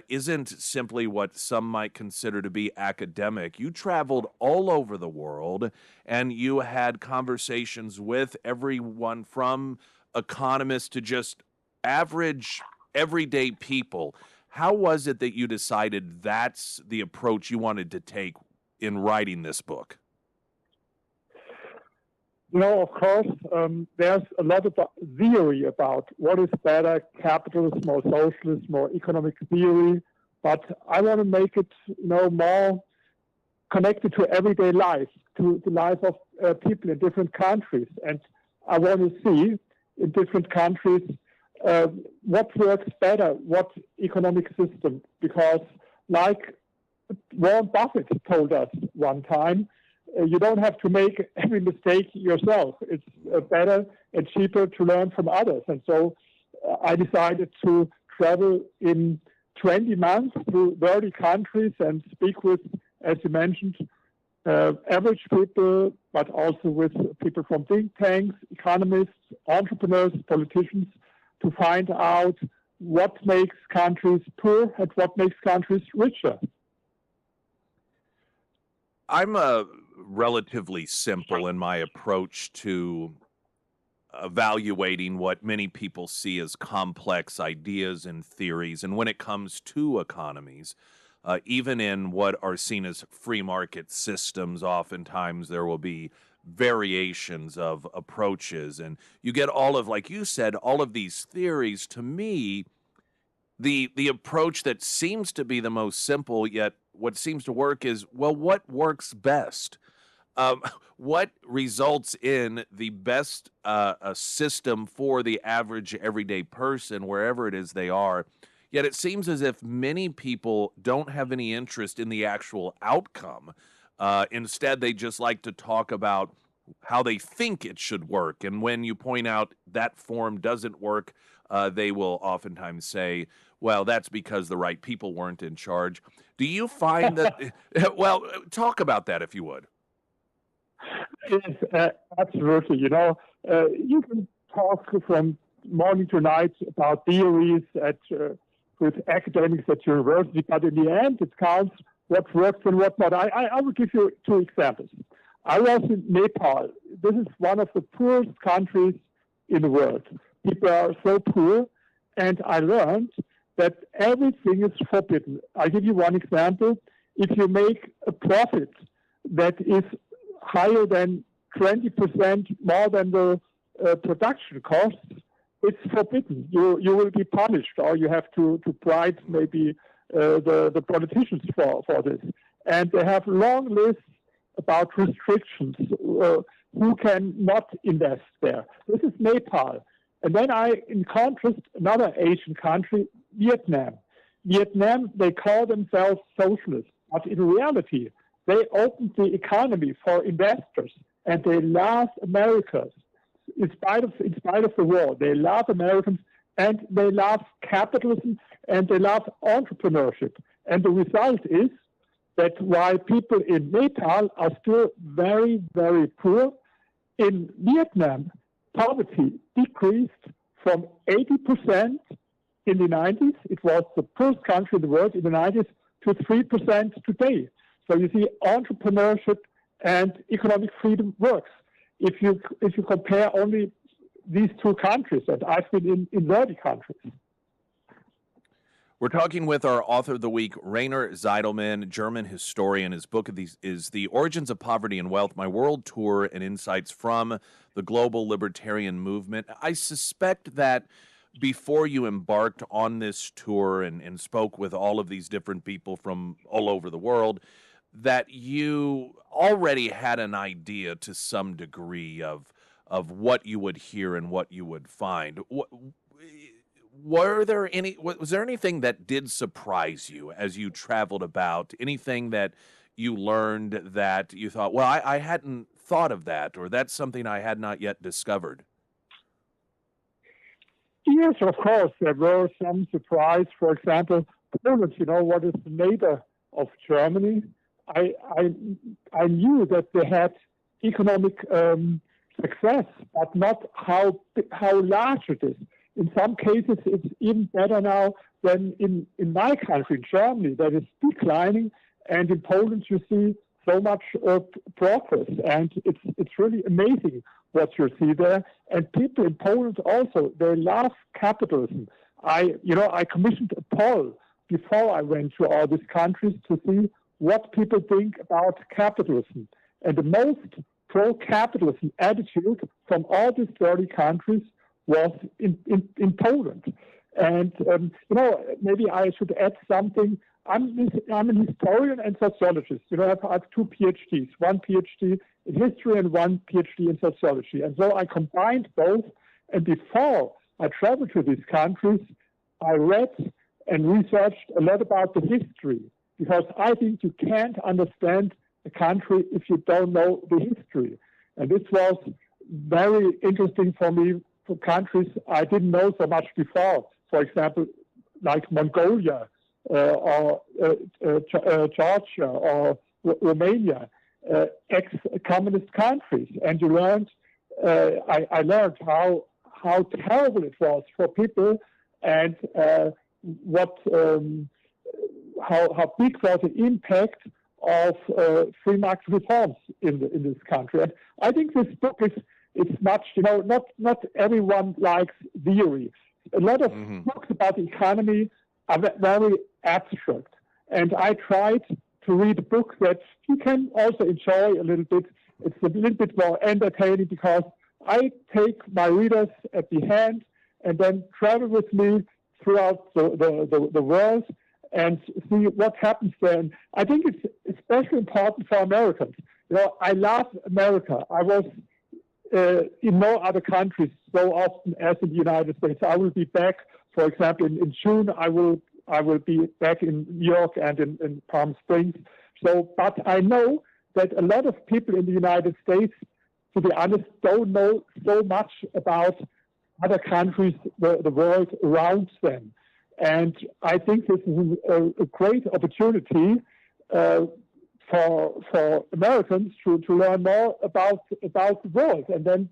isn't simply what some might consider to be academic. You traveled all over the world, and you had conversations with everyone from economists to just average, everyday people. How was it that you decided that's the approach you wanted to take in writing this book? Of course, there's a lot of theory about what is better, capitalism or socialism or economic theory, but I want to make it, more connected to everyday life, to the life of people in different countries. And I want to see in different countries what works better, what economic system, because like Warren Buffett told us one time, you don't have to make every mistake yourself. It's better and cheaper to learn from others. And so I decided to travel in 20 months through 30 countries and speak with, as you mentioned, average people, but also with people from think tanks, economists, entrepreneurs, politicians, to find out what makes countries poor and what makes countries richer. I'm relatively simple in my approach to evaluating what many people see as complex ideas and theories. And when it comes to economies, even in what are seen as free market systems, oftentimes there will be variations of approaches. And you get all of, like you said, all of these theories. To me, the approach that seems to be the most simple, yet what seems to work is, well, what works best? Um, what results in the best system for the average everyday person, wherever it is they are? Yet it seems as if many people don't have any interest in the actual outcome. Instead, they just like to talk about how they think it should work. And when you point out that form doesn't work, they will oftentimes say, well, that's because the right people weren't in charge. Do you find that, well, talk about that if you would. Yes, absolutely. You can talk from morning to night about theories with academics at university, but in the end, it counts what works and what not. I will give you two examples. I was in Nepal. This is one of the poorest countries in the world. People are so poor, and I learned that everything is forbidden. I'll give you one example. If you make a profit that is higher than 20% more than the production costs, it's forbidden. You will be punished, or you have to bribe maybe the politicians for this. And they have long lists about restrictions, who can not invest there. This is Nepal. And then in contrast, another Asian country, Vietnam. Vietnam, they call themselves socialists, but in reality, they opened the economy for investors, and they love Americans. In spite of the war, they love Americans, and they love capitalism, and they love entrepreneurship. And the result is that while people in Nepal are still very, very poor, in Vietnam, poverty decreased from 80% in the 90s, it was the poorest country in the world in the 90s, to 3% today. So you see, entrepreneurship and economic freedom works. If you compare only these two countries, and I've been in 30 countries. We're talking with our author of the week, Rainer Zeidelman, German historian. His book is The Origins of Poverty and Wealth, My World Tour and Insights from the Global Libertarian Movement. I suspect that before you embarked on this tour and spoke with all of these different people from all over the world, that you already had an idea to some degree of what you would hear and what you would find. Was there anything that did surprise you as you traveled about? Anything that you learned that you thought, well, I hadn't thought of that, or that's something I had not yet discovered? Yes, of course. There were some surprise. For example, Poland, what is the neighbor of Germany? I knew that they had economic success, but not how large it is. In some cases, it's even better now than in my country, in Germany, that is declining. And in Poland, you see so much progress, and it's really amazing what you see there. And people in Poland also, they love capitalism. I commissioned a poll before I went to all these countries to see what people think about capitalism. And the most pro-capitalism attitude from all these 30 countries was in Poland. And, maybe I should add something. I'm an historian and sociologist. I have two PhDs, one PhD in history and one PhD in sociology. And so I combined both. And before I traveled to these countries, I read and researched a lot about the history, because I think you can't understand a country if you don't know the history. And this was very interesting for me, for countries I didn't know so much before. For example, like Mongolia or Georgia or Romania, ex-communist countries. And you learned, I learned how terrible it was for people, and how big was the impact of free market reforms in this country. And I think this book is much, not everyone likes theory. A lot of books about the economy are very abstract. And I tried to read a book that you can also enjoy a little bit. It's a little bit more entertaining because I take my readers at the hand and then travel with me throughout the world and see what happens there. And I think it's especially important for Americans. I love America. I was in no other countries so often as in the United States. I will be back, for example, in June. I will be back in New York and in Palm Springs. But I know that a lot of people in the United States, to be honest, don't know so much about other countries, the world around them. And I think this is a great opportunity for Americans to learn more about the world, and then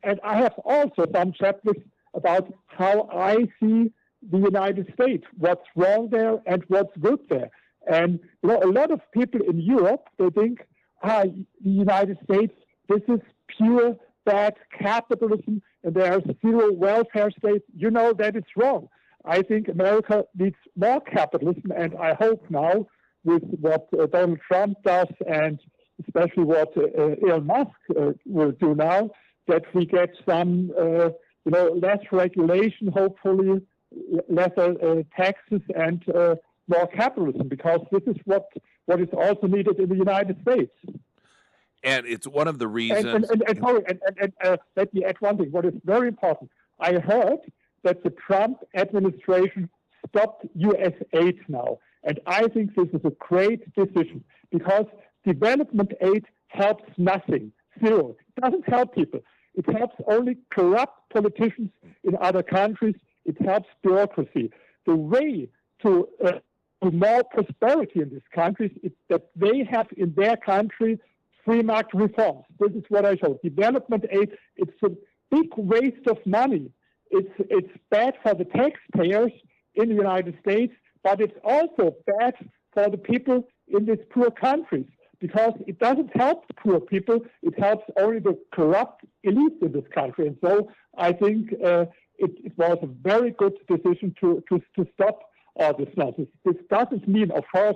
and I have also some chapters about how I see the United States, what's wrong there and what's good there. And a lot of people in Europe, they think, the United States, this is pure bad capitalism, and there's zero welfare state. That it's wrong. I think America needs more capitalism, and I hope now with what Donald Trump does, and especially what Elon Musk will do now, that we get some, less regulation, hopefully, lesser taxes, and more capitalism, because this is what is also needed in the United States. And it's one of the reasons. And let me add one thing. What is very important, I heard that the Trump administration stopped U.S. aid now. And I think this is a great decision because development aid helps nothing, zero. It doesn't help people. It helps only corrupt politicians in other countries. It helps bureaucracy. The way to more prosperity in these countries is that they have in their country free market reforms. This is what I showed. Development aid, it's a big waste of money. It's bad for the taxpayers in the United States, but it's also bad for the people in these poor countries because it doesn't help the poor people. It helps only the corrupt elite in this country. And so I think it was a very good decision to stop all this nonsense. This doesn't mean, of course,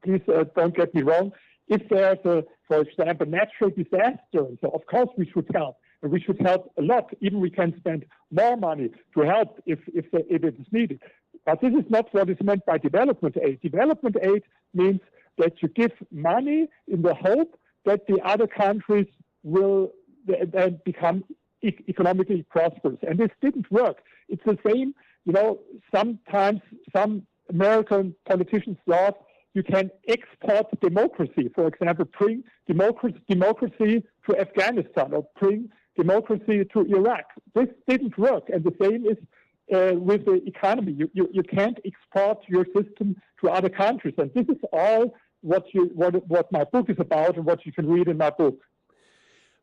please don't get me wrong, if there's for example, natural disaster, so of course we should help. And we should help a lot. Even we can spend more money to help if it is needed. But this is not what is meant by development aid. Development aid means that you give money in the hope that the other countries will then become economically prosperous. And this didn't work. It's the same, sometimes some American politicians thought you can export democracy. For example, bring democracy to Afghanistan or bring democracy to Iraq. This didn't work. And the same is with the economy. You can't export your system to other countries. And this is all what my book is about and what you can read in my book.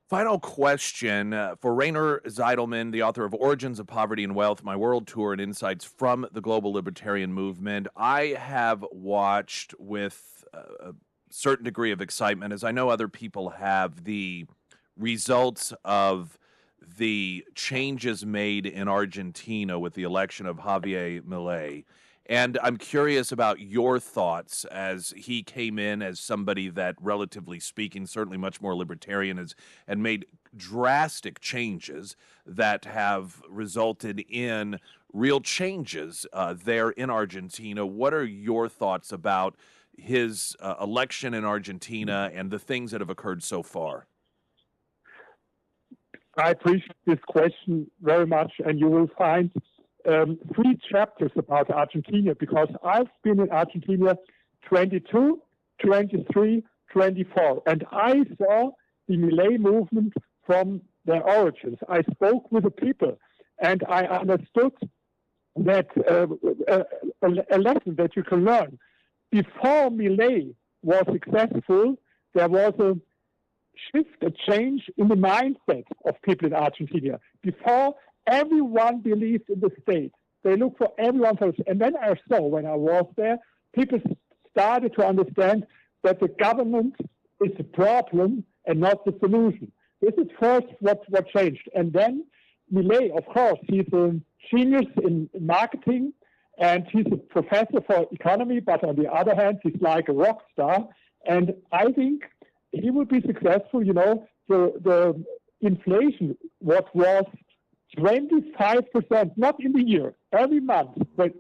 Final question for Rainer Zeidelman, the author of Origins of Poverty and Wealth, My World Tour and Insights from the Global Libertarian Movement. I have watched with a certain degree of excitement, as I know other people have, the results of the changes made in Argentina with the election of Javier Milei. And I'm curious about your thoughts as he came in as somebody that, relatively speaking, certainly much more libertarian and made drastic changes that have resulted in real changes there in Argentina. What are your thoughts about his election in Argentina and the things that have occurred so far? I appreciate this question very much, and you will find 3 chapters about Argentina, because I've been in Argentina 22, 23, 24, and I saw the Milei movement from their origins. I spoke with the people, and I understood that a lesson that you can learn. Before Milei was successful, there was a shift, a change in the mindset of people in Argentina. Before, everyone believed in the state. They looked for everyone first. And then I saw, when I was there, people started to understand that the government is the problem and not the solution. This is first what changed. And then Millet, of course, he's a genius in marketing, and he's a professor for economy, but on the other hand, he's like a rock star. And I think he will be successful. The inflation, what was 25%, not in the year, every month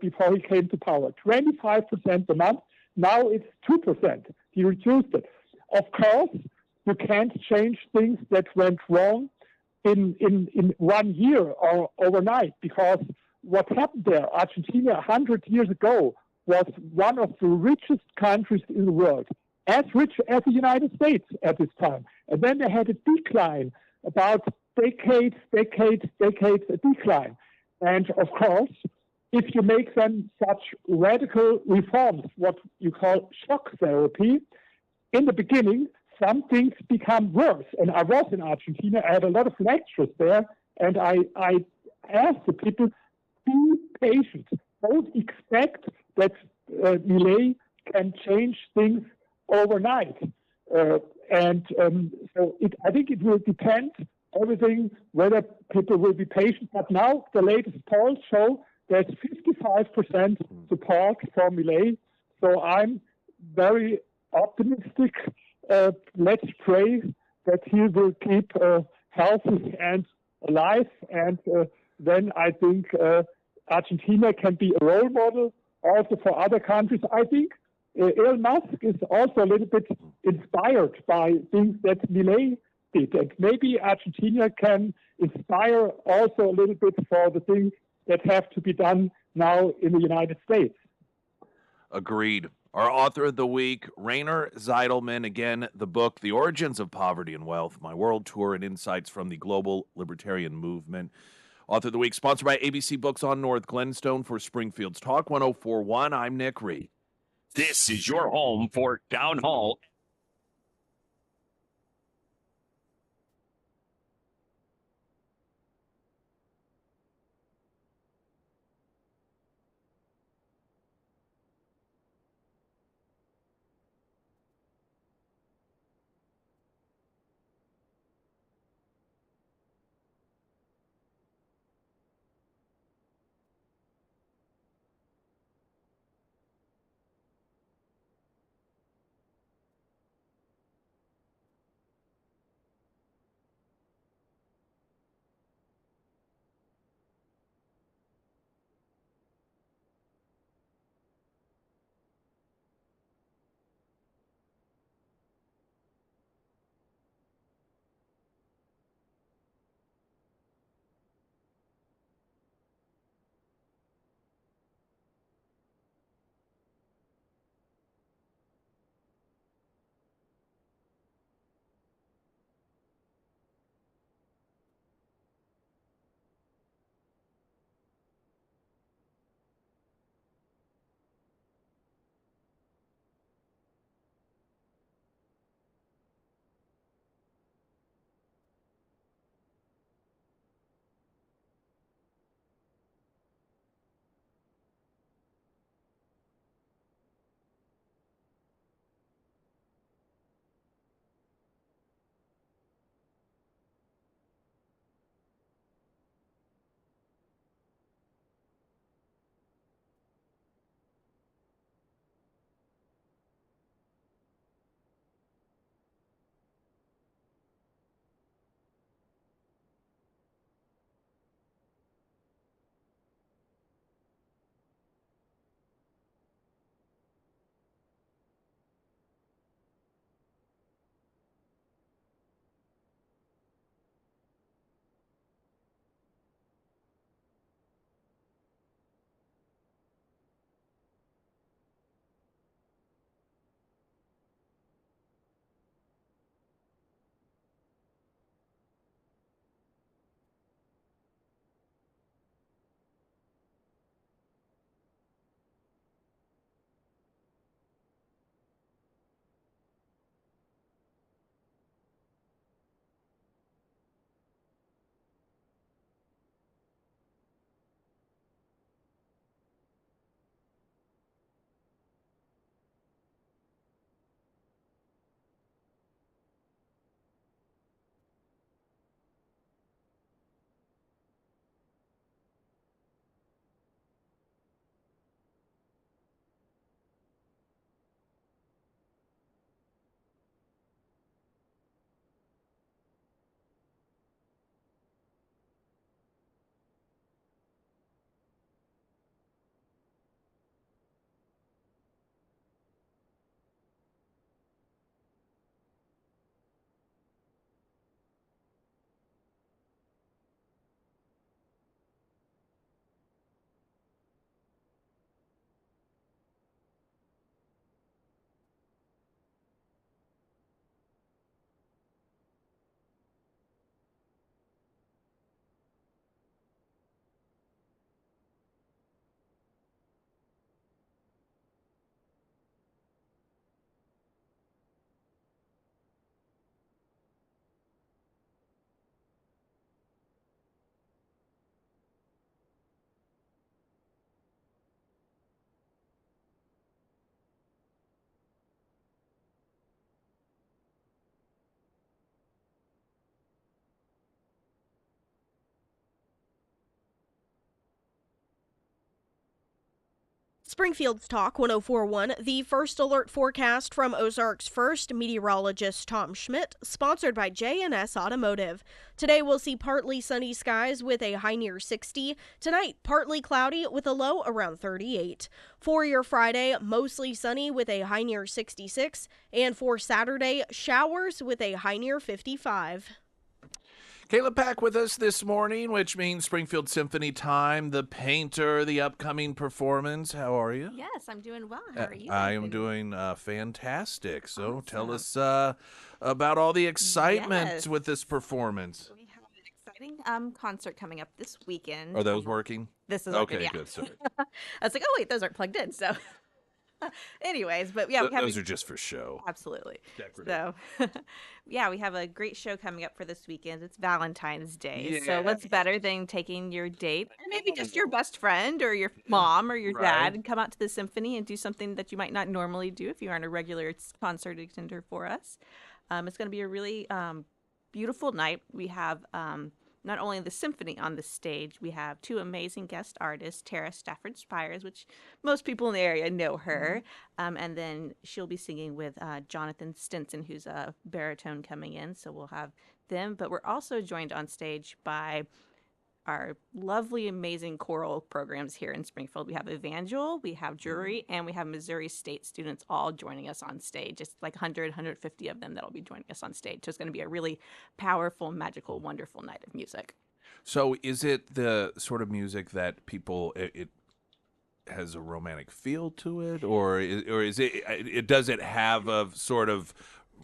before he came to power, 25% a month. Now it's 2%. He reduced it. Of course, you can't change things that went wrong in 1 year or overnight, because what happened there, Argentina 100 years ago was one of the richest countries in the world, as rich as the United States at this time. And then they had a decline, about decades, a decline. And of course, if you make then such radical reforms, what you call shock therapy, in the beginning, some things become worse. And I was in Argentina, I had a lot of lectures there, and I asked the people, be patient. Don't expect that Millet can change things overnight. So I think it will depend everything whether people will be patient. But now the latest polls show there's 55% support for Millet. So I'm very optimistic. Let's pray that he will keep healthy and alive, and then I think Argentina can be a role model also for other countries. I think Elon Musk is also a little bit inspired by things that Millet did, and maybe Argentina can inspire also a little bit for the things that have to be done now in the United States. Agreed. Our author of the week, Rainer Zeidelman. Again, the book, The Origins of Poverty and Wealth, My World Tour and Insights from the Global Libertarian Movement. Author of the week, sponsored by ABC Books on North Glenstone. For Springfield's Talk 1041, I'm Nick Reed. This is your home for Down Hall. Springfield's Talk 1041, the first alert forecast from Ozarks First meteorologist Tom Schmidt, sponsored by J&S Automotive. Today we'll see partly sunny skies with a high near 60. Tonight, partly cloudy with a low around 38. For your Friday, mostly sunny with a high near 66. And for Saturday, showers with a high near 55. Caleb Pack with us this morning, which means Springfield Symphony time, the Painter, the upcoming performance. How are you? Yes, I'm doing well. How are you? I am doing fantastic. So awesome. Tell us about all the excitement with this performance. We have an exciting concert coming up this weekend. Are those working? This is okay. Working, yeah. Good. Sorry. I was like, oh wait, those aren't plugged in. So, anyways, but yeah, those are just for show. Absolutely. Decorative. So, yeah, we have a great show coming up for this weekend. It's Valentine's Day, yeah. So what's better than taking your date, and maybe just your best friend or your mom or your dad, and come out to the symphony and do something that you might not normally do if you aren't a regular concert attender for us. It's going to be a really beautiful night. We have not only the symphony on the stage, we have two amazing guest artists, Tara Stafford Spires, which most people in the area know her, and then she'll be singing with Jonathan Stinson, who's a baritone coming in, so we'll have them. But we're also joined on stage by our lovely, amazing choral programs here in Springfield. We have Evangel, we have Jury, and we have Missouri State students all joining us on stage. It's like 100, 150 of them that'll be joining us on stage. So it's going to be a really powerful, magical, wonderful night of music. So is it the sort of music that people, it has a romantic feel to it, or is it does it have a sort of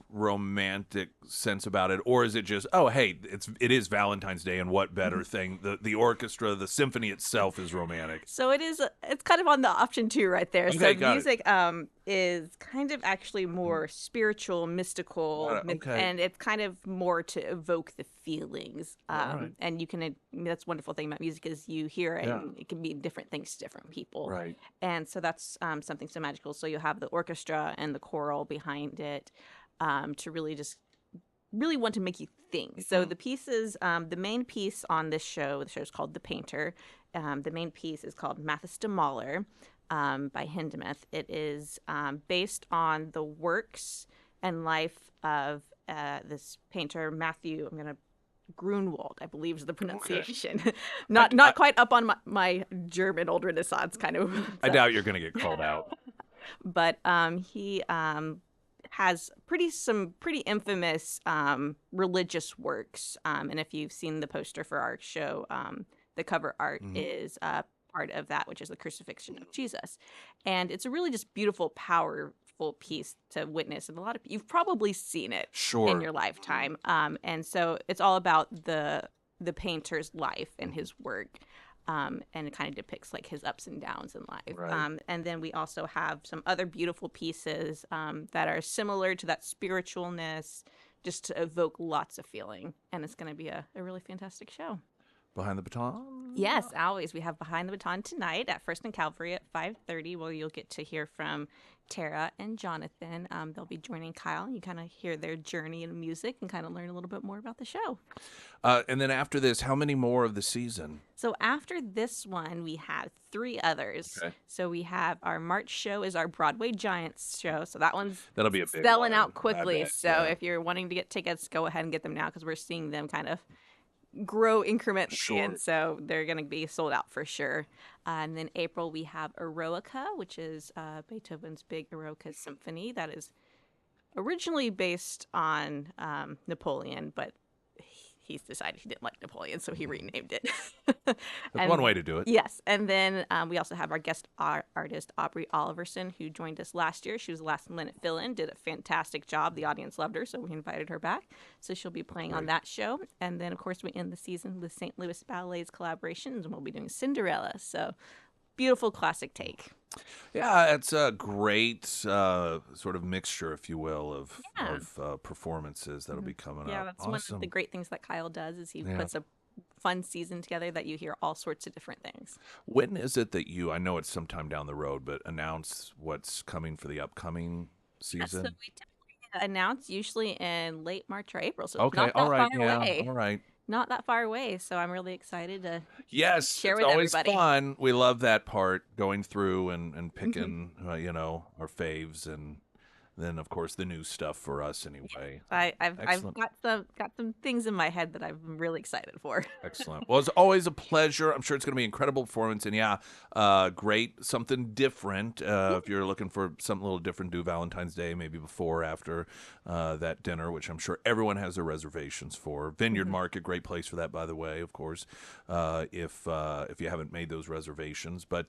romantic sense about it, or is it just, oh hey, it is Valentine's Day, and what better thing? The orchestra, the symphony itself is romantic. So it's kind of on the option 2 right there. Okay, so got music is kind of actually more spiritual, mystical, and it's kind of more to evoke the feelings. And you can, that's one wonderful thing about music is you hear it and it can mean different things to different people. Right. And so that's something so magical. So you'll have the orchestra and the choral behind it. To really want to make you think. So the pieces, the main piece on this show, the show is called The Painter. The main piece is called Mathis de Mahler by Hindemith. It is based on the works and life of this painter, Matthew, I'm going to Grunwald, I believe is the pronunciation. Okay. not quite up on my German Old Renaissance kind of. I doubt you're going to get called out. But he has some pretty infamous religious works. And if you've seen the poster for our show, the cover art is part of that, which is the crucifixion of Jesus. And it's a really just beautiful, powerful piece to witness. And a lot of you've probably seen it in your lifetime. And so it's all about the painter's life and his work. And it kind of depicts like his ups and downs in life. Right. And then we also have some other beautiful pieces that are similar to that spiritualness, just to evoke lots of feeling. And it's going to be a really fantastic show. Behind the Baton? Yes, always. We have Behind the Baton tonight at First and Calvary at 5:30, where you'll get to hear from Tara and Jonathan. They'll be joining Kyle. You kind of hear their journey in music and kind of learn a little bit more about the show. And then after this, how many more of the season? So after this one, we have 3 others. Okay. So we have our March show is our Broadway Giants show. So that'll be a big selling one. out quickly. Bet, so if you're wanting to get tickets, go ahead and get them now because we're seeing them kind of grow incrementally, and so they're going to be sold out for sure. And then April we have Eroica, which is Beethoven's big Eroica symphony that is originally based on Napoleon, but he's decided he didn't like Napoleon, so he renamed it. That's one way to do it. Yes. And then we also have our guest artist, Aubrey Oliverson, who joined us last year. She was the last-minute fill-in, did a fantastic job. The audience loved her, so we invited her back. So she'll be playing on that show. And then, of course, we end the season with St. Louis Ballet's collaborations, and we'll be doing Cinderella. So beautiful classic take. Yeah, it's a great sort of mixture, if you will, of performances that'll be coming up. Yeah, that's awesome. one of the great things that Kyle does is he puts a fun season together that you hear all sorts of different things. When is it that I know it's sometime down the road, but announce what's coming for the upcoming season? So we typically announce usually in late March or April, so okay, it's not that far away. All right. not that far away, so I'm really excited to Yes, share it's with always everybody. fun. We love that part, going through and picking, our faves, and then of course the new stuff for us anyway. I've Excellent. got some things in my head that I'm really excited for. Excellent. Well, it's always a pleasure. I'm sure it's going to be an incredible performance, and great, something different. If you're looking for something a little different, do Valentine's Day, maybe before or after that dinner, which I'm sure everyone has their reservations for. Vineyard Market, great place for that, by the way, of course, if you haven't made those reservations. But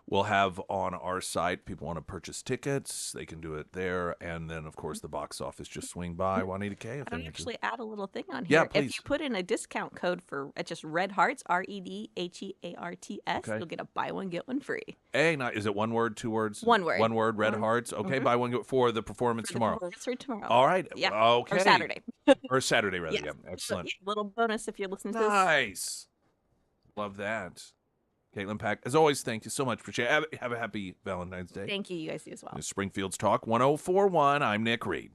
we'll have on our site, people want to purchase tickets, they can do it there, and then of course the box office, just swing by Juanita K. If I they would want to. actually add a little thing on Yeah, here. If please. you put in a discount code for just Red Hearts, REDHEARTS, Okay. you'll get a buy one get one free. Hey, now, is it one word, 2 words? One word. One word, Red One- Hearts. Okay, buy one, get for the performance For the tomorrow. performance for tomorrow. All right. Yeah. Okay. Or Saturday. Or Saturday, rather. Yes. Yeah. Excellent. Little bonus if you're listening to this. Nice. Love that. Caitlin Pack, as always, thank you so much. Appreciate it. Have a happy Valentine's Day. Thank you. You guys do as well. This is Springfield's Talk 1041. I'm Nick Reed.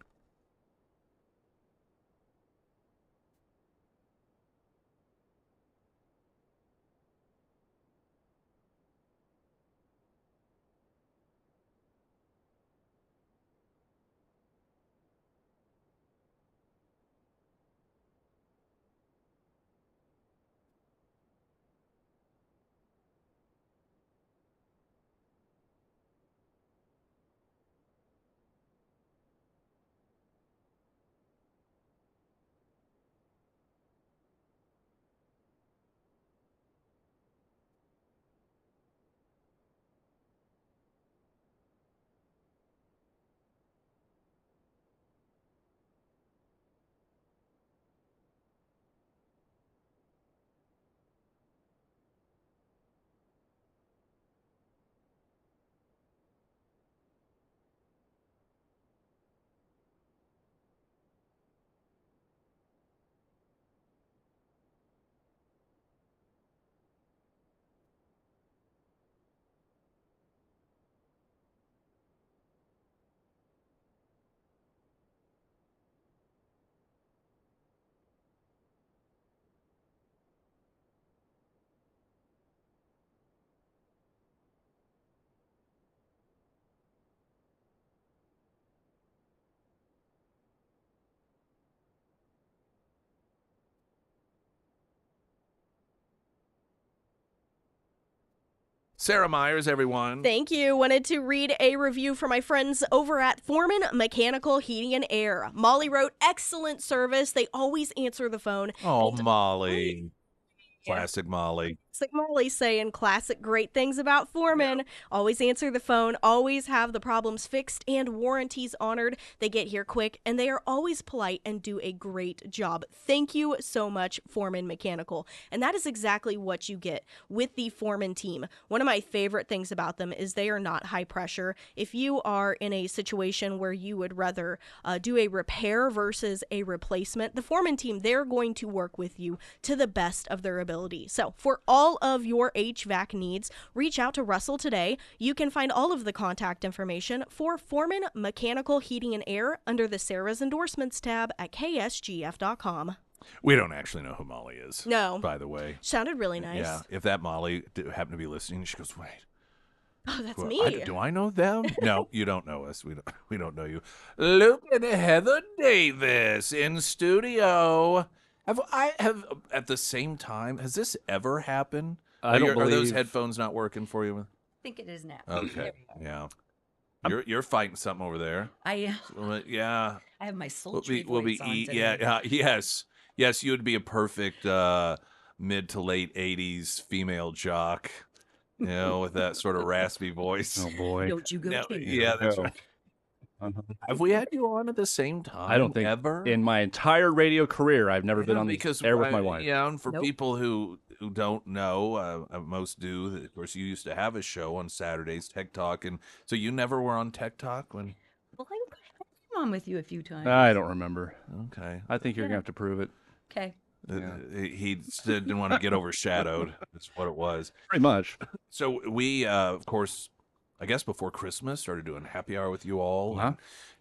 Sarah Myers, everyone. Thank you. Wanted to read a review from my friends over at Foreman Mechanical Heating and Air. Molly wrote, excellent service. They always answer the phone. Oh, Molly. Classic Molly. Classic Molly saying classic great things about Foreman. Yeah. Always answer the phone, always have the problems fixed and warranties honored. They get here quick and they are always polite and do a great job. Thank you so much, Foreman Mechanical. And that is exactly what you get with the Foreman team. One of my favorite things about them is they are not high pressure. If you are in a situation where you would rather do a repair versus a replacement, the Foreman team, they're going to work with you to the best of their ability. So for all of your HVAC needs, reach out to Russell today. You can find all of the contact information for Foreman Mechanical Heating and Air under the Sarah's Endorsements tab at ksgf.com. We don't actually know who Molly is. No. By the way. Sounded really nice. Yeah. If that Molly happened to be listening, she goes, wait. Oh, that's Well, me. Do I know them? No, you don't know us. We don't know you. Luke and Heather Davis in studio. Have at the same time? Has this ever happened? I don't Are those believe- headphones not working for you? I think it is now. Okay. Yeah. You're fighting something over there. Well, yeah. I have my We'll sultry voice on today. yes. You would be a perfect mid to late 80s female jock. You know, with that sort of raspy voice. Oh boy. Don't you go No, king. yeah, that's No. right. Have we had you on at the same time? I don't think ever. in my entire radio career I've never been Yeah, on the because air with my wife. Yeah, and for Nope. people who don't know, most do. Of course, you used to have a show on Saturdays, Tech Talk, and so you never were on Tech Talk when. Well, I've come on with you a few times. I don't remember. Okay, I think you're gonna have to prove it. Okay. he didn't want to get overshadowed. That's what it was. Pretty much. So we, of course, I guess before Christmas, started doing happy hour with you all, Uh-huh.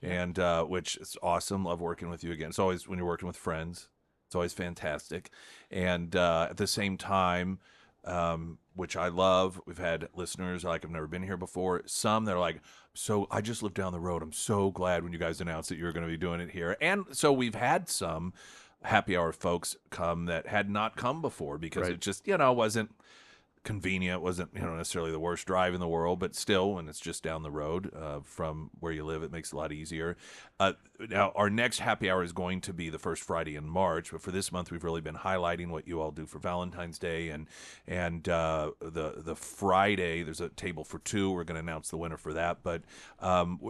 and which is awesome. Love working with you again. It's always when you're working with friends. It's always fantastic. And at the same time, which I love, we've had listeners like, I've never been here before. Some they're like, so I just live down the road. I'm so glad when you guys announced that you're going to be doing it here. And so we've had some happy hour folks come that had not come before because Right. it just, wasn't convenient. It wasn't, necessarily the worst drive in the world, but still, when it's just down the road from where you live, it makes it a lot easier. Now, our next happy hour is going to be the first Friday in March, but for this month, we've really been highlighting what you all do for Valentine's Day, and the Friday there's a table for two. We're going to announce the winner for that, but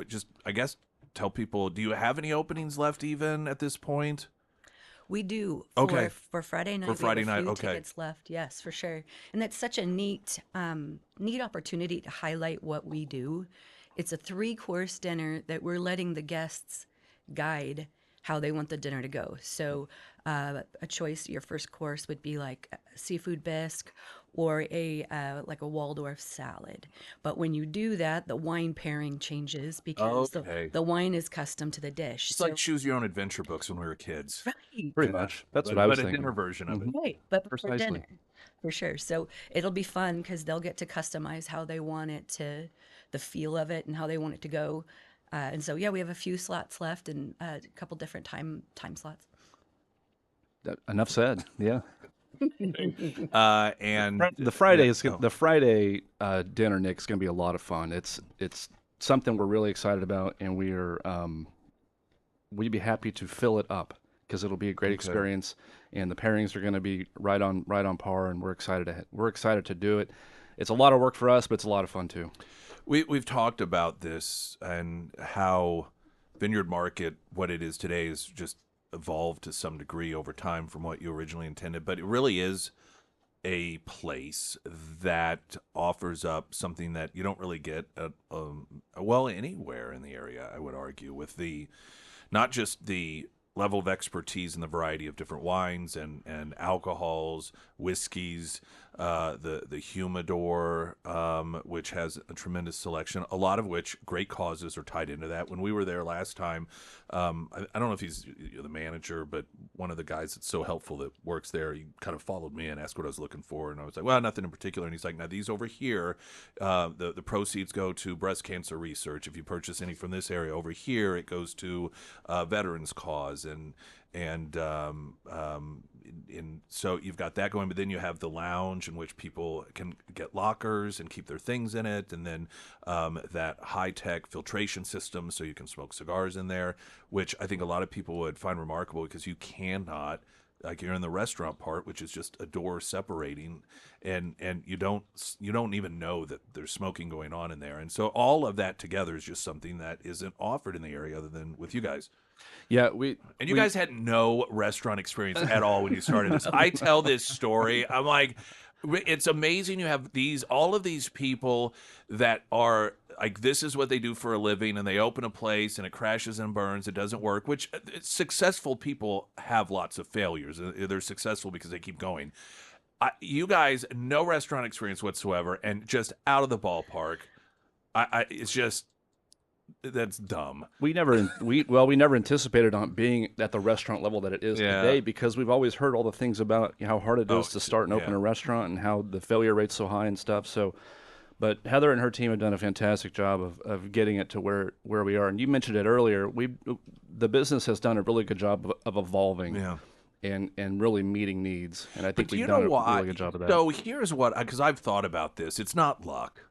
just I guess tell people, do you have any openings left even at this point? We do Okay. for Friday night. For Friday we have a night, few okay. tickets left. Yes, for sure. And that's such a neat opportunity to highlight what we do. It's a 3-course dinner that we're letting the guests guide how they want the dinner to go. So a choice, your first course would be like a seafood bisque or like a Waldorf salad. But when you do that, the wine pairing changes because Okay. the wine is custom to the dish. It's like choose your own adventure books when we were kids. Right. Pretty much. That's But- what I was but thinking. a dinner version of it. Right, but for Precisely. dinner, for sure. So it'll be fun because they'll get to customize how they want it to, the feel of it, and how they want it to go. And so, yeah, we have a few slots left and a couple different time slots. Enough said. Yeah. And The Friday yeah, is oh. the Friday dinner, Nick, is going to be a lot of fun. It's something we're really excited about, and we'd be happy to fill it up because it'll be a great Okay. experience, and the pairings are going to be right on par, and we're excited to do it. It's a lot of work for us, but it's a lot of fun too. We've talked about this and how Vineyard Market, what it is today, is just evolved to some degree over time from what you originally intended. But it really is a place that offers up something that you don't really get at, anywhere in the area, I would argue, with not just the level of expertise and the variety of different wines and alcohols, whiskeys, the humidor, which has a tremendous selection, a lot of which great causes are tied into that. When we were there last time, I don't know if he's the manager, but one of the guys that's so helpful that works there, he kind of followed me and asked what I was looking for, and I was like, well, nothing in particular. And he's like, now these over here, the proceeds go to breast cancer research. If you purchase any from this area over here, it goes to veterans cause, and so you've got that going, but then you have the lounge in which people can get lockers and keep their things in it, and then that high-tech filtration system so you can smoke cigars in there, which I think a lot of people would find remarkable because you cannot, like, you're in the restaurant part, which is just a door separating, and you don't even know that there's smoking going on in there. And so all of that together is just something that isn't offered in the area other than with you guys. Yeah, You guys had no restaurant experience at all when you started this. I tell this story. I'm like, it's amazing you have all of these people that are like, this is what they do for a living, and they open a place and it crashes and burns. It doesn't work, which successful people have lots of failures. They're successful because they keep going. You guys, no restaurant experience whatsoever, and just out of the ballpark. It's just, that's dumb. we never anticipated on being at the restaurant level that it is Yeah. today, because we've always heard all the things about how hard it is to start and open yeah. a restaurant and how the failure rate's so high and stuff. So, but Heather and her team have done a fantastic job of getting it to where we are. And you mentioned it earlier. The business has done a really good job of evolving. Yeah. And really meeting needs. And I think But we've you done know a what? really good job of that. So here's what, because I've thought about this. It's not luck.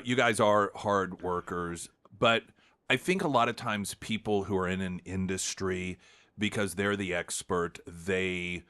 You guys are hard workers, but I think a lot of times people who are in an industry, because they're the expert, they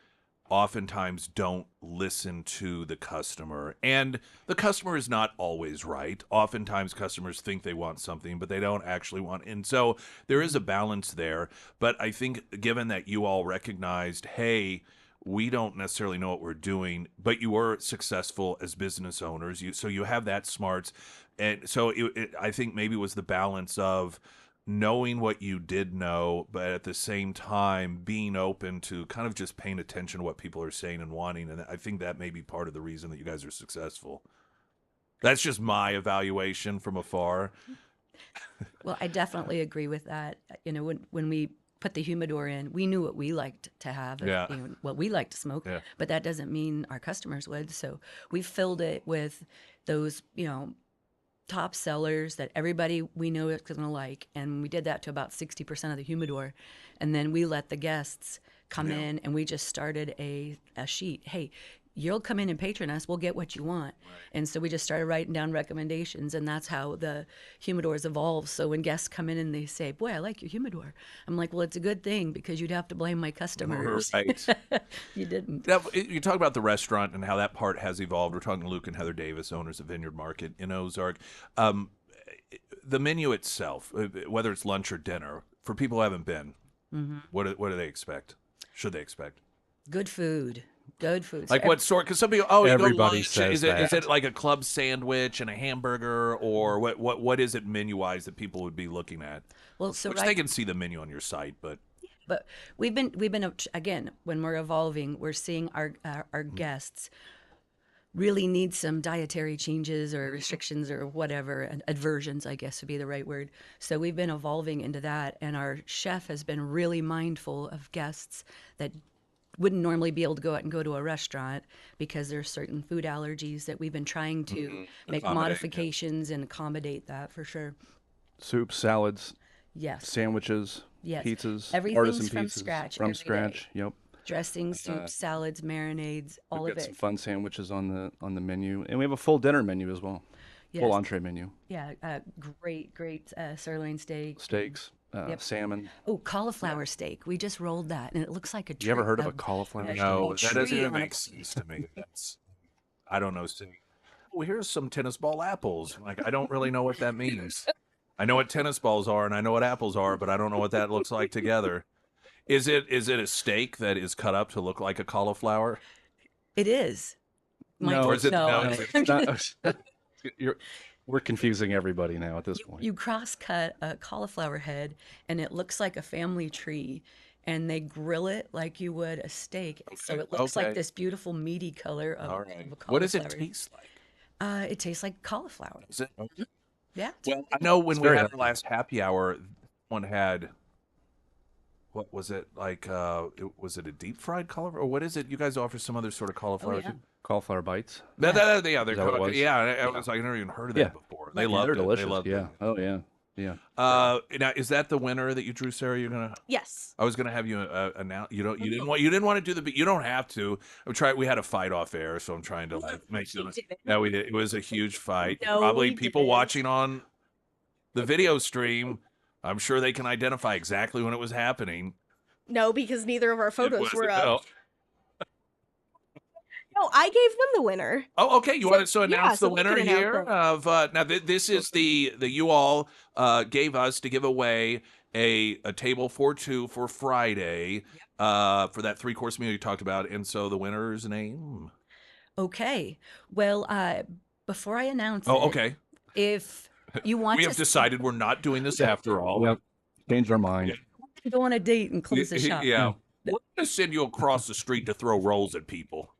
oftentimes don't listen to the customer. And the customer is not always right. Oftentimes customers think they want something, but they don't actually want. And so there is a balance there. But I think given that you all recognized, hey, we don't necessarily know what we're doing, but you were successful as business owners. So you have that smarts. And so I think maybe it was the balance of knowing what you did know, but at the same time being open to kind of just paying attention to what people are saying and wanting. And I think that may be part of the reason that you guys are successful. That's just my evaluation from afar. Well, I definitely agree with that. When we put the humidor in, we knew what we liked to have, Yeah. what we like to smoke, Yeah. but that doesn't mean our customers would. So we filled it with those, top sellers that everybody we know is going to like. And we did that to about 60% of the humidor. And then we let the guests come in, and we just started a sheet. Hey, you'll come in and patron us, we'll get what you want. Right. And so we just started writing down recommendations, and that's how the humidors evolve. So when guests come in and they say, boy, I like your humidor, I'm like, well, it's a good thing, because you'd have to blame my customers. Right. You didn't. Now, you talk about the restaurant and how that part has evolved. We're talking to Luke and Heather Davis, owners of Vineyard Market in Ozark. The menu itself, whether it's lunch or dinner, for people who haven't been, what do they expect? Should they expect? Good food. Good food. Like So what sort? Because some people, you go Everybody lunch. says Is that. it like a club sandwich and a hamburger, or what is it menu wise that people would be looking at? Well, so Which they can see the menu on your site, but we've been again, when we're evolving, we're seeing our guests really need some dietary changes or restrictions or whatever, and aversions, I guess would be the right word. So we've been evolving into that, and our chef has been really mindful of guests that wouldn't normally be able to go out and go to a restaurant because there's certain food allergies that we've been trying to make modifications and accommodate that for sure. Soups, salads, Yes. sandwiches, Yes. pizzas, Everything's artisan from pizzas. scratch From every scratch, day. yep. Dressings, soups, salads, marinades, all We've of got some it. fun sandwiches on the menu, and we have a full dinner menu as well. Full Yes. entree menu. Yeah, great sirloin steak. Steaks, salmon. Oh, cauliflower steak. We just rolled that, and it looks like a You ever tray heard of a cauliflower steak? no, a that doesn't tree even on a make sense to me. I don't know. Well, here's some tennis ball apples. Like, I don't really know what that means. I know what tennis balls are, and I know what apples are, but I don't know what that looks like together. Is it a steak that is cut up to look like a cauliflower? It is. No, Or is it- no, no. it's not. We're confusing everybody now at this point. You cross-cut a cauliflower head, and it looks like a family tree, and they grill it like you would a steak. So it looks Okay. like this beautiful meaty color of, All of right. a cauliflower. What does it taste like? It tastes like cauliflower. Is it? Yeah. Well, I know when It's we very had our last happy hour, one had, what was it, like, was it a deep fried cauliflower? Or what is it? You guys offer some other sort of cauliflower? yeah. too? Cauliflower bites. Yeah, they're Is that what it called, was? yeah. I was like, I never even heard of that Yeah. before. They Yeah, loved they're it. delicious. They loved yeah. it. Oh yeah. Yeah. Now, is that the winner that you drew, Sarah? You're gonna. Yes. I was gonna have you announce. You don't. You didn't want to do the. You don't have to. We had a fight off air, so I'm trying to like make sure. Yeah, we did. It was a huge fight. No, Probably we people didn't. watching on the video stream, I'm sure they can identify exactly when it was happening. No, because neither of our photos were up. No. No, I gave them the winner. Oh, okay. You want to yeah, announce so the we can winner announce here them. of now? This is the you all gave us to give away a table for two for Friday for that 3-course meal you talked about, and so the winner's name. Okay. Well, before I announce Oh, it, okay. if you want We to have decided we're not doing this after all. Yep. Change our mind. go on a date and close the shop. Yeah. We're going to send you across the street to throw rolls at people.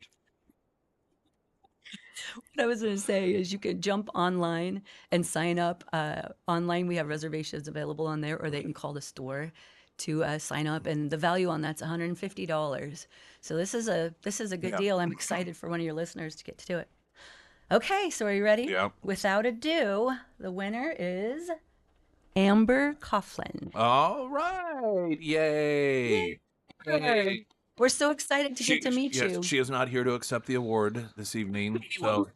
What I was going to say is you can jump online and sign up. Online, we have reservations available on there, or they can call the store to sign up. And the value on that's $150. So this is a good deal. I'm excited for one of your listeners to get to do it. Okay, so are you ready? Yeah. Without ado, the winner is Amber Coughlin. All right. Yay. Yay. We're so excited to get to meet yes, you. She is not here to accept the award this evening. So,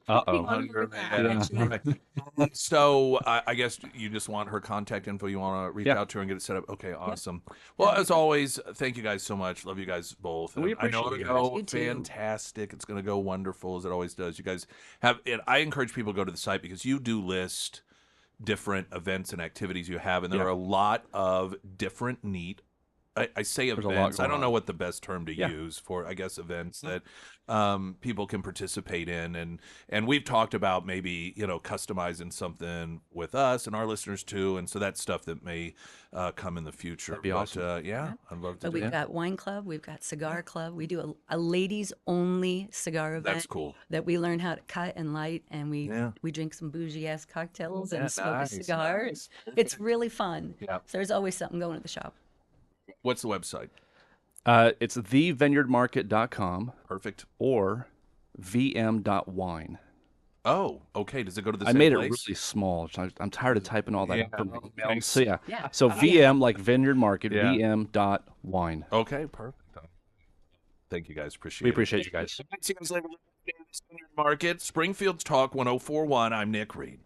so I guess you just want her contact info. You want to reach out to her and get it set up. Okay, awesome. Well, as always, thank you guys so much. Love you guys both. We I know appreciate it'll you go You too. fantastic. It's going to go wonderful as it always does. You guys have it. I encourage people to go to the site because you do list different events and activities you have, and there are a lot of different neat. I say There's a lot events. I going don't know on. what the best term to use for, I guess, events that people can participate in. And we've talked about maybe, customizing something with us and our listeners too. And so that's stuff that may come in the future. That'd be awesome. I'd love to So do we've got wine club, we've got cigar club. We do a ladies only cigar event. That's cool. That we learn how to cut and light, and we Yeah. drink some bougie ass cocktails Yeah, and smoke nice, a cigar. nice. It's really fun. Yeah. So there's always something going at the shop. What's the website? It's thevineyardmarket.com Perfect. or vm.wine. Oh, okay. Does it go to the I same made place? it really small. So I'm tired of typing all that Yeah, information. thanks. So yeah. So VM like Vineyard Market, Yeah. vm.wine. Okay, perfect. Thank you guys. Appreciate We it. appreciate you guys. See you guys later. Market, Springfield's Talk 1041. I'm Nick Reed.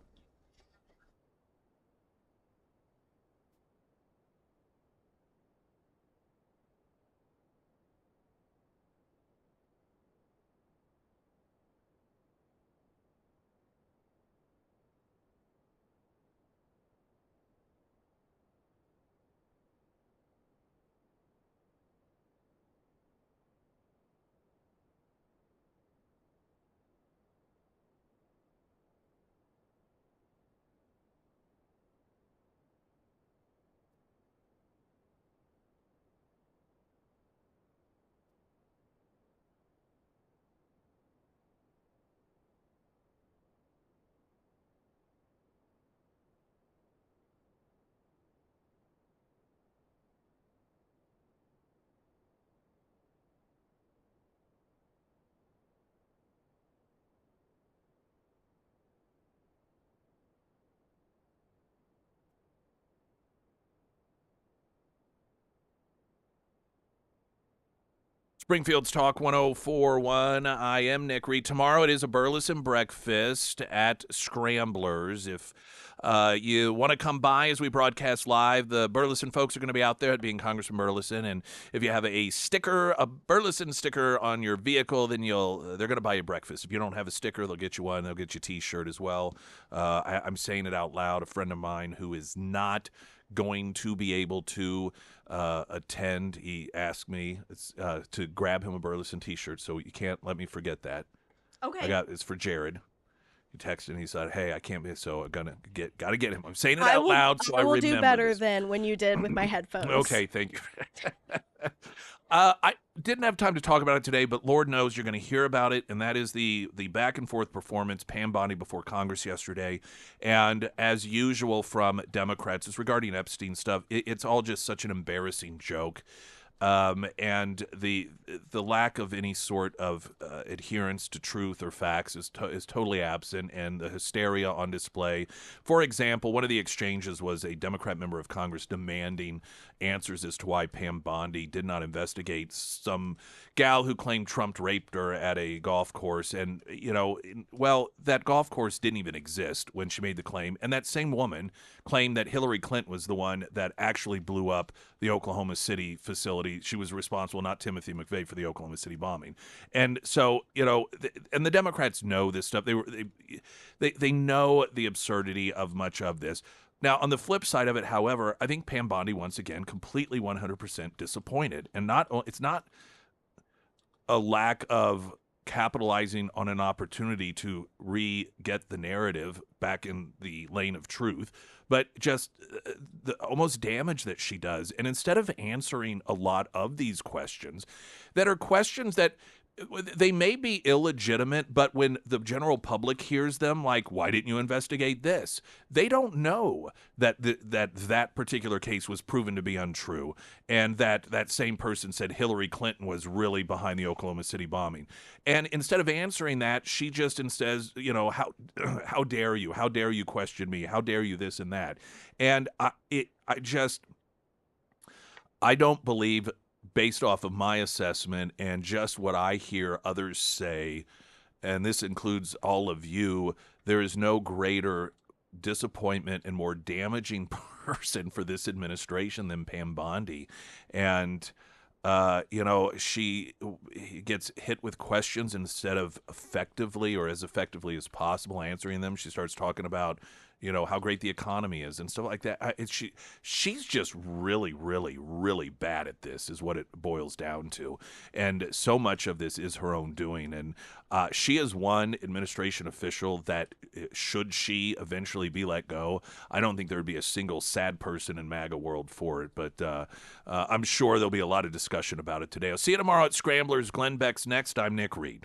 Springfield's Talk 1041. I am Nick Reed. Tomorrow it is a Burleson breakfast at Scramblers. If you want to come by as we broadcast live, the Burleson folks are going to be out there, being Congressman Burleson. And if you have a sticker, a Burleson sticker on your vehicle, then they're going to buy you breakfast. If you don't have a sticker, they'll get you one. They'll get you a T-shirt as well. I'm saying it out loud. A friend of mine who is not going to be able to attend, he asked me to grab him a Burleson T-shirt, so you can't let me forget that. Okay. It's for Jared. He texted and he said, "Hey, I can't be, so I gotta get him." I'm saying it I out will, loud, so I will remember do better this. than when you did with my headphones. Okay, thank you. I didn't have time to talk about it today, but Lord knows you're going to hear about it, and that is the back and forth performance, Pam Bondi before Congress yesterday. And as usual from Democrats, it's regarding Epstein stuff. It's all just such an embarrassing joke. And the lack of any sort of adherence to truth or facts is totally absent, and the hysteria on display. For example, one of the exchanges was a Democrat member of Congress demanding answers as to why Pam Bondi did not investigate some gal who claimed Trump raped her at a golf course. And, that golf course didn't even exist when she made the claim. And that same woman claimed that Hillary Clinton was the one that actually blew up the Oklahoma City facility. She was responsible, not Timothy McVeigh, for the Oklahoma City bombing. And so, and the Democrats know this stuff. They know the absurdity of much of this. Now, on the flip side of it, however, I think Pam Bondi, once again, completely 100% disappointed. And it's not a lack of capitalizing on an opportunity to re-get the narrative back in the lane of truth, but just the almost damage that she does. And instead of answering a lot of these questions that are questions that they may be illegitimate, but when the general public hears them, like, why didn't you investigate this? They don't know that that particular case was proven to be untrue, and that same person said Hillary Clinton was really behind the Oklahoma City bombing. And instead of answering that, she just says, how dare you? How dare you question me? How dare you this and that? And I don't believe, based off of my assessment and just what I hear others say, and this includes all of you, there is no greater disappointment and more damaging person for this administration than Pam Bondi. And, she gets hit with questions instead of effectively or as effectively as possible answering them. She starts talking about, how great the economy is and stuff like that. She's just really, really, really bad at this is what it boils down to. And so much of this is her own doing. And she is one administration official that, should she eventually be let go, I don't think there would be a single sad person in MAGA world for it. But I'm sure there'll be a lot of discussion about it today. I'll see you tomorrow at Scramblers. Glenn Beck's next. I'm Nick Reed.